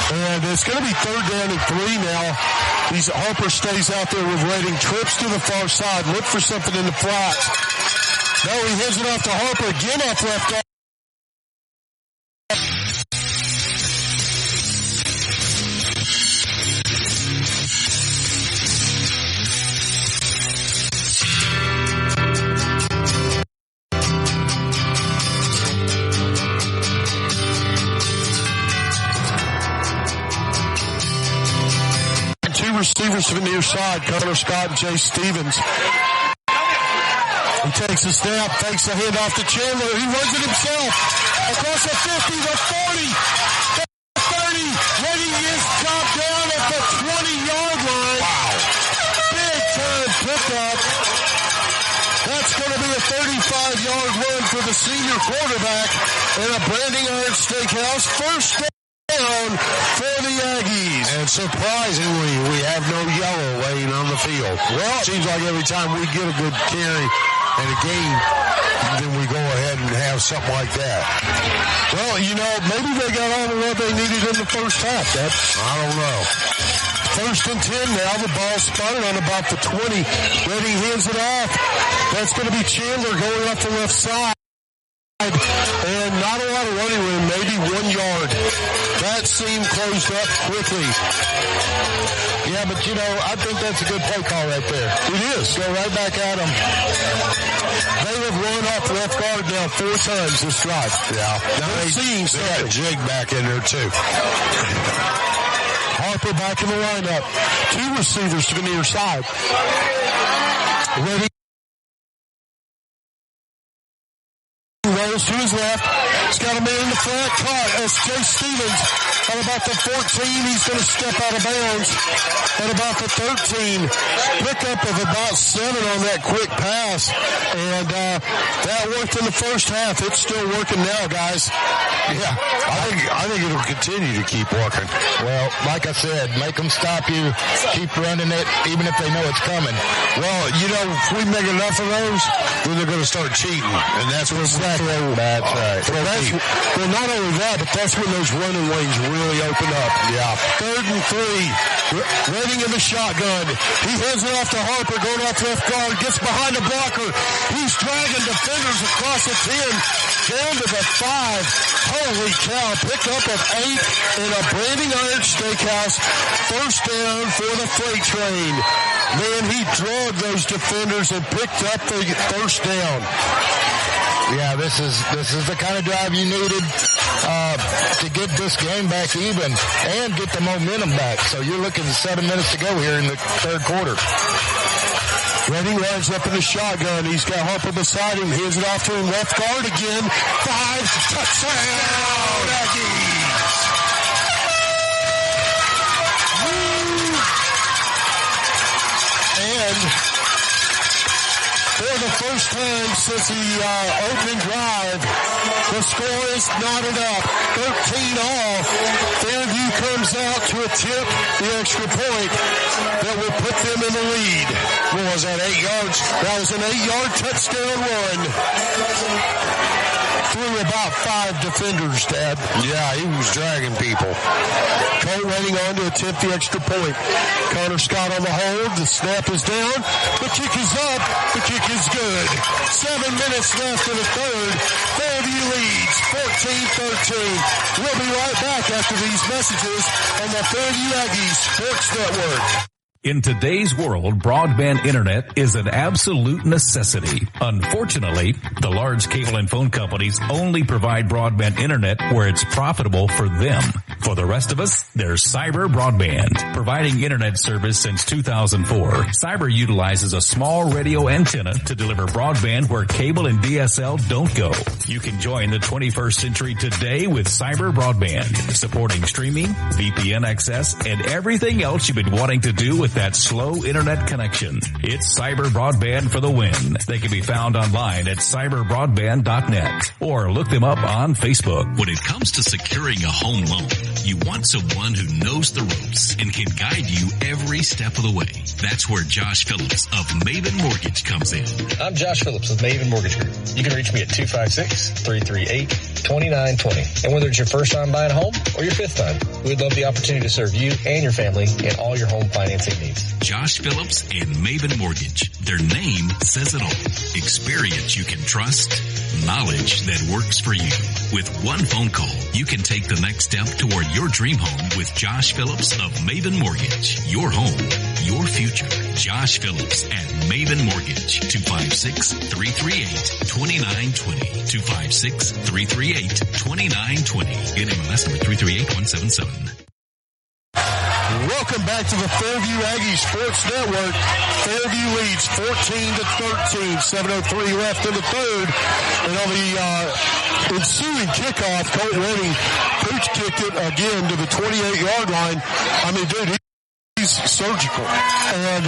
And it's going to be 3rd down and 3 now Harper stays out there with Redding, trips to the far side, look for something in the flats. No, he hands it off to Harper, again off left guard. Receivers to the near side, Connor Scott and Jay Stevens. He takes a snap, fakes a handoff to Chandler. He runs it himself. Across the 50, the 40, the 30. Redding is dropped down at the 20-yard line. Wow. Big time pickup. That's going to be a 35-yard run for the senior quarterback and a Branding Iron Steakhouse first down for the Aggies. And surprisingly, we have no yellow laying on the field. Well, it seems like every time we get a good carry and a gain, then we go ahead and have something like that. Well, maybe they got all the love they needed in the first half. I don't know. First and 10 now. The ball spotted on about the 20. Redding hands it off. That's going to be Chandler going off the left side. And not a lot of running room, maybe 1 yard. That seam closed up quickly. Yeah, but I think that's a good play call right there. It is. Go right back at them. They have run off left guard now 4 times this drive. Yeah. Now they got a jig back in there too. Harper back in the lineup. 2 receivers to the near side. Ready. Rolls to his left. He's got a man in the flat. Caught as Jay Stevens at about the 14. He's going to step out of bounds at about the 13. Pickup of about 7 on that quick pass. And that worked in the first half. It's still working now, guys. Yeah, I think it'll continue to keep working. Well, like I said, make them stop you. Keep running it, even if they know it's coming. Well, if we make enough of those, then they're going to start cheating. And that's what's That's right. Well, not only that, but that's when those running lanes really open up. Yeah. 3rd and 3. Redding in the shotgun. He hands it off to Harper, going off left guard, gets behind the blocker. He's dragging defenders across the 10, down to the 5. Holy cow, pickup of 8 in a Branding Iron Steakhouse. First down for the freight train. Man, he dragged those defenders and picked up the first down. Yeah, this is the kind of drive you needed to get this game back even and get the momentum back. So you're looking at 7 minutes to go here in the third quarter. Redding lines up in the shotgun. He's got Harper beside him. Hands it off to him. Left guard again. 5 touchdown Aggies. And for the first time since the opening drive, the score is knotted up. 13 all. Fairview comes out to attempt the extra point that will put them in the lead. What was that, 8 yards? That was an 8-yard touchdown run. Through about 5 defenders, Dad. Yeah, he was dragging people. Cole Redding on to attempt the extra point. Connor Scott on the hold. The snap is down. The kick is up. The kick is good. 7 minutes left in the third. Fairview leads 14-13. We'll be right back after these messages on the Fairview Aggies Sports Network. In today's world, broadband internet is an absolute necessity. Unfortunately, the large cable and phone companies only provide broadband internet where it's profitable for them. For the rest of us, there's Cyber Broadband. Providing internet service since 2004, Cyber utilizes a small radio antenna to deliver broadband where cable and DSL don't go. You can join the 21st century today with Cyber Broadband, supporting streaming, VPN access, and everything else you've been wanting to do with that slow internet connection. It's Cyber Broadband for the win. They can be found online at cyberbroadband.net or look them up on Facebook. When it comes to securing a home loan, you want someone who knows the ropes and can guide you every step of the way. That's where Josh Phillips of Maven Mortgage comes in. I'm Josh Phillips of Maven Mortgage Group. You can reach me at 256-338-2828. 2920. And whether it's your first time buying a home or your fifth time, we'd love the opportunity to serve you and your family in all your home financing needs. Josh Phillips and Maven Mortgage. Their name says it all. Experience you can trust. Knowledge that works for you. With one phone call, you can take the next step toward your dream home with Josh Phillips of Maven Mortgage. Your home, your future. Josh Phillips at Maven Mortgage. 256-338-2920. 256-338-2920. NMLS number 338177. Welcome back to the Fairview Aggie Sports Network. Fairview leads 14-13, 7:03 left in the third. And on the ensuing kickoff, Colt Redding pooch kicked it again to the 28-yard line. I mean, dude, he's surgical. And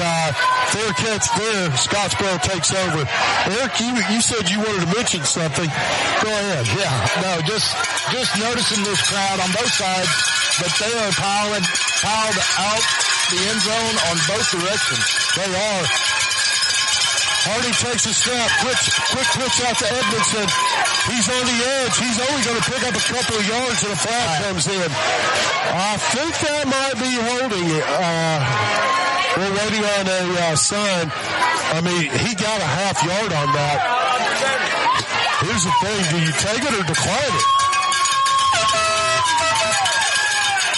fair catch there. Scottsboro takes over. Eric, you said you wanted to mention something. Go ahead. Yeah, no, just noticing this crowd on both sides, but they are piled out the end zone on both directions. They are. Hardy takes a snap. Quick pitch out to Edmondson. He's on the edge. He's only going to pick up a couple of yards and a flag comes in. I think that might be holding it. We're waiting on a sign. I mean, he got a half yard on that. Here's the thing. Do you take it or decline it?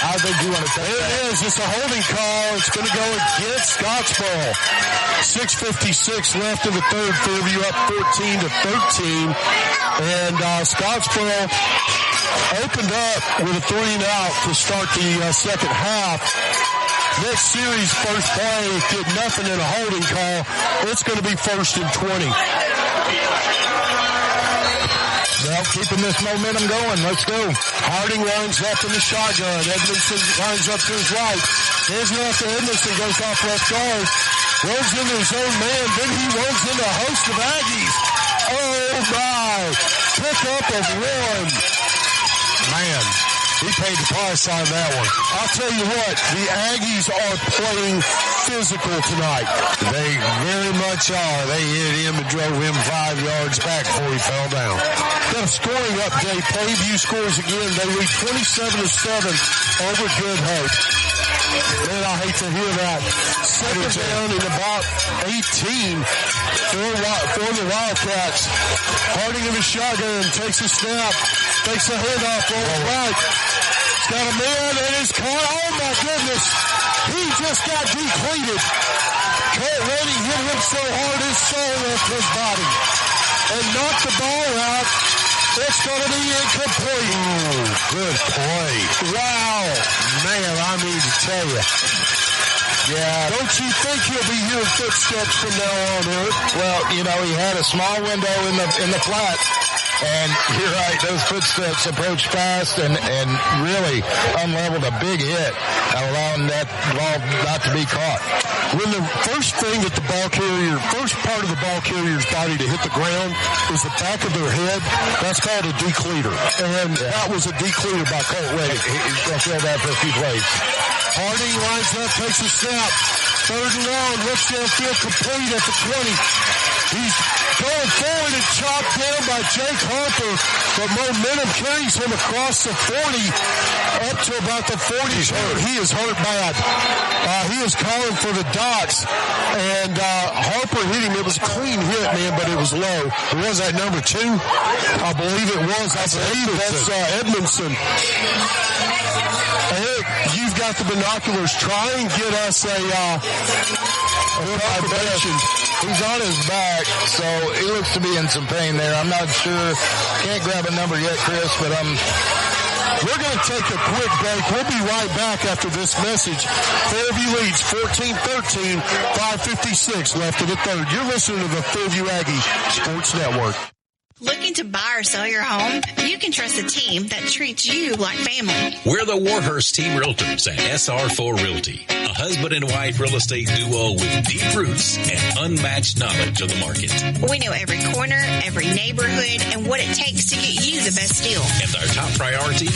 I think you want to take it. It is. It's a holding call. It's going to go against Scottsboro. 6:56 left in the third. Fairview up 14-13. And Scottsboro opened up with a 3-and-out to start the second half. Next series, first play, did nothing in a holding call. It's going to be 1st and 20. Well, keeping this momentum going. Let's go. Harding lines up in the shotgun. Edmondson lines up to his right. Hands it off to Edmondson, goes off left guard. Runs into his own man. Then he runs into a host of Aggies. Oh, my. Pick up of one. Man, he paid the price on that one. I'll tell you what, the Aggies are playing physical tonight. They very much are. They hit him and drove him 5 yards back before he fell down. Got a scoring update. Fairview scores again. They lead 27-7 over Good Hope. Man, I hate to hear that. Second down in about 18 for the Wildcats. Harding in the shotgun, takes a snap, takes a handoff over right. He's got a man and is caught. Oh my goodness. He just got depleted. Colt Redding hit him so hard his soul left his body and knocked the ball out. It's going to be incomplete. Oh, good play. Wow. Man, I mean to tell you. Yeah. Don't you think he'll be hearing footsteps from now on, Eric? Well, you know, he had a small window in the flat. And you're right, those footsteps approached fast and really unleveled a big hit, allowing that ball not to be caught. When the first part of the ball carrier's body to hit the ground is the back of their head, that's called a decleater. And that was a decleater by Colt Redding. He's going to feel that for a few plays. Harding lines up, takes a snap. 3rd and long, looks downfield, complete at the 20. He's going forward and chopped down by Jake Harper, but momentum carries him across the 40 up to about the 40. He is hurt bad. He is calling for the docks, and Harper hit him. It was a clean hit, man, but it was low. Was that number 2? I believe it was. I believe that's Edmondson. Eric, you've got the binoculars. Try and get us a confirmation. He's on his back, so he looks to be in some pain there. I'm not sure. Can't grab a number yet, Chris, but we're going to take a quick break. We'll be right back after this message. Fairview leads 14-13, 5:56 left in the third. You're listening to the Fairview Aggie Sports Network. Looking to buy or sell your home? You can trust a team that treats you like family. We're the Warhurst Team Realtors at SR4 Realty, a husband and wife real estate duo with deep roots and unmatched knowledge of the market. We know every corner, every neighborhood, and what it takes to get you the best deal. And our top priority,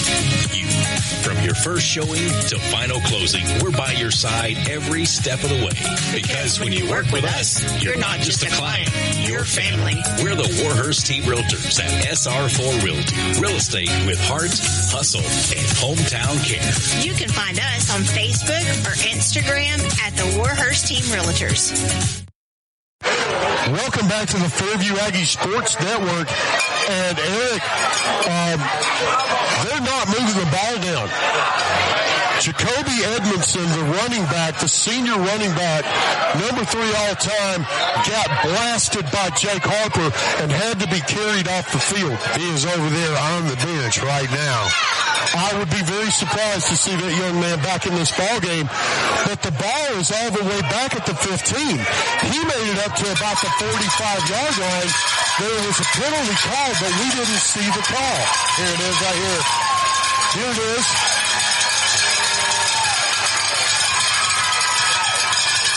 you. From your first showing to final closing, we're by your side every step of the way. Because when you work with us, you're not just a client, you're family. We're the Warhurst Team Realtors Realtors at SR4 Realty. Real estate with heart, hustle, and hometown care. You can find us on Facebook or Instagram at the Warhurst Team Realtors. Welcome back to the Fairview Aggie Sports Network. And Eric, they're not moving the ball down. Jacoby Edmondson, the running back, the senior running back, number 3 all-time, got blasted by Jake Harper and had to be carried off the field. He is over there on the bench right now. I would be very surprised to see that young man back in this ball game, but the ball is all the way back at the 15. He made it up to about the 45-yard line. There was a penalty called, but we didn't see the call. Here it is right here. Here it is.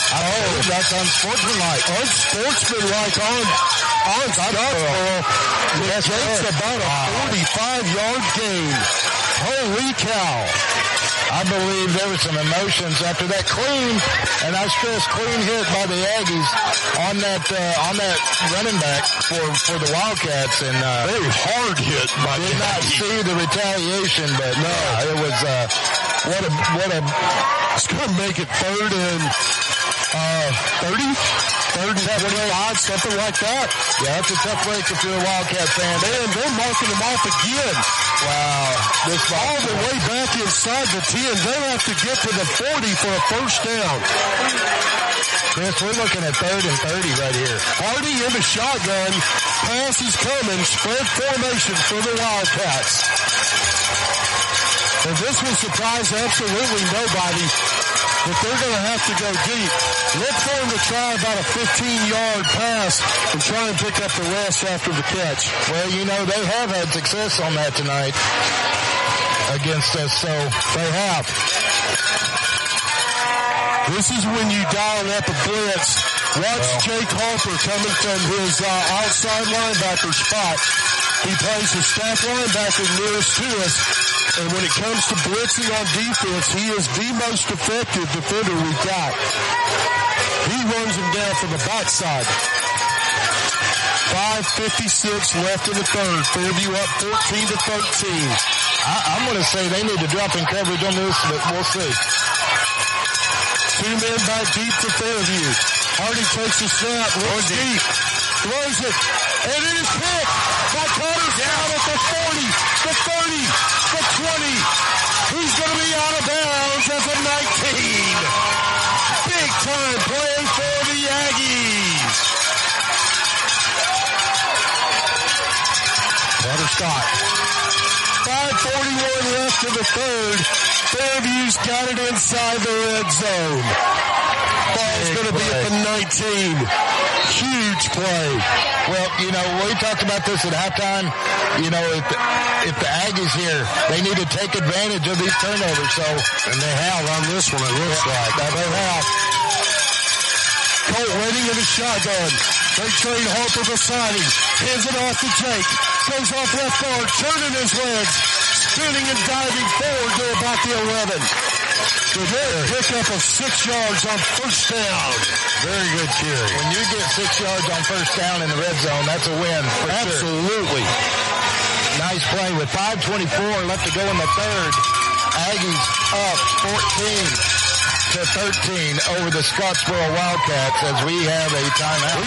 Oh, that's unsportsmanlike. Unsportsmanlike on Scottsboro. It takes about a 45-yard gain. Holy cow. I believe there were some emotions after that clean, and I stress clean hit by the Aggies on that running back for the Wildcats, and very hard hit. Did not see the retaliation, but no, it was what a. It's going to make it third and 30, third and 25, something like that. Yeah, that's a tough break if you're a Wildcat fan. Man, they're marking them off again. Wow. This all the way back inside the 10. They have to get to the 40 for a first down. Chris, we're looking at 3rd and 30 right here. Hardy in the shotgun. Pass is coming. Spread formation for the Wildcats. And this will surprise absolutely nobody, but they're going to have to go deep. Look for them to try about a 15-yard pass and try and pick up the rest after the catch. Well, you know, they have had success on that tonight against us, so they have. This is when you dial up a blitz. Watch Jake Harper coming from his outside linebacker spot. He plays the staff linebacker nearest to us. And when it comes to blitzing on defense, he is the most effective defender we've got. He runs him down from the backside. 5:56 left in the third. Fairview up 14-13. I'm going to say they need to drop in coverage on this, but we'll see. 2 men back deep for Fairview. Hardy takes a snap, runs deep, throws it, and it is picked by Connors down at the 40, the 30, the 20. He's going to be out of bounds at the 19. Big time play for the Aggies. Carter Scott. 5:41 left in the third. Fairview's got it inside the red zone. Ball's going to be at the 19. Huge play. Well, you know, we talked about this at halftime. You know, if the Aggies here, they need to take advantage of these turnovers. So, and they have on this one, it looks like. That they have. Colt waiting in the shotgun. They trade Harper beside him. Hands it off to Jake. Goes off left guard, turning his legs. Spinning and diving forward to about the 11. So they're pick up of 6 yards on first down. Very good carry. When you get 6 yards on first down in the red zone, that's a win for Absolutely. Sure. Nice play with 5:24 left to go in the third. Aggies up 14-13 over the Scottsboro Wildcats as we have a timeout. We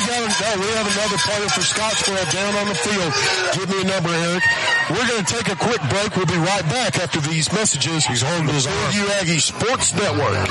have another player for Scottsboro down on the field. Give me a number, Eric. We're going to take a quick break. We'll be right back after these messages. He's home to the Fairview Aggie Sports Network.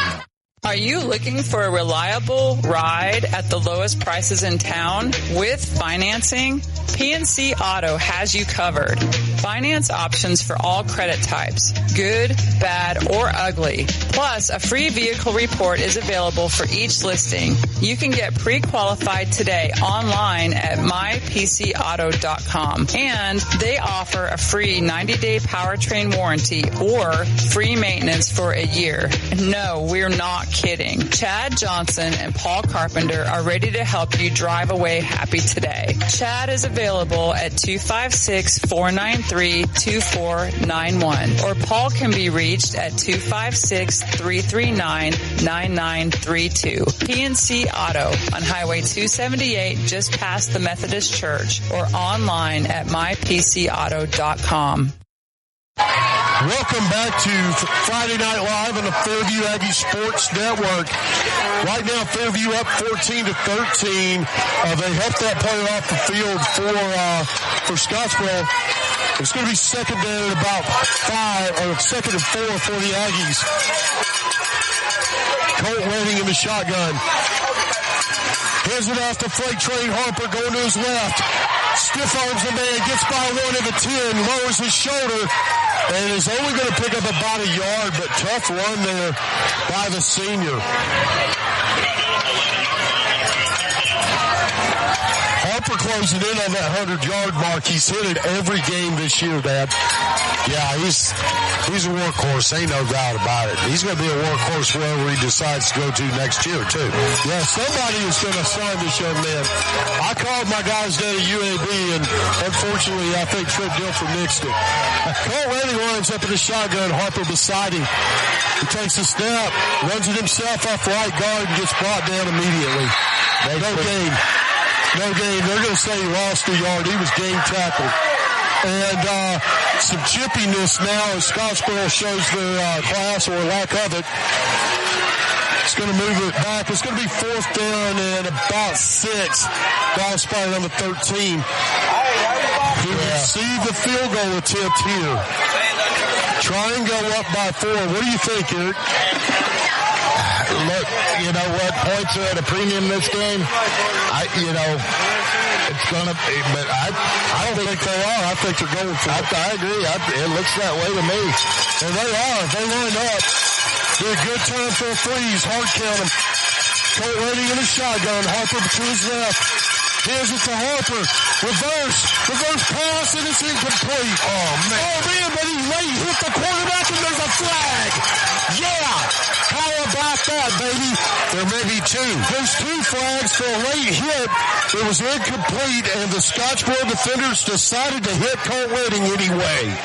Are you looking for a reliable ride at the lowest prices in town with financing? PNC Auto has you covered. Finance options for all credit types, good, bad, or ugly. Plus, a free vehicle report is available for each listing. You can get pre-qualified today online at mypcauto.com. And they offer a free 90-day powertrain warranty or free maintenance for a year. No, we're not kidding. Chad Johnson and Paul Carpenter are ready to help you drive away happy today. Chad is available at 256-493-2491, or Paul can be reached at 256-339-9932. PNC Auto on Highway 278 just past the Methodist Church or online at mypcauto.com. Welcome back to Friday Night Live on the Fairview Aggie Sports Network. Right now, Fairview up 14-13. They helped that player off the field for Scottsboro. It's going to be second down at about 5, or second and 4 for the Aggies. Colt Redding in the shotgun. Hands it off to Freight Train Harper going to his left. Stiff arms the man, gets by 1 of the 10, lowers his shoulder, and is only going to pick up about a yard, but tough run there by the senior. Harper closing in on that 100-yard mark. He's hit it every game this year, Dad. Yeah, he's a workhorse. Ain't no doubt about it. He's going to be a workhorse wherever he decides to go to next year, too. Yeah, somebody is going to sign this young man. I called my guys down at UAB, and unfortunately, I think Trent Dilfer mixed it. Cole Redding lines up in the shotgun, Harper beside him. He takes a snap, runs it himself off right guard, and gets brought down immediately. No gain. No gain. They're going to say he lost a yard. He was game tackled. And some chippiness now as Scottsboro shows their class or lack of it. It's going to move it back. It's going to be 4th down and about 6. Ball spotted on the 13. He received the field goal attempt here. Try and go up by 4. What do you think, Eric? Look, you know what? Points are at a premium this game. It's going to be, but I don't think they are. I think they're going for it. I agree. It looks that way to me. And they are. They line up. Do a good time for a freeze. Hard count them. Colt Redding in the shotgun. Harper to his left. Here's it to Harper. Reverse pass, and it's incomplete. Oh, man, but he late hit the quarterback, and there's a flag. Yeah. How about that, baby? There may be 2. There's 2 flags for a late hit. It was incomplete, and the Scottsboro defenders decided to hit Colt Redding anyway.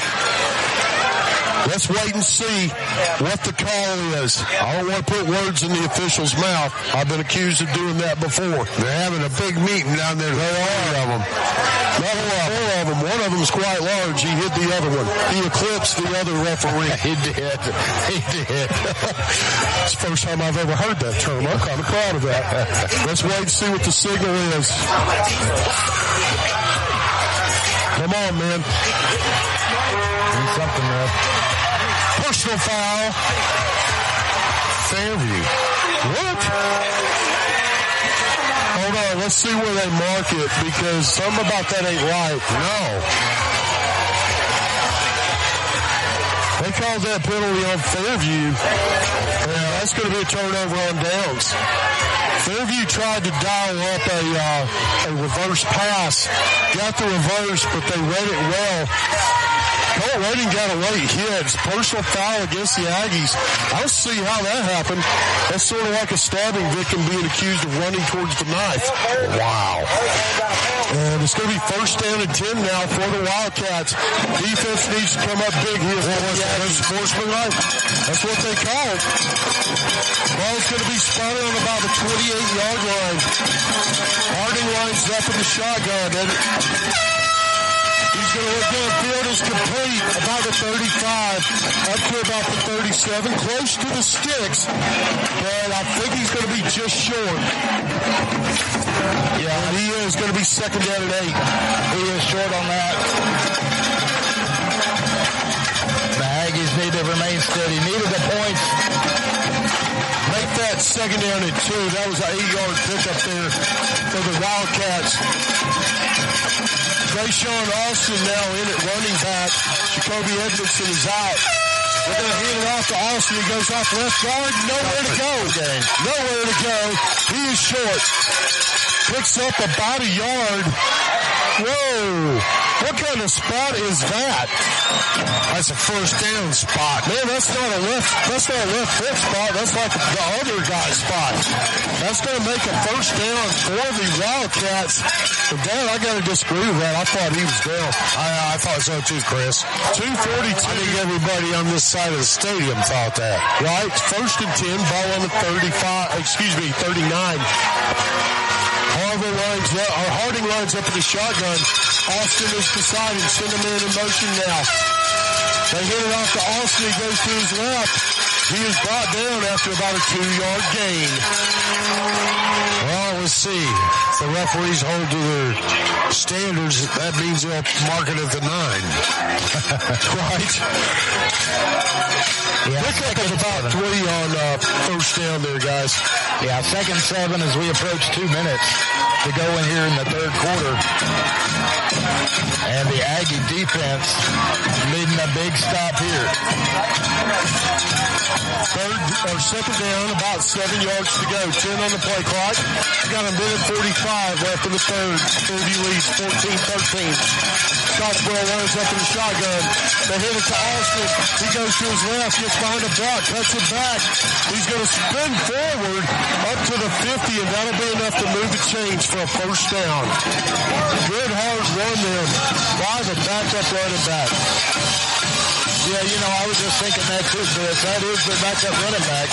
Let's wait and see what the call is. I don't want to put words in the official's mouth. I've been accused of doing that before. They're having a big meeting down there. There are of them. Not 4 of them. One of them is quite large. He hit the other one. He eclipsed the other referee. He did. It's the first time I've ever heard that term. I'm kind of proud of that. Let's wait and see what the signal is. Come on, man. Do something, man. Personal foul. Fairview. What? Hold on, let's see where they mark it, because something about that ain't right. No. They called that penalty on Fairview. Yeah, that's going to be a turnover on downs. Fairview tried to dial up a reverse pass. Got the reverse, but they read it well. Colt Redding got a late hit. It's personal foul against the Aggies. I don't see how that happened. That's sort of like a stabbing victim being accused of running towards the knife. Wow. And it's going to be 1st down and 10 now for the Wildcats. Defense needs to come up big here. Sportsmanlike. That's what they call it. Ball's going to be spotted on about the 28-yard line. Harding lines up in the shotgun. He's going to look downfield is complete, about the 35, up to about the 37, close to the sticks, but I think he's going to be just short. Yeah, and he is going to be 2nd down and 8. He is short on that. The Aggies need to remain steady. Needed the points. Make that 2nd down and 2. That was an 8-yard pickup there for the Wildcats. Trayshawn Austin now in at running back. Jacoby Edmondson is out. They're going to hand it off to Austin. He goes off left guard. Nowhere to go. Nowhere to go. He is short. Picks up about a yard. Whoa. What kind of spot is that? That's a first down spot. Man, that's not a left foot spot. That's like the other guy's spot. That's going to make a first down for the Wildcats. But Dad, I got to disagree with that. I thought he was down. I thought so too, Chris. 2:42. I think everybody on this side of the stadium thought that. Right. First and 10, ball on the 39. Harding lines up in the shotgun. Austin is beside him. Send him in motion now. They hit it off to Austin. He goes to his left. He is brought down after about a 2-yard gain. Well, let's see. If the referees hold to their standards, that means they'll mark it at the 9. Right. Yeah, pick up at about 3 on first down there, guys. Yeah, 2nd and 7 as we approach 2 minutes to go in here in the third quarter. And the Aggie defense leading a big stop here. Second down, about 7 yards to go. 10 on the play clock. Got a minute 45 left in the third. Fairview leads 14-13. Scottsboro lines up in the shotgun. They hit it to Austin. He goes to his left, gets behind the block, cuts it back. He's going to spin forward up to the 50, and that'll be enough to move the chains for a first down. Good hard run there by the backup running back. Yeah, I was just thinking that too, Chris. That is the backup running back.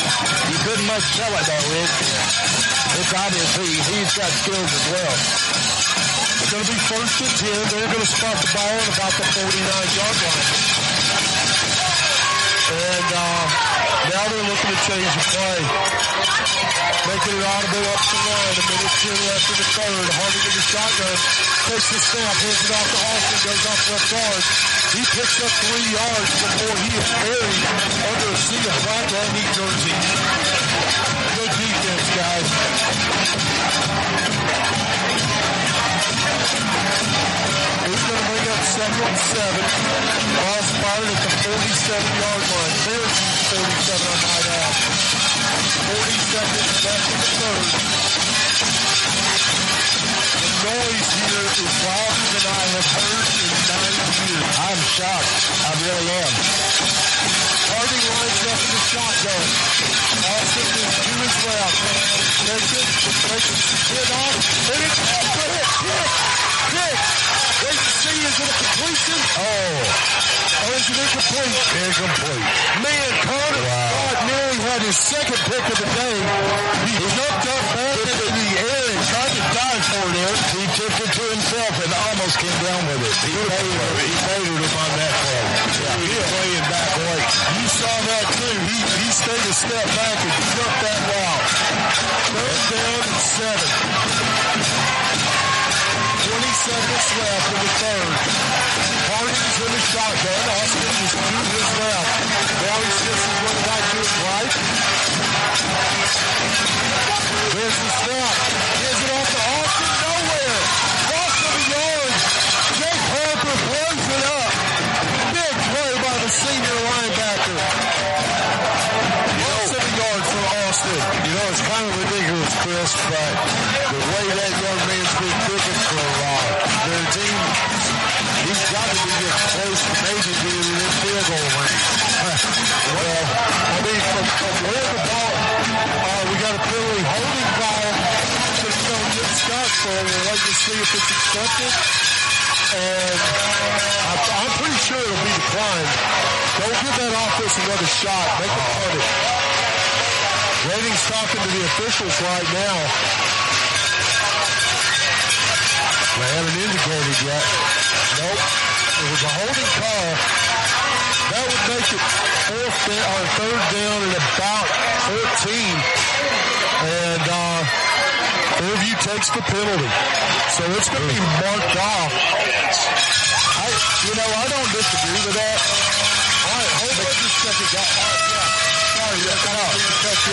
You couldn't much tell it though, Rick. It's obvious he's got skills as well. It's going to be first and 10. They're going to spot the ball at about the 49-yard line. And now they're looking to change the play. Making it audible up to 1. A minute 10 left in the third. Harding in the shotgun. Takes the snap. Hands it off to Austin. Goes off left guard. He picks up 3 yards before he is buried under a sea of black and neat jersey. Good defense, guys. He's going to bring up 2nd and 7. Ball spotted at the 47-yard line. There's 47 on my ass. 40 seconds left in the third. The noise here is louder than I have heard in 9 years. I'm shocked. I really am. Harding lines up in the shotgun. Austin is to his left. Takes it, hit off, and it's hit. Wait to see, is it a completion? Or is it incomplete? Incomplete. Man, Connor nearly had his second pick of the day. He jumped up back into the air and tried to dive for it. He took it to himself and almost came down with it. He favored him on that play. Yeah, he was playing back late. You saw that too. He stayed a step back and jumped that route. Third down and 7. 20 seconds left in the third. Harding's in the shotgun. Austin is to his left. Now he shifts his running back to his right. There's the snap. Gives it off to Austin. Nowhere. Lost of a yard. Jake Harper blows it up. Big play by the senior linebacker. Lost of a yard for Austin. It's kind of ridiculous, Chris, but the way that young man's been cooking for their team, he's got to be getting close to maybe being in this field goal range. Well, I mean, from where the ball, we got a penalty holding call to get Scottsboro. We'll wait to see if it's accepted. And I'm pretty sure it'll be declined. Don't give that offense another shot. Make it punt it. Ratings talking to the officials right now. They haven't indicated yet. Nope. It was a holding call. That would make it third down at about 14. And Fairview takes the penalty. So it's going to be marked off. I don't disagree with that. All right, hold on just a second.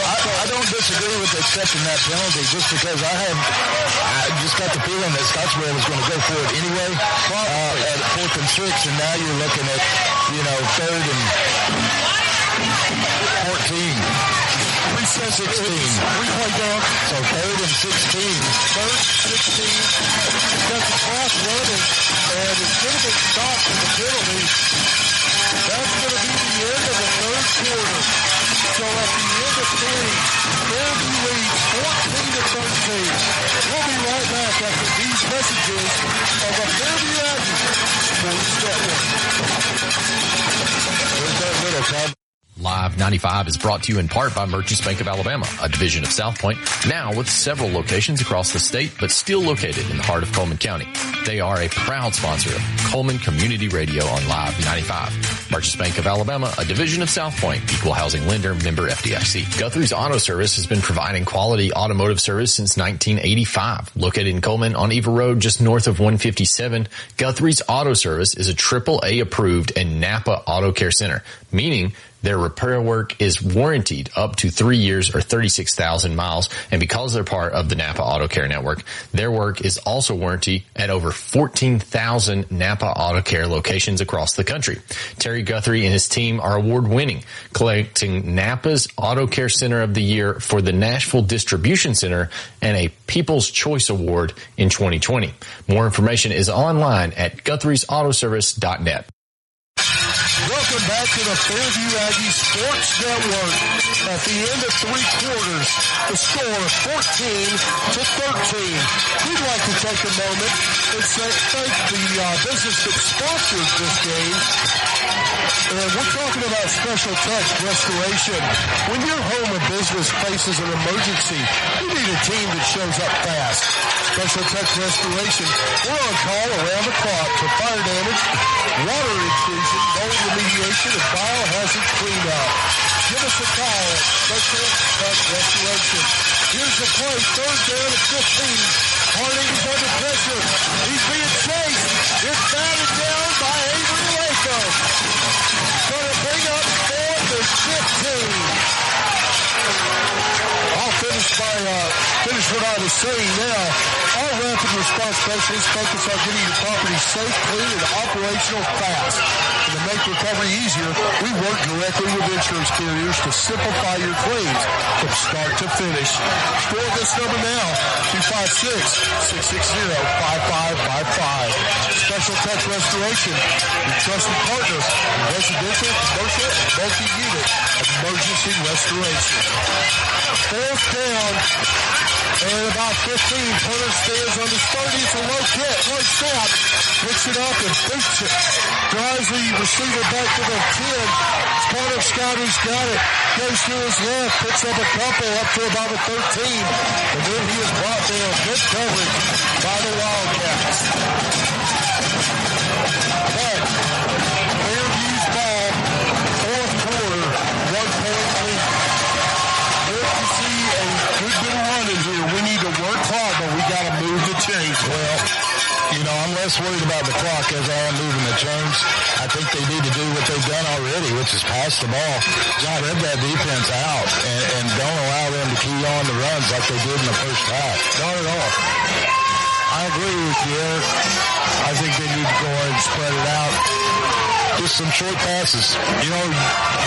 I don't disagree with accepting that penalty just because I just got the feeling that Scottsboro was going to go for it anyway at 4th and 6, and now you're looking at, 3rd and 14. 16. Replay down. So 3rd and 16. 3rd, 16. Got the clock running. and it's going to be stopped with a penalty. That's going to be the end of the third quarter. So at the end of 3, Fairview leads 14-13. We'll be right back after these messages of the Fairview Aggies Sports Network. Where's that little time? Live 95 is brought to you in part by Merchants Bank of Alabama, a division of South Point, now with several locations across the state, but still located in the heart of Coleman County. They are a proud sponsor of Coleman Community Radio on Live 95. Merchants Bank of Alabama, a division of South Point, equal housing lender, member FDIC. Guthrie's Auto Service has been providing quality automotive service since 1985. Located in Coleman on Eva Road, just north of 157, Guthrie's Auto Service is a AAA approved and Napa Auto Care Center, meaning their repair work is warranted up to 3 years or 36,000 miles. And because they're part of the Napa Auto Care Network, their work is also warranted at over 14,000 Napa Auto Care locations across the country. Terry Guthrie and his team are award-winning, collecting Napa's Auto Care Center of the Year for the Nashville Distribution Center and a People's Choice Award in 2020. More information is online at Guthrie'sAutoservice.net. Welcome back to the Fairview Aggie Sports Network. At the end of 3 quarters, the score 14-13. We'd like to take a moment and thank the business that sponsors this game. And we're talking about Special Touch Restoration. When your home or business faces an emergency, you need a team that shows up fast. Special Touch Restoration, we're on call around the clock for fire damage, water intrusion, mold remediation, and biohazard cleanup. Give us a call at Special Touch Restoration. Here's the play, 3rd down at 15. Harding is under pressure. He's being chased. It's batted down by Avery Waco. Going to bring up 4th and 15. I'll finish what I was saying now. Our rapid response specialists focus on getting your property safe, clean, and operational fast. And to make recovery easier, we work directly with insurance carriers to simplify your claims from start to finish. Store this number now, 256-660-5555. Special Touch Restoration, your trusted partner in residential, commercial, and multi-unit emergency restoration. 4th down and about 15. Turner stands on his 30. It's a low kick, low snap. Picks it up and beats it. Drives the receiver back to the 10. Spartan Scotty's got it. Goes to his left. Picks up a couple up to about the 13. And then he is brought down. Good coverage by the Wildcats. But Fairview's ball, 4th quarter, 1-point lead. Good bit of running here. We need to work hard, but we got to move the chains. Well, you know, I'm less worried about the clock as I am moving the chains. I think they need to do what they've done already, which is pass the ball. Not rip that defense out and don't allow them to key on the runs like they did in the first half. Not at all. I agree with you, Eric. I think they need to go ahead and spread it out. Just some short passes. You know,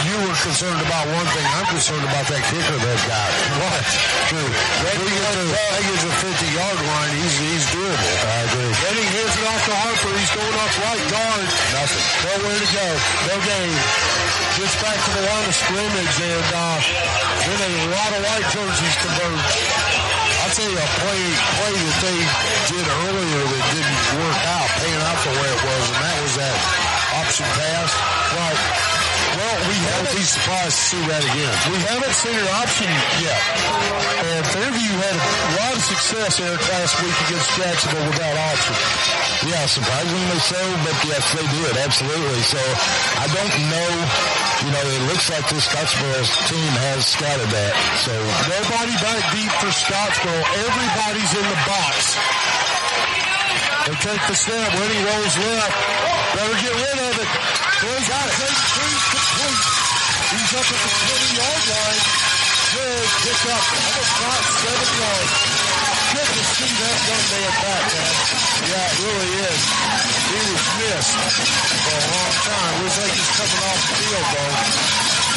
you were concerned about one thing. I'm concerned about that kicker they've got. What? True. When he gets a 50-yard line, he's doable. I agree. Then he hands it off to Harper. He's going off right guard. Nothing. Nowhere to go. No game. Gets back to the line of scrimmage, and then a lot of white jerseys converge. I'll tell you a play that they did earlier that didn't work out, paying out for where it was, and that was that option pass. Right. Well, we haven't been surprised to see that again. We haven't seen an option yet. And Fairview had a lot of success, Eric, last week against Jacksonville without option. Yeah, surprisingly so, but yes, they did, absolutely. So I don't know, you know, it looks like this Scottsboro team has scouted that. So nobody back deep for Scottsboro. Everybody's in the box. They take the snap. When he rolls left, better get rid of it. Boys got it. Complete. He's up at the 20-yard line. Good pick up. Almost not 7 yards. Good to see that young man back, man. Yeah, it really is. He was missed for a long time. Looks like he's coming off the field, though.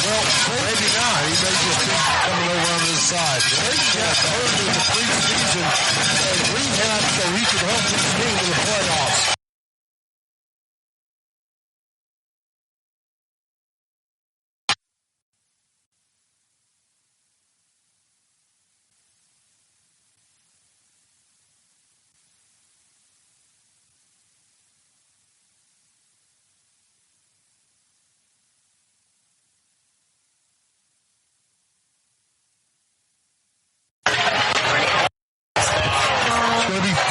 Well, maybe not. He may just be coming over on this side. Maybe he got hurt in the preseason and rehab so he could help his team in the playoffs.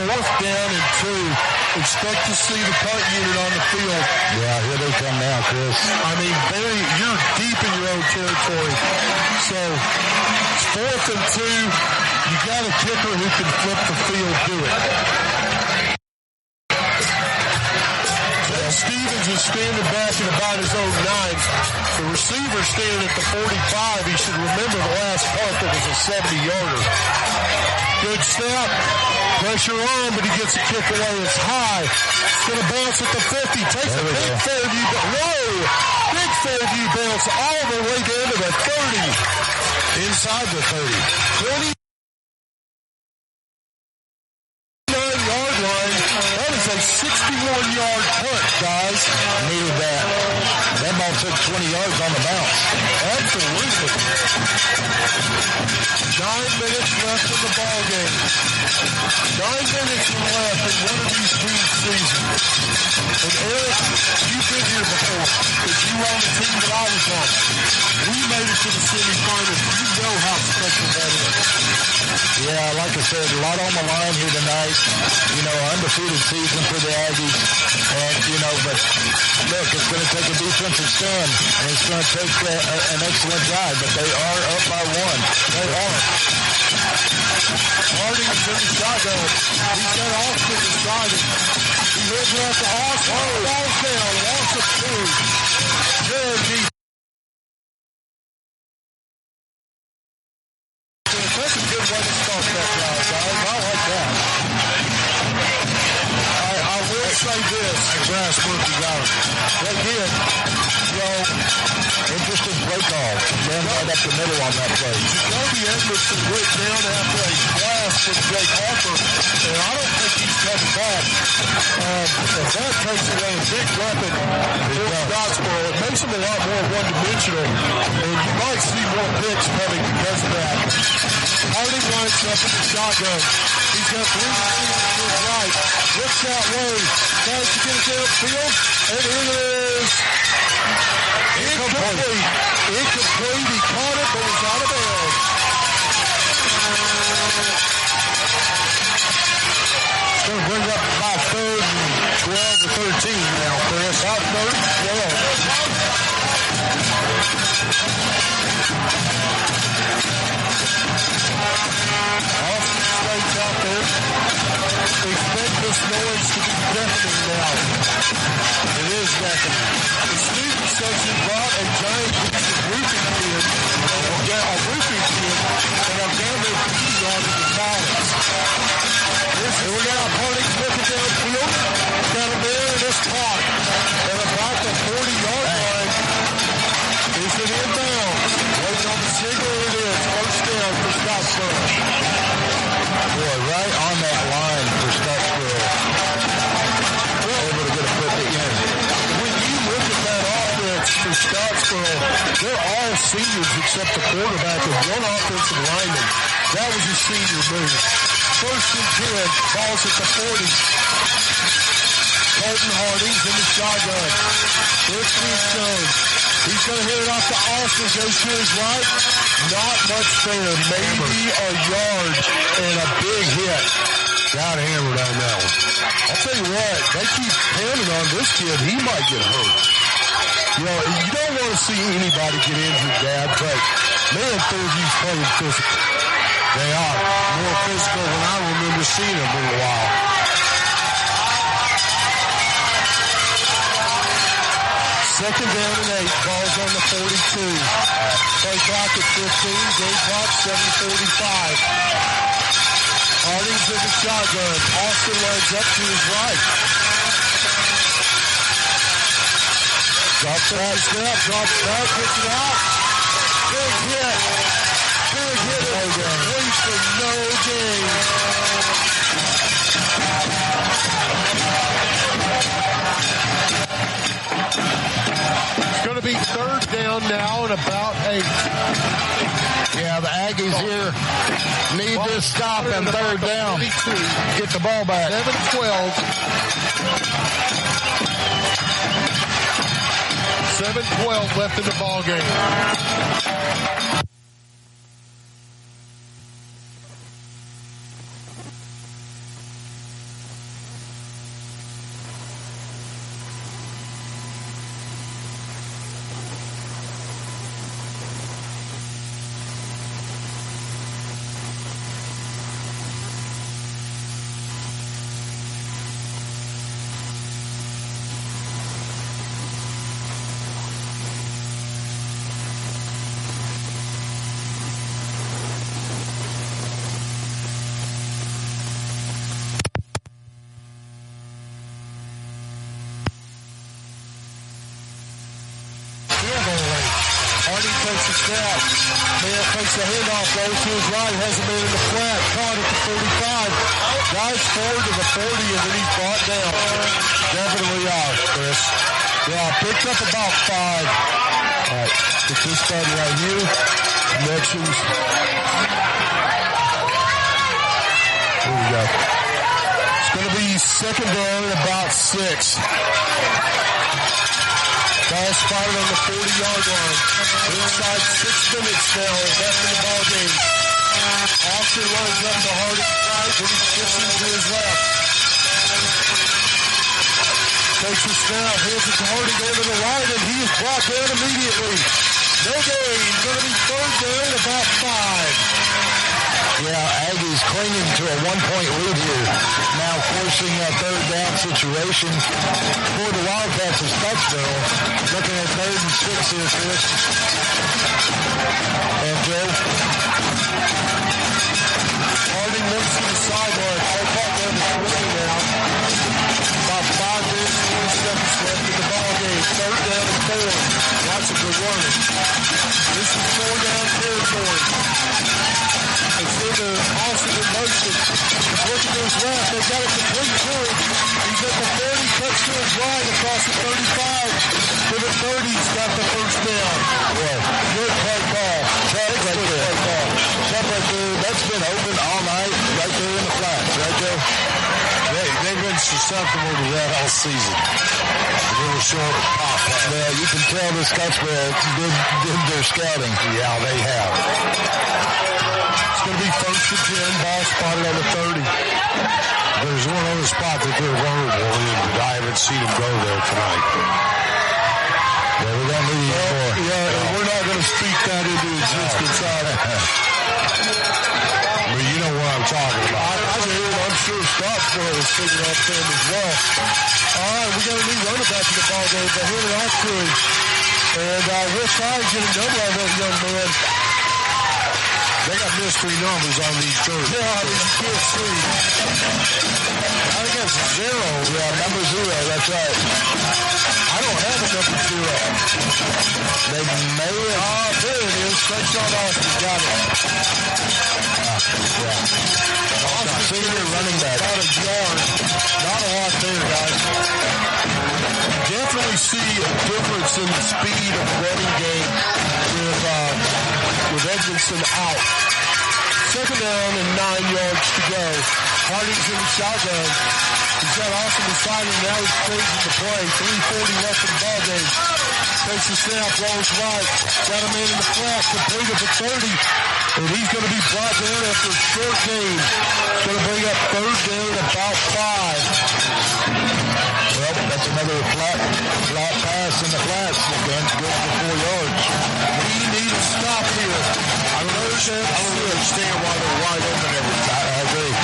4th down and 2. Expect to see the punt unit on the field. Yeah, here they come now, Chris. I mean, you're deep in your own territory. So, it's 4th and 2. You got a kicker who can flip the field, do it. Stevens is standing back at about his own 9. The receiver standing at the 45. He should remember the last punt that was a 70-yarder. Good snap. Pressure on, but he gets a kick away. It's high. It's going to bounce at the 50. Takes a big Fairview, but whoa! Big Fairview bounce all the way down to the 30. Inside the 30. 29-yard line. That is a 61-yard punt, guys. Needed that. That ball took 20 yards on the bounce. Absolutely. 9 minutes left in the ball game. 9 minutes left in one of these teams' seasons. And Eric, you've been here before, because you were on the team that I was on. We made it to the semifinals. You know how special that is. Yeah, like I said, a lot on the line here tonight. You know, undefeated season for the Aggies. And, you know, but look, it's going to take a defensive stand, and it's going to take an excellent drive, but they are up by 1. They are. Harding's in the shotgun. He's got Austin is driving. He heads left to Austin. Falls down. Loss of 2. Good deep. That's a good way to start that drive, guys. I like that. I will say this. Grass Murphy got him. They did. Interesting play call. Ran right up the middle on that play. Jacoby Edmondson went down after a blast from Jake Harper, and I don't think he's coming back. If that takes away a big weapon for Scottsboro, it makes him a lot more one-dimensional, and you might see more picks coming because of that. Harding lines up in the shotgun. He's got 3 receivers to his right. Looks that way. Tries to get it downfield, and it is incomplete. Incomplete. He caught it, but was out of bounds. It's going to bring up by 3rd and 12 to 13 now, Chris. About 3rd and 12. Austin stays out there. Expect this noise to be deafening now. It is deafening. The student section brought a giant piece of roofing tin, and I've got their feet on it in balance. Here we got Harding looking downfield. Got him there, and it's caught. And about the 40-yard line. Is it inbounds? Waiting on the signal, it is. First down for Scottsboro. Boy, right on that line for Scottsboro. Able to get a foot in. When you look at that offense for Scottsboro, they're all seniors except the quarterback and one offensive lineman. That was a senior move. 1st and 10, balls at the 40. Colton Harding's in the shotgun. Here's Stone. He's going to hit it off to Austin. Goes to his right. Not much there. Maybe a yard and a big hit. Got hammered on that one. I'll tell you what, they keep pounding on this kid. He might get hurt. You know, you don't want to see anybody get injured, Dad, but man, Fairview's playing physical. They are. More physical than I remember seeing them in a while. Second down and 8. Balls on the 42. Play clock at 15. Game clock 7:45. Harding's in the shotgun. Austin lines up to his right. Drops back, snap, drops back, gets it out. Big hit. Big hit. Complete for no gain. It's going to be 3rd down now and about 8. Yeah, the Aggies here need this stop and 3rd down. Get the ball back. 7-12. 7-12 left in the ball game. takes the snap. Man takes the handoff, goes to his right, has a man in the flat, caught at the 45. Guys forward to the 40, and then he's brought down. Definitely out, Chris. Yeah, picked up about 5. All right, get this button right here. Connections. Here we go. It's going to be second down and about 6. Ball spotted on the 40-yard line. Inside 6 minutes now left in the ball game. Austin runs up to Harding's right, then he shifts into his left. Takes the snap, hands it to Harding, going to the right, and he is brought down immediately. No gain. Going to be third down, about 5. Yeah, Aggies clinging to a 1-point lead here. Now forcing a third down situation for the Wildcats of Scottsboro. Looking at 3rd and 6 here, Chris. And Joe. Harding moves to the sideline. All back down the 20 now. About 5 minutes, 40 seconds left in the ball game. Third down and 4. Lots of good running. This is 4-down territory. It's into Austin in motion. He's looking to his left. They've got it complete to him. He's at the 30, cuts to his right across the 35. To the 30, he's got the first down. Well, good play call. That's right there. That's been open all night, right there in the flats, right, Joe? They've been susceptible to that all season. A little short pop. Yeah, you can tell the Scottsboro did their scouting. Yeah, they have. It's going to be 1st and 10, ball spotted on the 30. There's one other spot that they're vulnerable in, but I haven't seen them go there tonight. Well, we don't need more. Yeah, and we're not going to speak that into existence either. But you know what I'm talking about. I do, and I'm sure Scottsboro is sitting up them as well. All right, we got a new running back in the ball game. They're handing off to him. And we'll try and get a number on that young man. They got mystery numbers on these jerseys. Yeah, I mean, you can't see. I think that's 0. Yeah, number 0, that's right. I don't have a number 0. They may have. Ah, there it is. Touchdown Austin. Got it. Yeah. Austin, senior running back. About a yard. Not a lot there, guys. Definitely see a difference in the speed of running game with Edmondson out. Second down and 9 yards to go. Harding's in the shotgun. He's got Austin beside him. Now he's changing the play. 3:40 left in the ball game. Takes the snap, rolls right. Got a man in the flat. Completed for 30. And he's going to be brought down after a short game. It's going to bring up third down about 5. Well, that's another flat pass in the flats. Again, good for 4 yards. We need a stop here. I don't understand why they're wide open every time. I agree.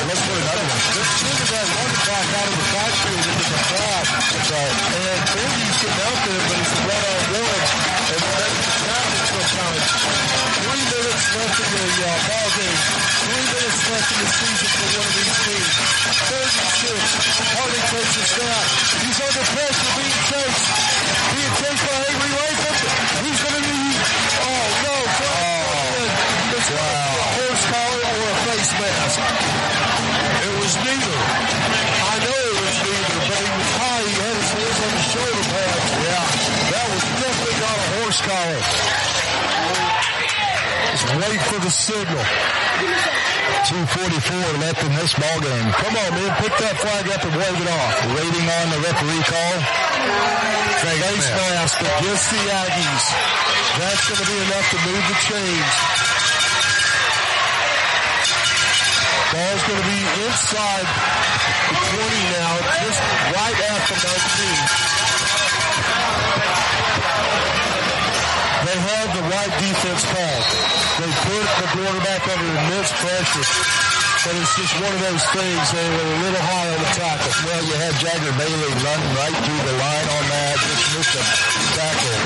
Let's put another one. Let's send that running back out of the backfield into the flat. That's right. And Fairview's getting out there, but it's a run-on-one. And they're making it happen sometimes. 3 minutes left in the ball game. 3 minutes left in the season for one of these teams. 36. Harding takes a snap. He's under pressure, being chased. Being chased by Avery Latham. He's going to be... Oh, no. It's a horse collar or a face mask. It was neither. I know it was neither, but he was high. He had his hands on the shoulder pads. Yeah, that was definitely not a horse collar. Just wait for the signal. 2:44 left in this ball game. Come on, man. Pick that flag up and wave it off. Waiting on the referee call. Face mask against the Aggies. That's going to be enough to move the chains. Ball's going to be inside the 20 now, just right at the 19. They have the right defense call. They put the quarterback under immense pressure. But it's just one of those things. They were a little high on the tackle. Well, you had Jagger Bailey running right through the line on that. Just missed a tackle.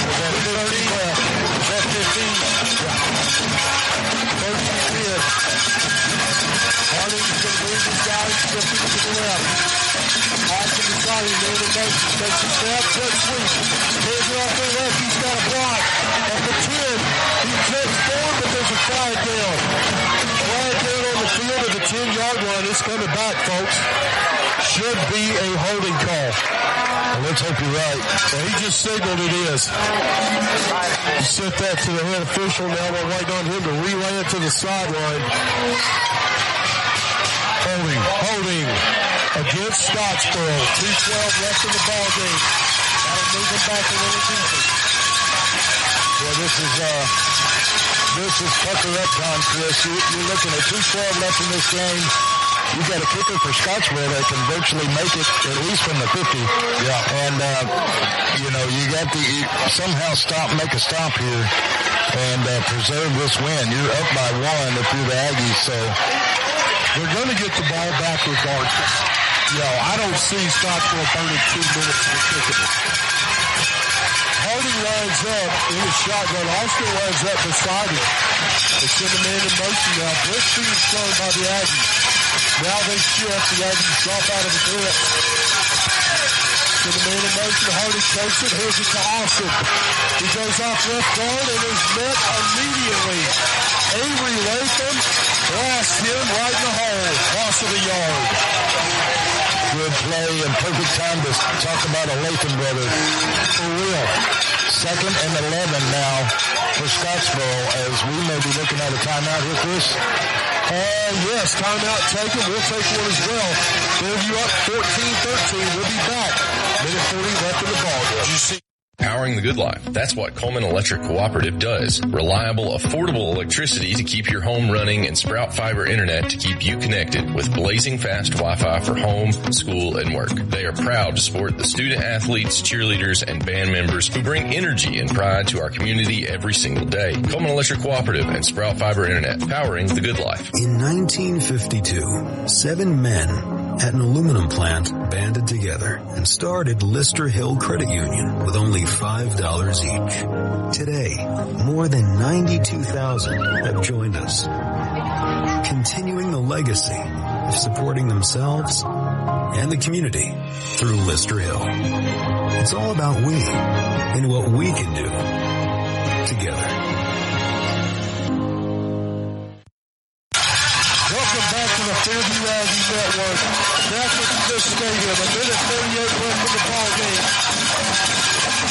Is that 30 left? Is that 15? Yeah. 13-10. Harding's going to move his guys 15 to the left. Austin beside him, man in Takes a step, jet sweep. Hands it off to the left. He's got a block. At the 10, he jumps forward, but there's a flag down. Flag down on the field at the 10-yard line. It's coming back, folks. Should be a holding call. Well, let's hope you're right. Well, he just signaled it is. He sent that to the head official. Now we're waiting on him to relay it to the sideline. Holding against Scottsboro. 2:12 left in the ball game. That'll move him back a little deeper. Well, this is pucker up time, Chris. You're looking at 2:12 left in this game. You got a kicker for Scottsboro that can virtually make it at least from the 50. Yeah. And, you got to somehow make a stop here and preserve this win. You're up by 1 if you're the Aggies, so they're going to get the ball back regardless. I don't see Scottsboro burning 2 minutes to kick it. Harding lines up in the shotgun. Austin lines up beside him. They send the man in motion now. Blitz being thrown by the Aggies. Now they shift. The Aggies drop out of the grip. Send the man in motion. Harding takes it. Here's it to Austin. He goes off left guard and is met immediately. Avery Latham blasts him right in the hole. Loss of the yard. Good play and perfect time to talk about a Latham brother. For real. 2nd and 11 now for Scottsboro as we may be looking at a timeout here, Chris. Yes, timeout taken. We'll take one as well. Fairview up 14-13. We'll be back. Minute 40 left in the ball game. Powering the good life. That's what Coleman Electric Cooperative does. Reliable, affordable electricity to keep your home running and Sprout Fiber Internet to keep you connected with blazing fast Wi-Fi for home, school, and work. They are proud to support the student athletes, cheerleaders, and band members who bring energy and pride to our community every single day. Coleman Electric Cooperative and Sprout Fiber Internet. Powering the good life. In 1952, 7 men at an aluminum plant banded together and started Lister Hill Credit Union with only $5 each. Today, more than 92,000 have joined us, continuing the legacy of supporting themselves and the community through Lister Hill. It's all about we and what we can do together. Welcome back to the Fairview Aggie Network. Back at this stadium, a minute 38 left in the ball game.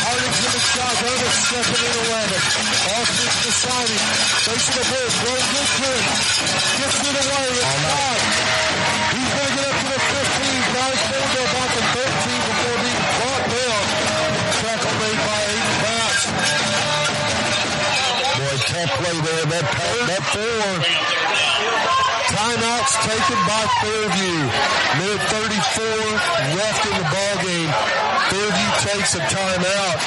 Harding's in the shotgun, it's 2nd and 11. Austin's beside him. Facing the blitz, rolls into it. Gets it away, it's not. He's going to get up to the 15. Guys pulled up off the 13 before being brought down. Tackle made by Aiden Bass. Boy, can't play there. That 4. Timeouts taken by Fairview. Minute 34 left in the ball game. Fairview takes a timeout.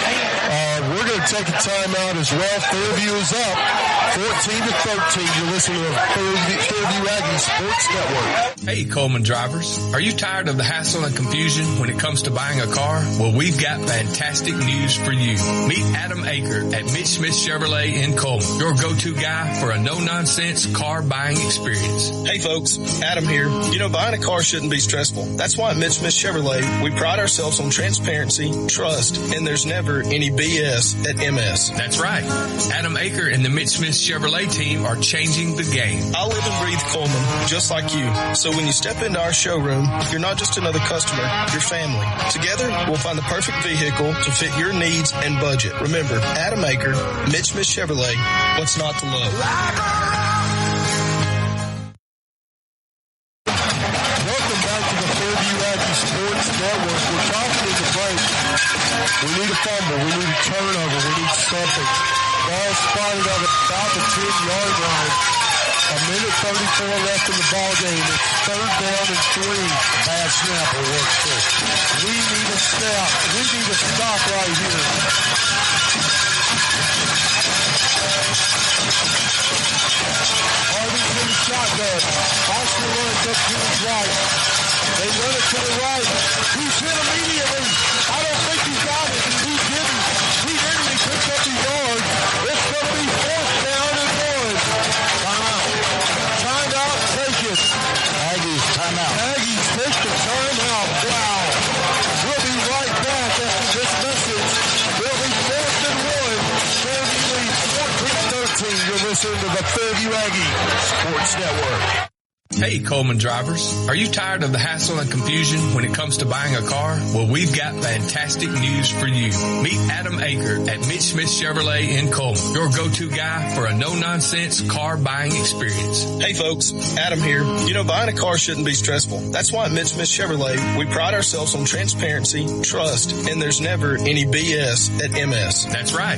We're going to take a timeout as well. Fairview is up 14-13. You're listening to the Fairview Aggie Sports Network. Hey, Coleman drivers. Are you tired of the hassle and confusion when it comes to buying a car? Well, we've got fantastic news for you. Meet Adam Aker at Mitch Smith Chevrolet in Coleman, your go-to guy for a no-nonsense car buying experience. Hey folks, Adam here. Buying a car shouldn't be stressful. That's why at Mitch Smith Chevrolet, we pride ourselves on transparency, trust, and there's never any BS at MS. That's right. Adam Aker and the Mitch Smith Chevrolet team are changing the game. I live and breathe Coleman, just like you. So when you step into our showroom, you're not just another customer, you're family. Together, we'll find the perfect vehicle to fit your needs and budget. Remember, Adam Aker, Mitch Smith Chevrolet, what's not to love? We need a fumble. We need a turnover. We need something. Ball spotted at about the 10-yard line. A minute 34 left in the ball game. It's 3rd down and 3. Bad snap will work too. We need a stop. We need a stop right here. Harding's in the shotgun. Austin runs up to his right. They run it to the right. He's hit immediately. I don't think he got it. He didn't. He picked up the yard. It's going to be 4th down and 1. Timeout. Timeout, take it. Aggies, timeout. Aggies take the timeout. Wow. We'll be right back. listening to the Fairview Aggie Sports Network. Hey, Coleman drivers. Are you tired of the hassle and confusion when it comes to buying a car? Well, we've got fantastic news for you. Meet Adam Aker at Mitch Smith Chevrolet in Coleman, your go-to guy for a no-nonsense car buying experience. Hey, folks. Adam here. You know, buying a car shouldn't be stressful. That's why at Mitch Smith Chevrolet, we pride ourselves on transparency, trust, and there's never any BS at MS. That's right.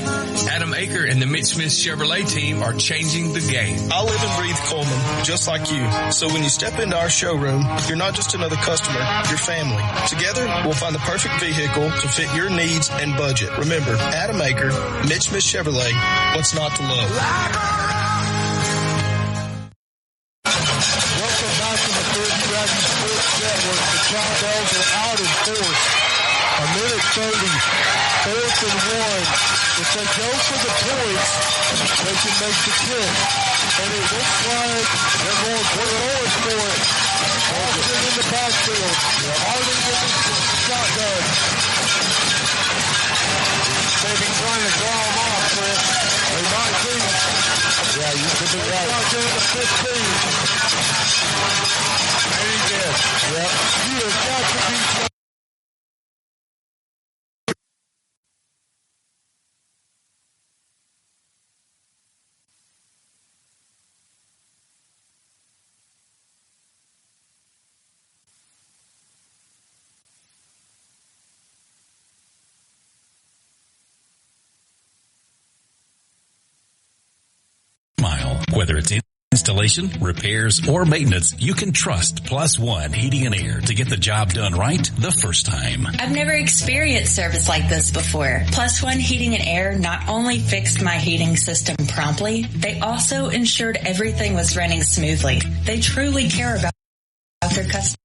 Adam Aker and the Mitch Smith Chevrolet team are changing the game. I live and breathe Coleman, just like you. So when you step into our showroom, you're not just another customer, you're family. Together, we'll find the perfect vehicle to fit your needs and budget. Remember, Adam Aker, Mitch Smith Chevrolet, what's not to love? Welcome back to the Fairview Aggie Sports Network. The Cowbells are out in force. A minute 30, 4th and 1. If they go for the points, they can make the kick. And it looks like they're going for it. Austin in the backfield. Harding in the shotgun. Maybe trying to draw them off, Chris. They might be. Yeah, you could be right. Shotgun at the 15. And he did. Yep. You have got to be sure. Whether it's installation, repairs, or maintenance, you can trust Plus One Heating and Air to get the job done right the first time. I've never experienced service like this before. Plus One Heating and Air not only fixed my heating system promptly, they also ensured everything was running smoothly. They truly care about their customers.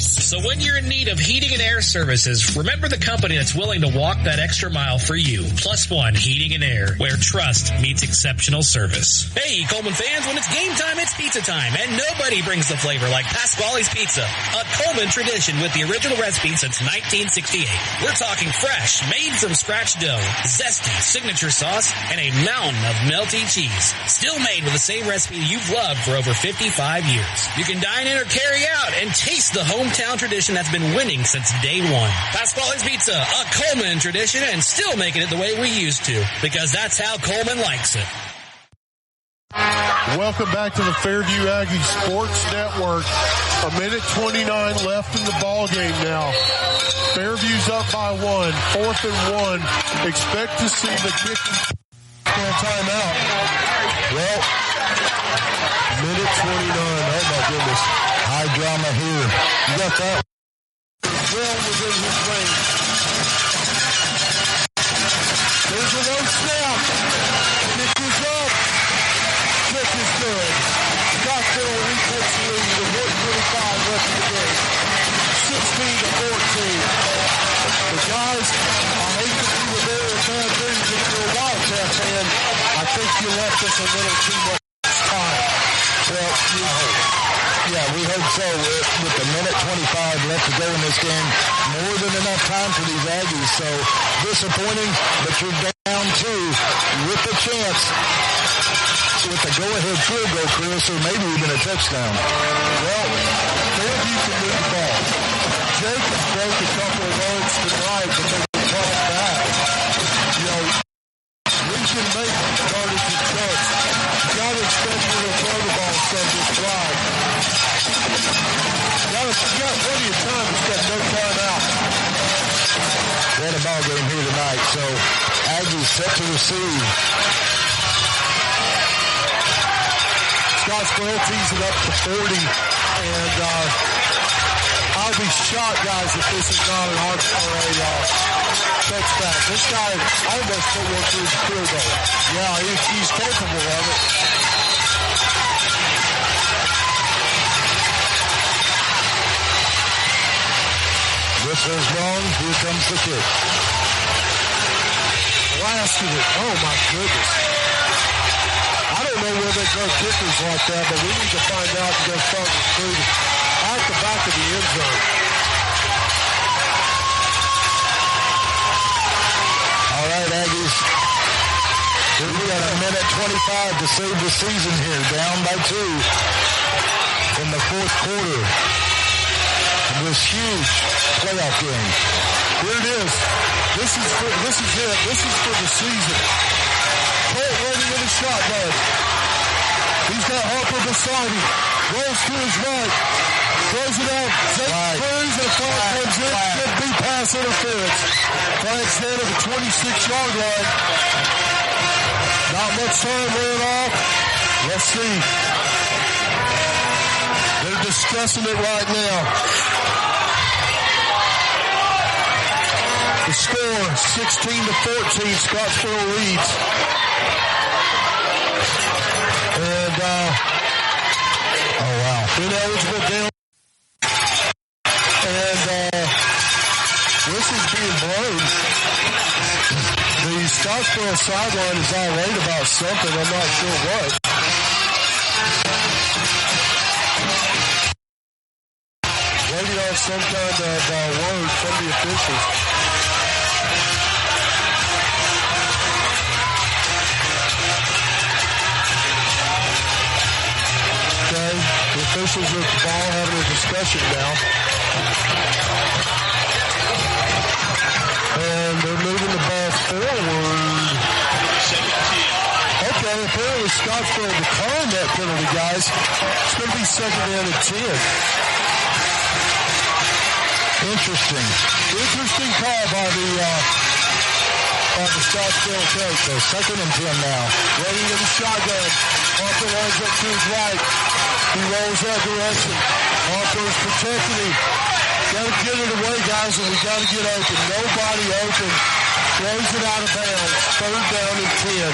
So when you're in need of heating and air services, remember the company that's willing to walk that extra mile for you. Plus One Heating and Air, where trust meets exceptional service. Hey, Coleman fans, when it's game time, it's pizza time, and nobody brings the flavor like Pasquale's Pizza, a Coleman tradition with the original recipe since 1968. We're talking fresh, made from scratch dough, zesty signature sauce, and a mountain of melty cheese. Still made with the same recipe you've loved for over 55 years. You can dine in or carry out and taste the hometown tradition that's been winning since day one. Pasquale's Pizza, a Coleman tradition, and still making it the way we used to, because that's how Coleman likes it. Welcome back to the Fairview Aggie Sports Network. A minute 29 left in the ball game now. Fairview's up by 1, 4th and 1. Expect to see the kick. Timeout. Well, minute 29. Oh my goodness. High drama here. You got that? Well within his range. There's a low snap. Kick is up. Kick is good. Scottsboro retakes the lead with 1:25 left in the game. 16-14. The guys, I hate to be the bearer of bad news if you're a Wildcat fan. I think you left us a little too much time. Well, yeah, we hope so. With the minute 25 left to go in this game, more than enough time for these Aggies. So disappointing, but you're down 2 with the chance with the go-ahead field goal, Chris, or maybe even a touchdown. Well, Fairview can move the ball. Jacobs broke a couple of runs tonight, but they were brought back. You know, we can make yardage and touch. You got to expect we're going to throw the ball some this drive. You got plenty of time. It's got no time out. What a ball game here tonight. So Aggies set to receive. Scottsboro tees it up to 40, and I'll be shocked, guys, if this is not an touchback. This guy almost put one through the field goal. Yeah, he's capable of it. This is long. Here comes the kick. Blasted it. Oh, my goodness. I don't know where they throw kickers like that, but we need to find out and go start recruiting. At the back of the end zone. All right, Aggies. We got a minute 25 to save the season here, down by 2 in the fourth quarter. This huge playoff game. Here it is. This is it. This is for the season. Colt waiting in the shotgun. He's got Harper beside him. Rolls to his right. Throws it out. Zay throws and a flag comes in. Should be pass interference. Flag's down at the 26-yard line. Not much time ran off. Let's see. They're discussing it right now. The score, 16-14, Scottsboro leads. And, ineligible down. And, this is being blown. The Scottsboro sideline is irate about something. I'm not sure what. Waiting on some kind of word from the officials. The officials are at the ball having a discussion now. And they're moving the ball forward. Okay, apparently Scottsboro declined that penalty, guys. It's going to be second down and 10. Interesting call by the Scottsboro coach. So second and 10 now. Waiting in the shotgun. Harper lines up to his right. He rolls that direction. Harper's protecting him. Got to get it away, guys, and we got to get open. Nobody open. Throws it out of bounds. Third down and 10.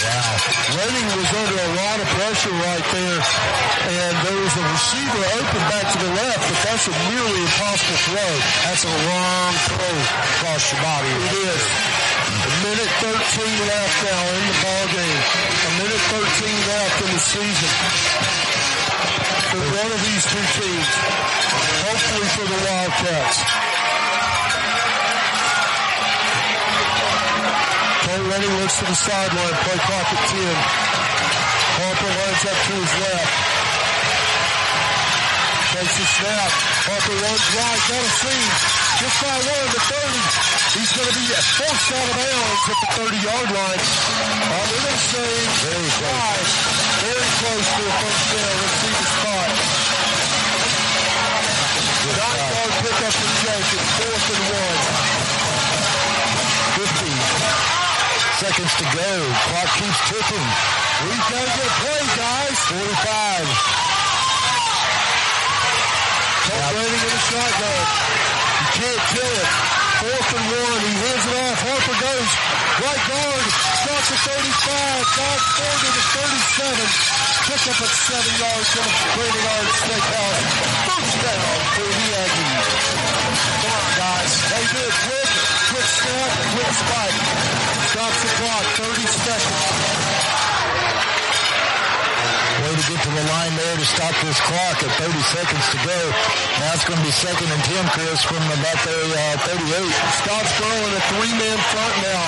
Wow. Redding was under a lot of pressure right there, and there was a receiver open back to the left, but that's a nearly impossible throw. That's a long throw across your body. It is. A minute 13 left now in the ball game. A minute 13 left in the season. For one of these two teams. Hopefully for the Wildcats. Colt Redding looks to the sideline. Play clock at 10. Harper lines up to his left. Takes a snap. Harper runs right. Got a seam. Just by 1 to 30. He's going to be forced out of bounds at the 30-yard line. They're going to say very close. Very close to a first down. Let's see the spot. 9-yard pickup for Jake. It's 4th and 1. 15 seconds to go. Clock keeps ticking. We've got to get a play, guys. 45. Waiting in the shotgun. You can't kill it. 4th and 1. He hands it off. Harper goes. Right guard. Stops at 35. Dodge forward to the 37. Pick up at 7 yards from the Brady Yard Steakhouse. First down for the Aggies. Come on, guys. They do it quick. Quick snap. Quick spike. Stops the clock. 30 seconds. Way to get to the line there to stop this clock at 30 seconds to go. Now it's going to be 2nd and 10, Chris, from about their 38. Scottsboro in a 3-man front now.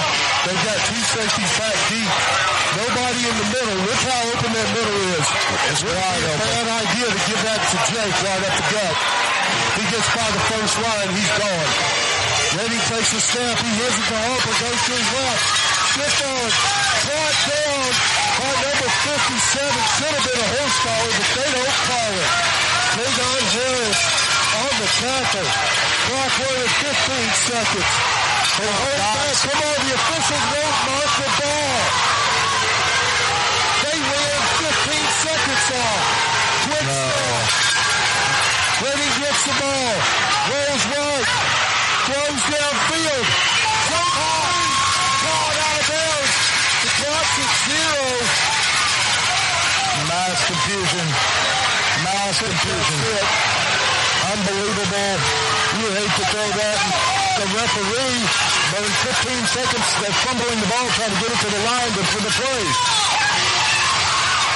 They've got 2 safeties back deep. Nobody in the middle. Look how open that middle is. It's wide open. Bad idea to give that to Jake right up the gut. If he gets by the first line, he's gone. Redding takes a snap. He hands it to Harper. Goes to his left. Shift on. Brought down by number 57. Should have been a horse collar, but they don't call it. Tagon Harris on the tackle. Clock running 15 seconds. Come on, the officials won't mark the ball. They ran 15 seconds off. Quick snap. Redding gets the ball. Rolls right. Throws downfield. Jump high. Caught out of bounds. The clock's at 0. Mass confusion. Unbelievable. You hate to throw that. The referee, but in 15 seconds, they're fumbling the ball, trying to get it to the line for the play.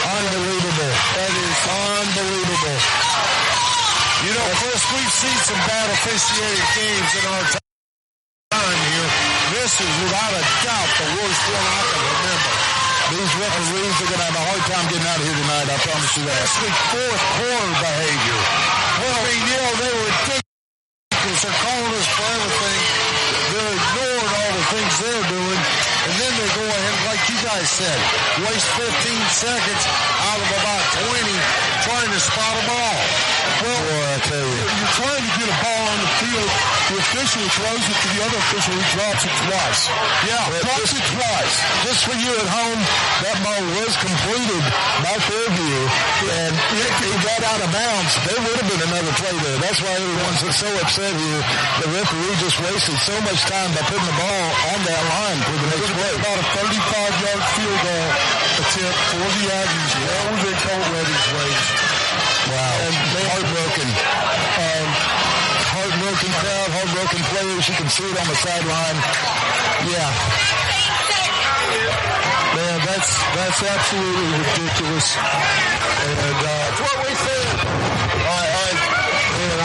Unbelievable. That is unbelievable. You know, first we've seen some bad officiated games in our time here. This is without a doubt the worst one I can remember. These referees are going to have a hard time getting out of here tonight, I promise you that. Especially fourth quarter behavior. Well, I mean, they were ridiculous. They're calling us for everything. They're ignoring all the things they're doing. And then they go ahead, like you guys said, waste 15 seconds out of about 20 trying to spot a ball. Well, boy, I tell you. You're trying to get a ball on the field. The official throws it to the other official who drops it twice. Yeah, drops it twice. Just for you at home, that ball was completed by Fairview, and it got out of bounds. There would have been another play there. That's why everyone's so upset here. The referee just wasted so much time by putting the ball on that line for the next play. About a 35-yard field goal attempt for the Aggies. Well within Colt Redding's range. Wow. And heartbroken. Heartbroken crowd, heartbroken players. You can see it on the sideline. Yeah. Man, that's absolutely ridiculous. And that's what we said.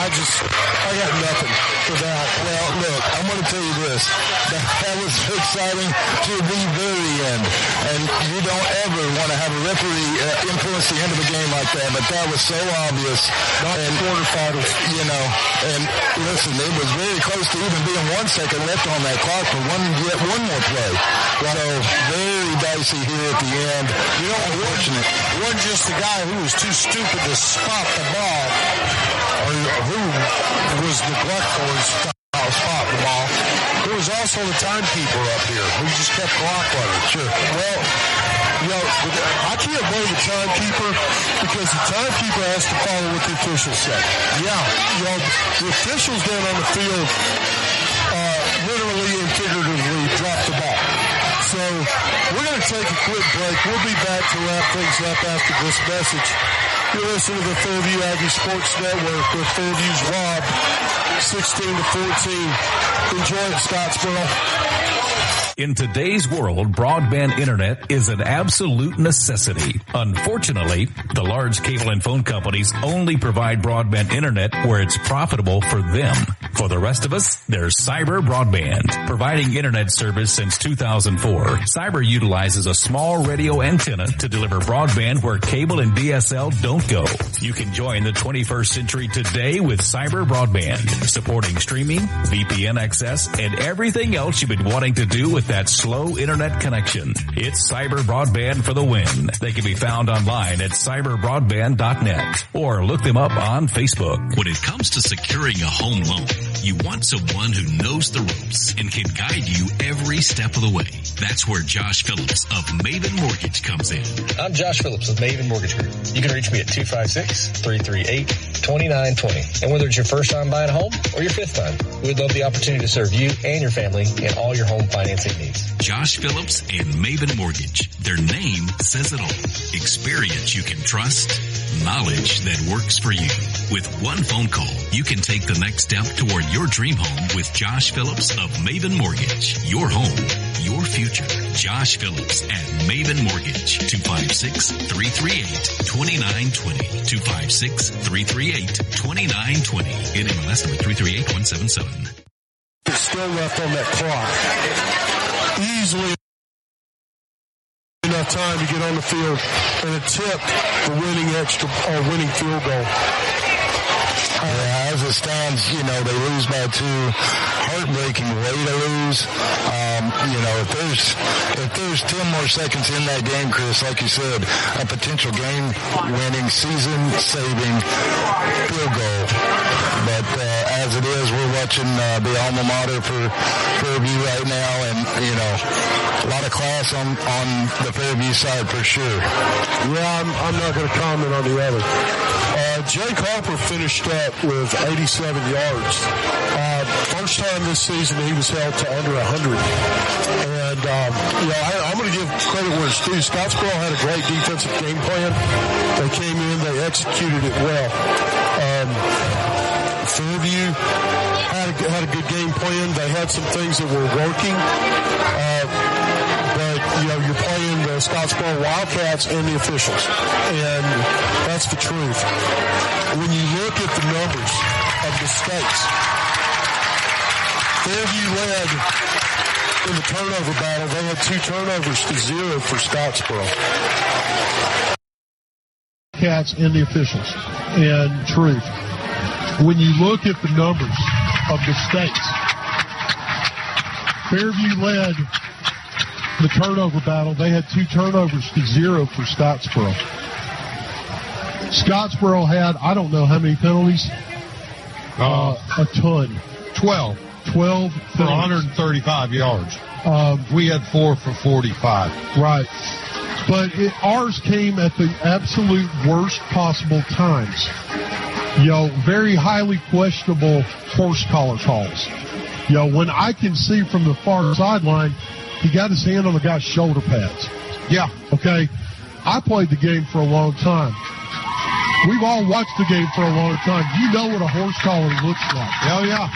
I got nothing for that. Well, look, I'm going to tell you this. That was exciting to the very end. And you don't ever want to have a referee influence the end of the game like that. But that was so obvious. Not in quarterfinals. And listen, it was very close to even being 1 second left on that clock for one more play. So very dicey here at the end. Unfortunate. It wasn't just the guy who was too stupid to spot the ball, or who was neglectful and spot the ball. There was also the timekeeper up here who just kept clock running. Sure. Well, I can't blame the timekeeper because the timekeeper has to follow what the officials say. Yeah. The officials down on the field literally and figuratively dropped the ball. So we're going to take a quick break. We'll be back to wrap things up after this message. You're listening to the Fairview Aggie Sports Network with Fairview's Rob, 16-14. Enjoy it, Scottsboro. In today's world, broadband internet is an absolute necessity. Unfortunately, the large cable and phone companies only provide broadband internet where it's profitable for them. For the rest of us, there's Cyber Broadband. Providing internet service since 2004, Cyber utilizes a small radio antenna to deliver broadband where cable and DSL don't go. You can join the 21st century today with Cyber Broadband, supporting streaming, VPN access, and everything else you've been wanting to do with that slow internet connection. It's Cyber Broadband for the win. They can be found online at cyberbroadband.net or look them up on Facebook. When it comes to securing a home loan, you want someone who knows the ropes and can guide you every step of the way. That's where Josh Phillips of Maven Mortgage comes in. I'm Josh Phillips of Maven Mortgage Group. You can reach me at 256-338-2920. And whether it's your first time buying a home or your fifth time, we'd love the opportunity to serve you and your family in all your home financing needs. Josh Phillips and Maven Mortgage. Their name says it all. Experience you can trust, knowledge that works for you. With one phone call, you can take the next step toward your dream home with Josh Phillips of Maven Mortgage. Your home, your future. Josh Phillips at Maven Mortgage. 256-338-2920. 256-338-2920. NMLS number 338177. It's still left on that clock. Easily enough time to get on the field and attempt the winning field goal. Yeah, as it stands, they lose by 2. Heartbreaking way to lose. If there's 10 more seconds in that game, Chris, like you said, a potential game-winning, season-saving field goal. But as it is, we're watching the alma mater for Fairview right now, and a lot of class on the Fairview side for sure. Yeah, I'm not going to comment on the other. Jake Harper finished up with 87 yards. First time this season he was held to under 100. And, I'm going to give credit where it's due. Scottsboro had a great defensive game plan. They came in, they executed it well. Fairview had a good game plan. They had some things that were working. You're playing the Scottsboro Wildcats and the officials. And that's the truth. When you look at the numbers of mistakes, Fairview led In the turnover battle, they had 2 turnovers to 0 for Scottsboro. Cats and the officials. And truth, when you look at the numbers of the states, Fairview led the turnover battle. They had 2 turnovers to 0 for Scottsboro. Scottsboro had, I don't know how many penalties. A ton. 12 for 135 yards. We had 4 for 45. Right. But ours came at the absolute worst possible times. Very highly questionable horse collar calls. When I can see from the far sideline, he got his hand on the guy's shoulder pads. Yeah. Okay. I played the game for a long time. We've all watched the game for a long time. You know what a horse collar looks like. Oh, yeah.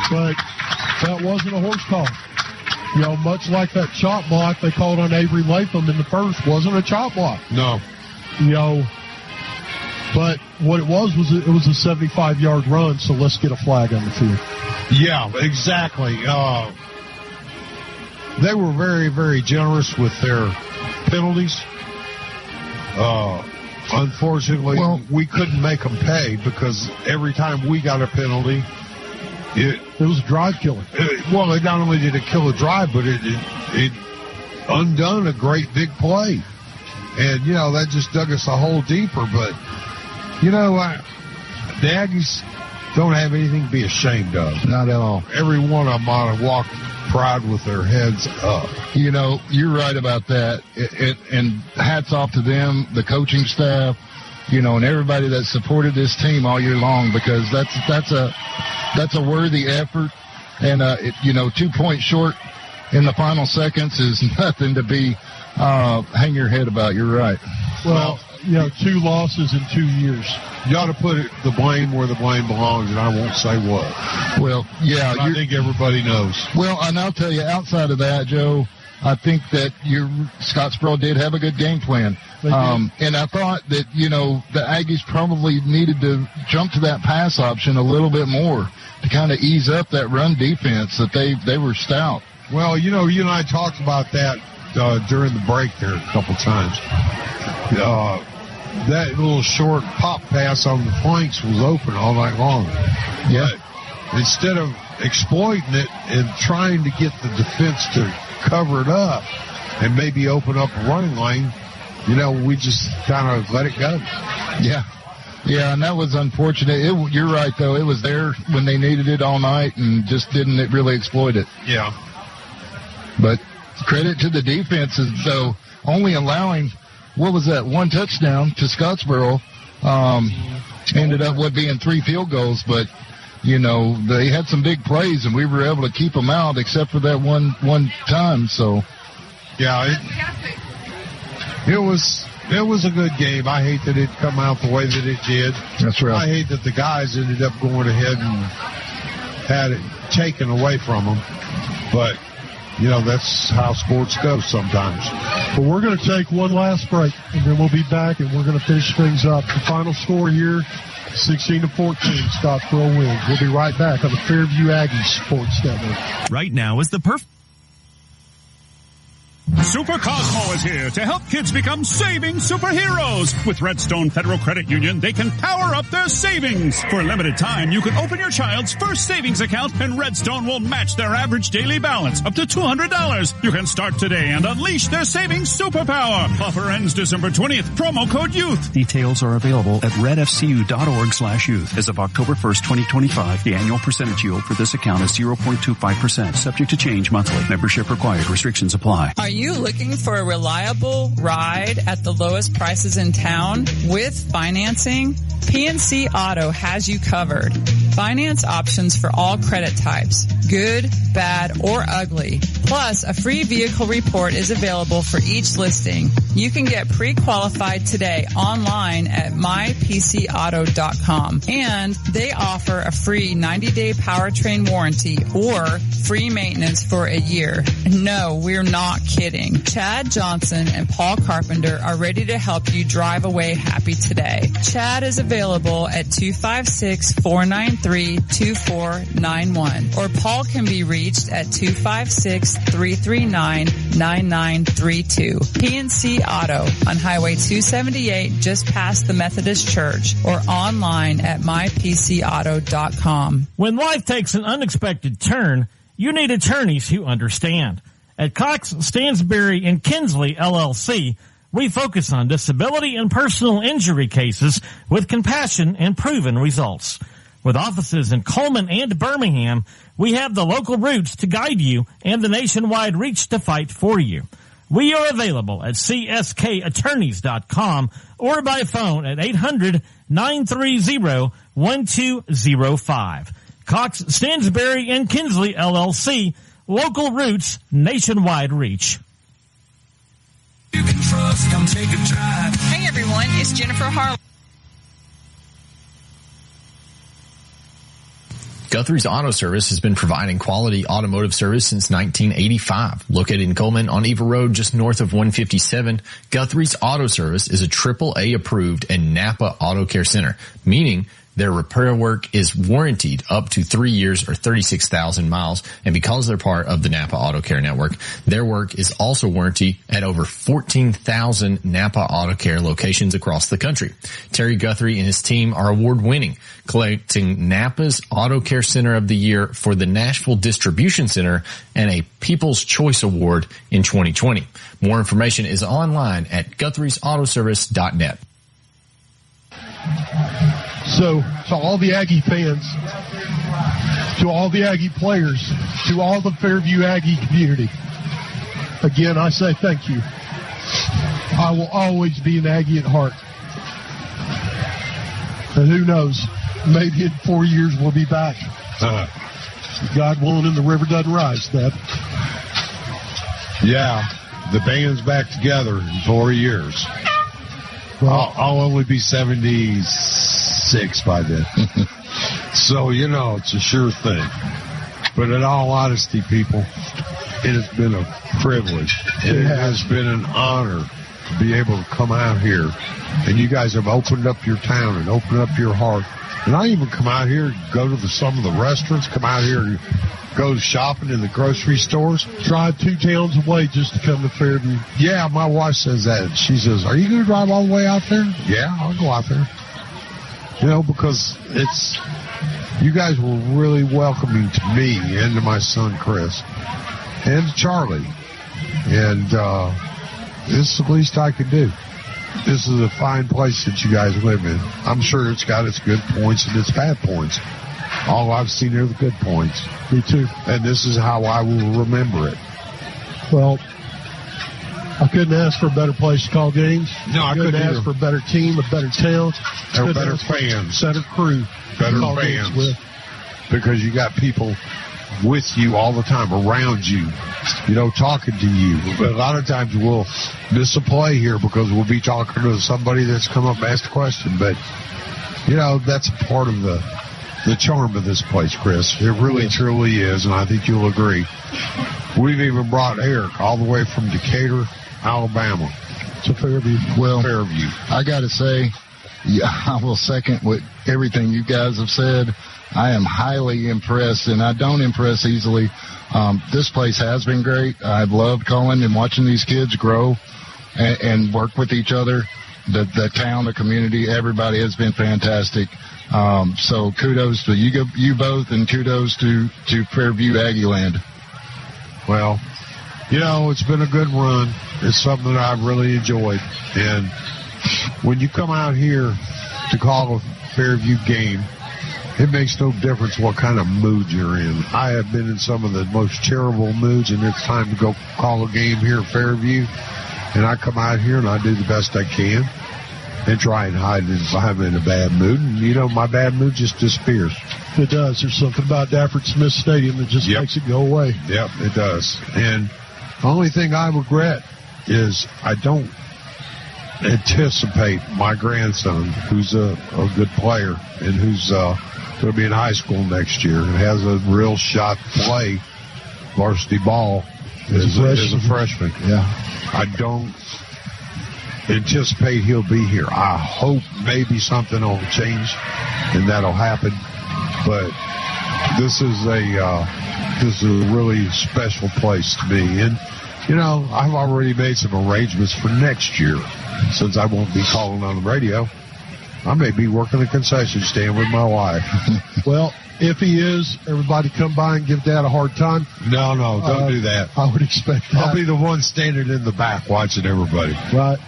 But that wasn't a horse collar. Much like that chop block they called on Avery Latham in the first wasn't a chop block. No. But what it was it was a 75-yard run, so let's get a flag on the field. Yeah, exactly. They were very, very generous with their penalties. Unfortunately, we couldn't make them pay because every time we got a penalty, it was a drive killer. It not only did it kill a drive, but it undone a great big play. And, that just dug us a hole deeper. But, the Aggies don't have anything to be ashamed of. Not at all. Every one of them ought to walk proud with their heads up. You're right about that. And hats off to them, the coaching staff, and everybody that supported this team all year long, because that's a worthy effort. And, 2 points short in the final seconds is nothing to be hang your head about. You're right. Well, 2 losses in 2 years. You ought to put the blame where the blame belongs, and I won't say what. Well, yeah. I think everybody knows. Well, and I'll tell you, outside of that, Joe, I think that Scottsboro did have a good game plan. And I thought that, the Aggies probably needed to jump to that pass option a little bit more to kind of ease up that run defense, that they were stout. Well, you and I talked about that during the break there a couple times. That little short pop pass on the flanks was open all night long. Yeah. But instead of exploiting it and trying to get the defense to cover it up and maybe open up a running lane, we just kind of let it go. Yeah. Yeah, and that was unfortunate. You're right, though. It was there when they needed it all night and just didn't really exploit it. Yeah. But credit to the defenses, though, only allowing, 1 touchdown to Scottsboro. Ended up with being 3 field goals, but, they had some big plays, and we were able to keep them out except for that one time, so. Yeah, it was a good game. I hate that it come out the way that it did. That's right. I hate that the guys ended up going ahead and had it taken away from them, but that's how sports go sometimes. But we're going to take one last break, and then we'll be back, and we're going to finish things up. The final score here, 16-14, Scottsboro wins. We'll be right back on the Fairview Aggies Sports Network. Right now is the perfect. Super Cosmo is here to help kids become saving superheroes. With Redstone Federal Credit Union, they can power up their savings. For a limited time, you can open your child's first savings account, and Redstone will match their average daily balance up to $200. You can start today and unleash their savings superpower. Offer ends December 20th. Promo code YOUTH. Details are available at redfcu.org/youth. As of October 1st, 2025, the annual percentage yield for this account is 0.25%, subject to change monthly. Membership required. Restrictions apply. Are you looking for a reliable ride at the lowest prices in town with financing? PNC Auto has you covered. Finance options for all credit types, good, bad, or ugly. Plus, a free vehicle report is available for each listing. You can get pre-qualified today online at mypcauto.com. And they offer a free 90-day powertrain warranty or free maintenance for a year. No, we're not kidding. Chad Johnson and Paul Carpenter are ready to help you drive away happy today. Chad is available at 256-493 833-243-2491. Or Paul can be reached at 256-339-9932. PNC Auto on Highway 278 just past the Methodist Church, or online at mypcauto.com. When life takes an unexpected turn, you need attorneys who understand. At Cox, Stansberry, and Kinsley, LLC, we focus on disability and personal injury cases with compassion and proven results. With offices in Coleman and Birmingham, we have the local roots to guide you and the nationwide reach to fight for you. We are available at cskattorneys.com or by phone at 800-930-1205. Cox, Stansberry, and Kinsley, LLC, local roots, nationwide reach. You can trust, come take a drive. Hey everyone, it's Jennifer Harlan. Guthrie's Auto Service has been providing quality automotive service since 1985. Located in Coleman on Eva Road, just north of 157, Guthrie's Auto Service is a AAA approved and Napa Auto Care Center, meaning their repair work is warranted up to 3 years or 36,000 miles. And because they're part of the Napa Auto Care Network, their work is also warranted at over 14,000 Napa Auto Care locations across the country. Terry Guthrie and his team are award-winning, collecting Napa's Auto Care Center of the Year for the Nashville Distribution Center and a People's Choice Award in 2020. More information is online at Guthrie'sAutoservice.net. So, to all the Aggie fans, to all the Aggie players, to all the Fairview Aggie community, again, I say thank you. I will always be an Aggie at heart. And who knows, maybe in 4 years we'll be back. God willing and the river doesn't rise, Dad. Yeah, the band's back together in 4 years. Well, I'll only be 76 by then. So, you know, it's a sure thing. But in all honesty, people, it has been a privilege. It has been an honor to be able to come out here. And you guys have opened up your town and opened up your heart. And I even come out here, go to some of the restaurants, come out here and go shopping in the grocery stores. Drive 2 towns away just to come to Fairview. Yeah, my wife says that. She says, are you going to drive all the way out there? Yeah, I'll go out there. You know, because you guys were really welcoming to me and to my son Chris and to Charlie. And this is the least I could do. This is a fine place that you guys live in. I'm sure it's got its good points and its bad points. All I've seen are the good points. Me too. And this is how I will remember it. Well, I couldn't ask for a better place to call games. No, I couldn't ask for a better team, a better town. Or better fans. Better crew. Better fans. Because you got people with you all the time, around you, you know, talking to you. But a lot of times we'll miss a play here because we'll be talking to somebody that's come up and asked a question. But, you know, that's a part of the charm of this place, Chris. It really, truly is, and I think you'll agree. We've even brought Eric all the way from Decatur, Alabama, to Fairview. Well, Fairview. I got to say, yeah, I will second what everything you guys have said. I am highly impressed, and I don't impress easily. This place has been great. I've loved calling and watching these kids grow and work with each other. The town, the community, everybody has been fantastic. So kudos to you both, and kudos to Fairview Aggieland. Well, you know, it's been a good run. It's something that I've really enjoyed. And when you come out here to call a Fairview game, it makes no difference what kind of mood you're in. I have been in some of the most terrible moods, and it's time to go call a game here at Fairview. And I come out here and I do the best I can and try and hide it if I'm in a bad mood. And, you know, my bad mood just disappears. It does. There's something about Dafford Smith Stadium that just makes it go away. Yep, it does. And the only thing I regret is I don't anticipate my grandson, who's a good player and who's going to be in high school next year and has a real shot to play varsity ball as a freshman. Yeah. I don't anticipate he'll be here. I hope maybe something will change and that'll happen. But this is a really special place to be. And, you know, I've already made some arrangements for next year. Since I won't be calling on the radio, I may be working a concession stand with my wife. Well, if he is, everybody come by and give Dad a hard time. No, don't do that. I would expect that. I'll be the one standing in the back watching everybody. Right.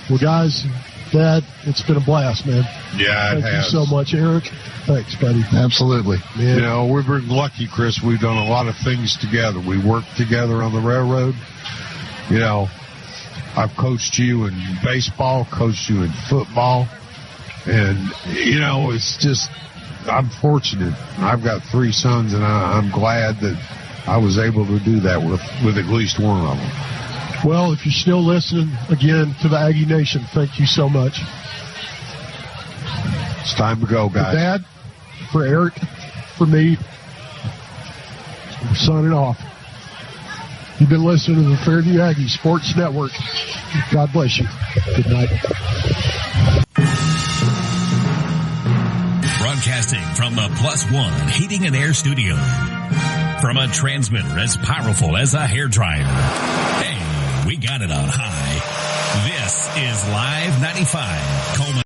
Well, guys, Dad, it's been a blast, man. Yeah, it has. Thank you so much, Eric. Thanks, buddy. Absolutely. Man. You know, we've been lucky, Chris. We've done a lot of things together. We worked together on the railroad. You know, I've coached you in baseball, coached you in football. And, you know, it's just, I'm fortunate. I've got 3 sons, and I'm glad that I was able to do that with at least one of them. Well, if you're still listening, again, to the Aggie Nation, thank you so much. It's time to go, guys. For Dad, for Eric, for me, we're signing off. You've been listening to the Fairview Aggie Sports Network. God bless you. Good night. Broadcasting from the Plus One Heating and Air Studio. From a transmitter as powerful as a hairdryer. Hey, we got it on high. This is Live 95. Coleman.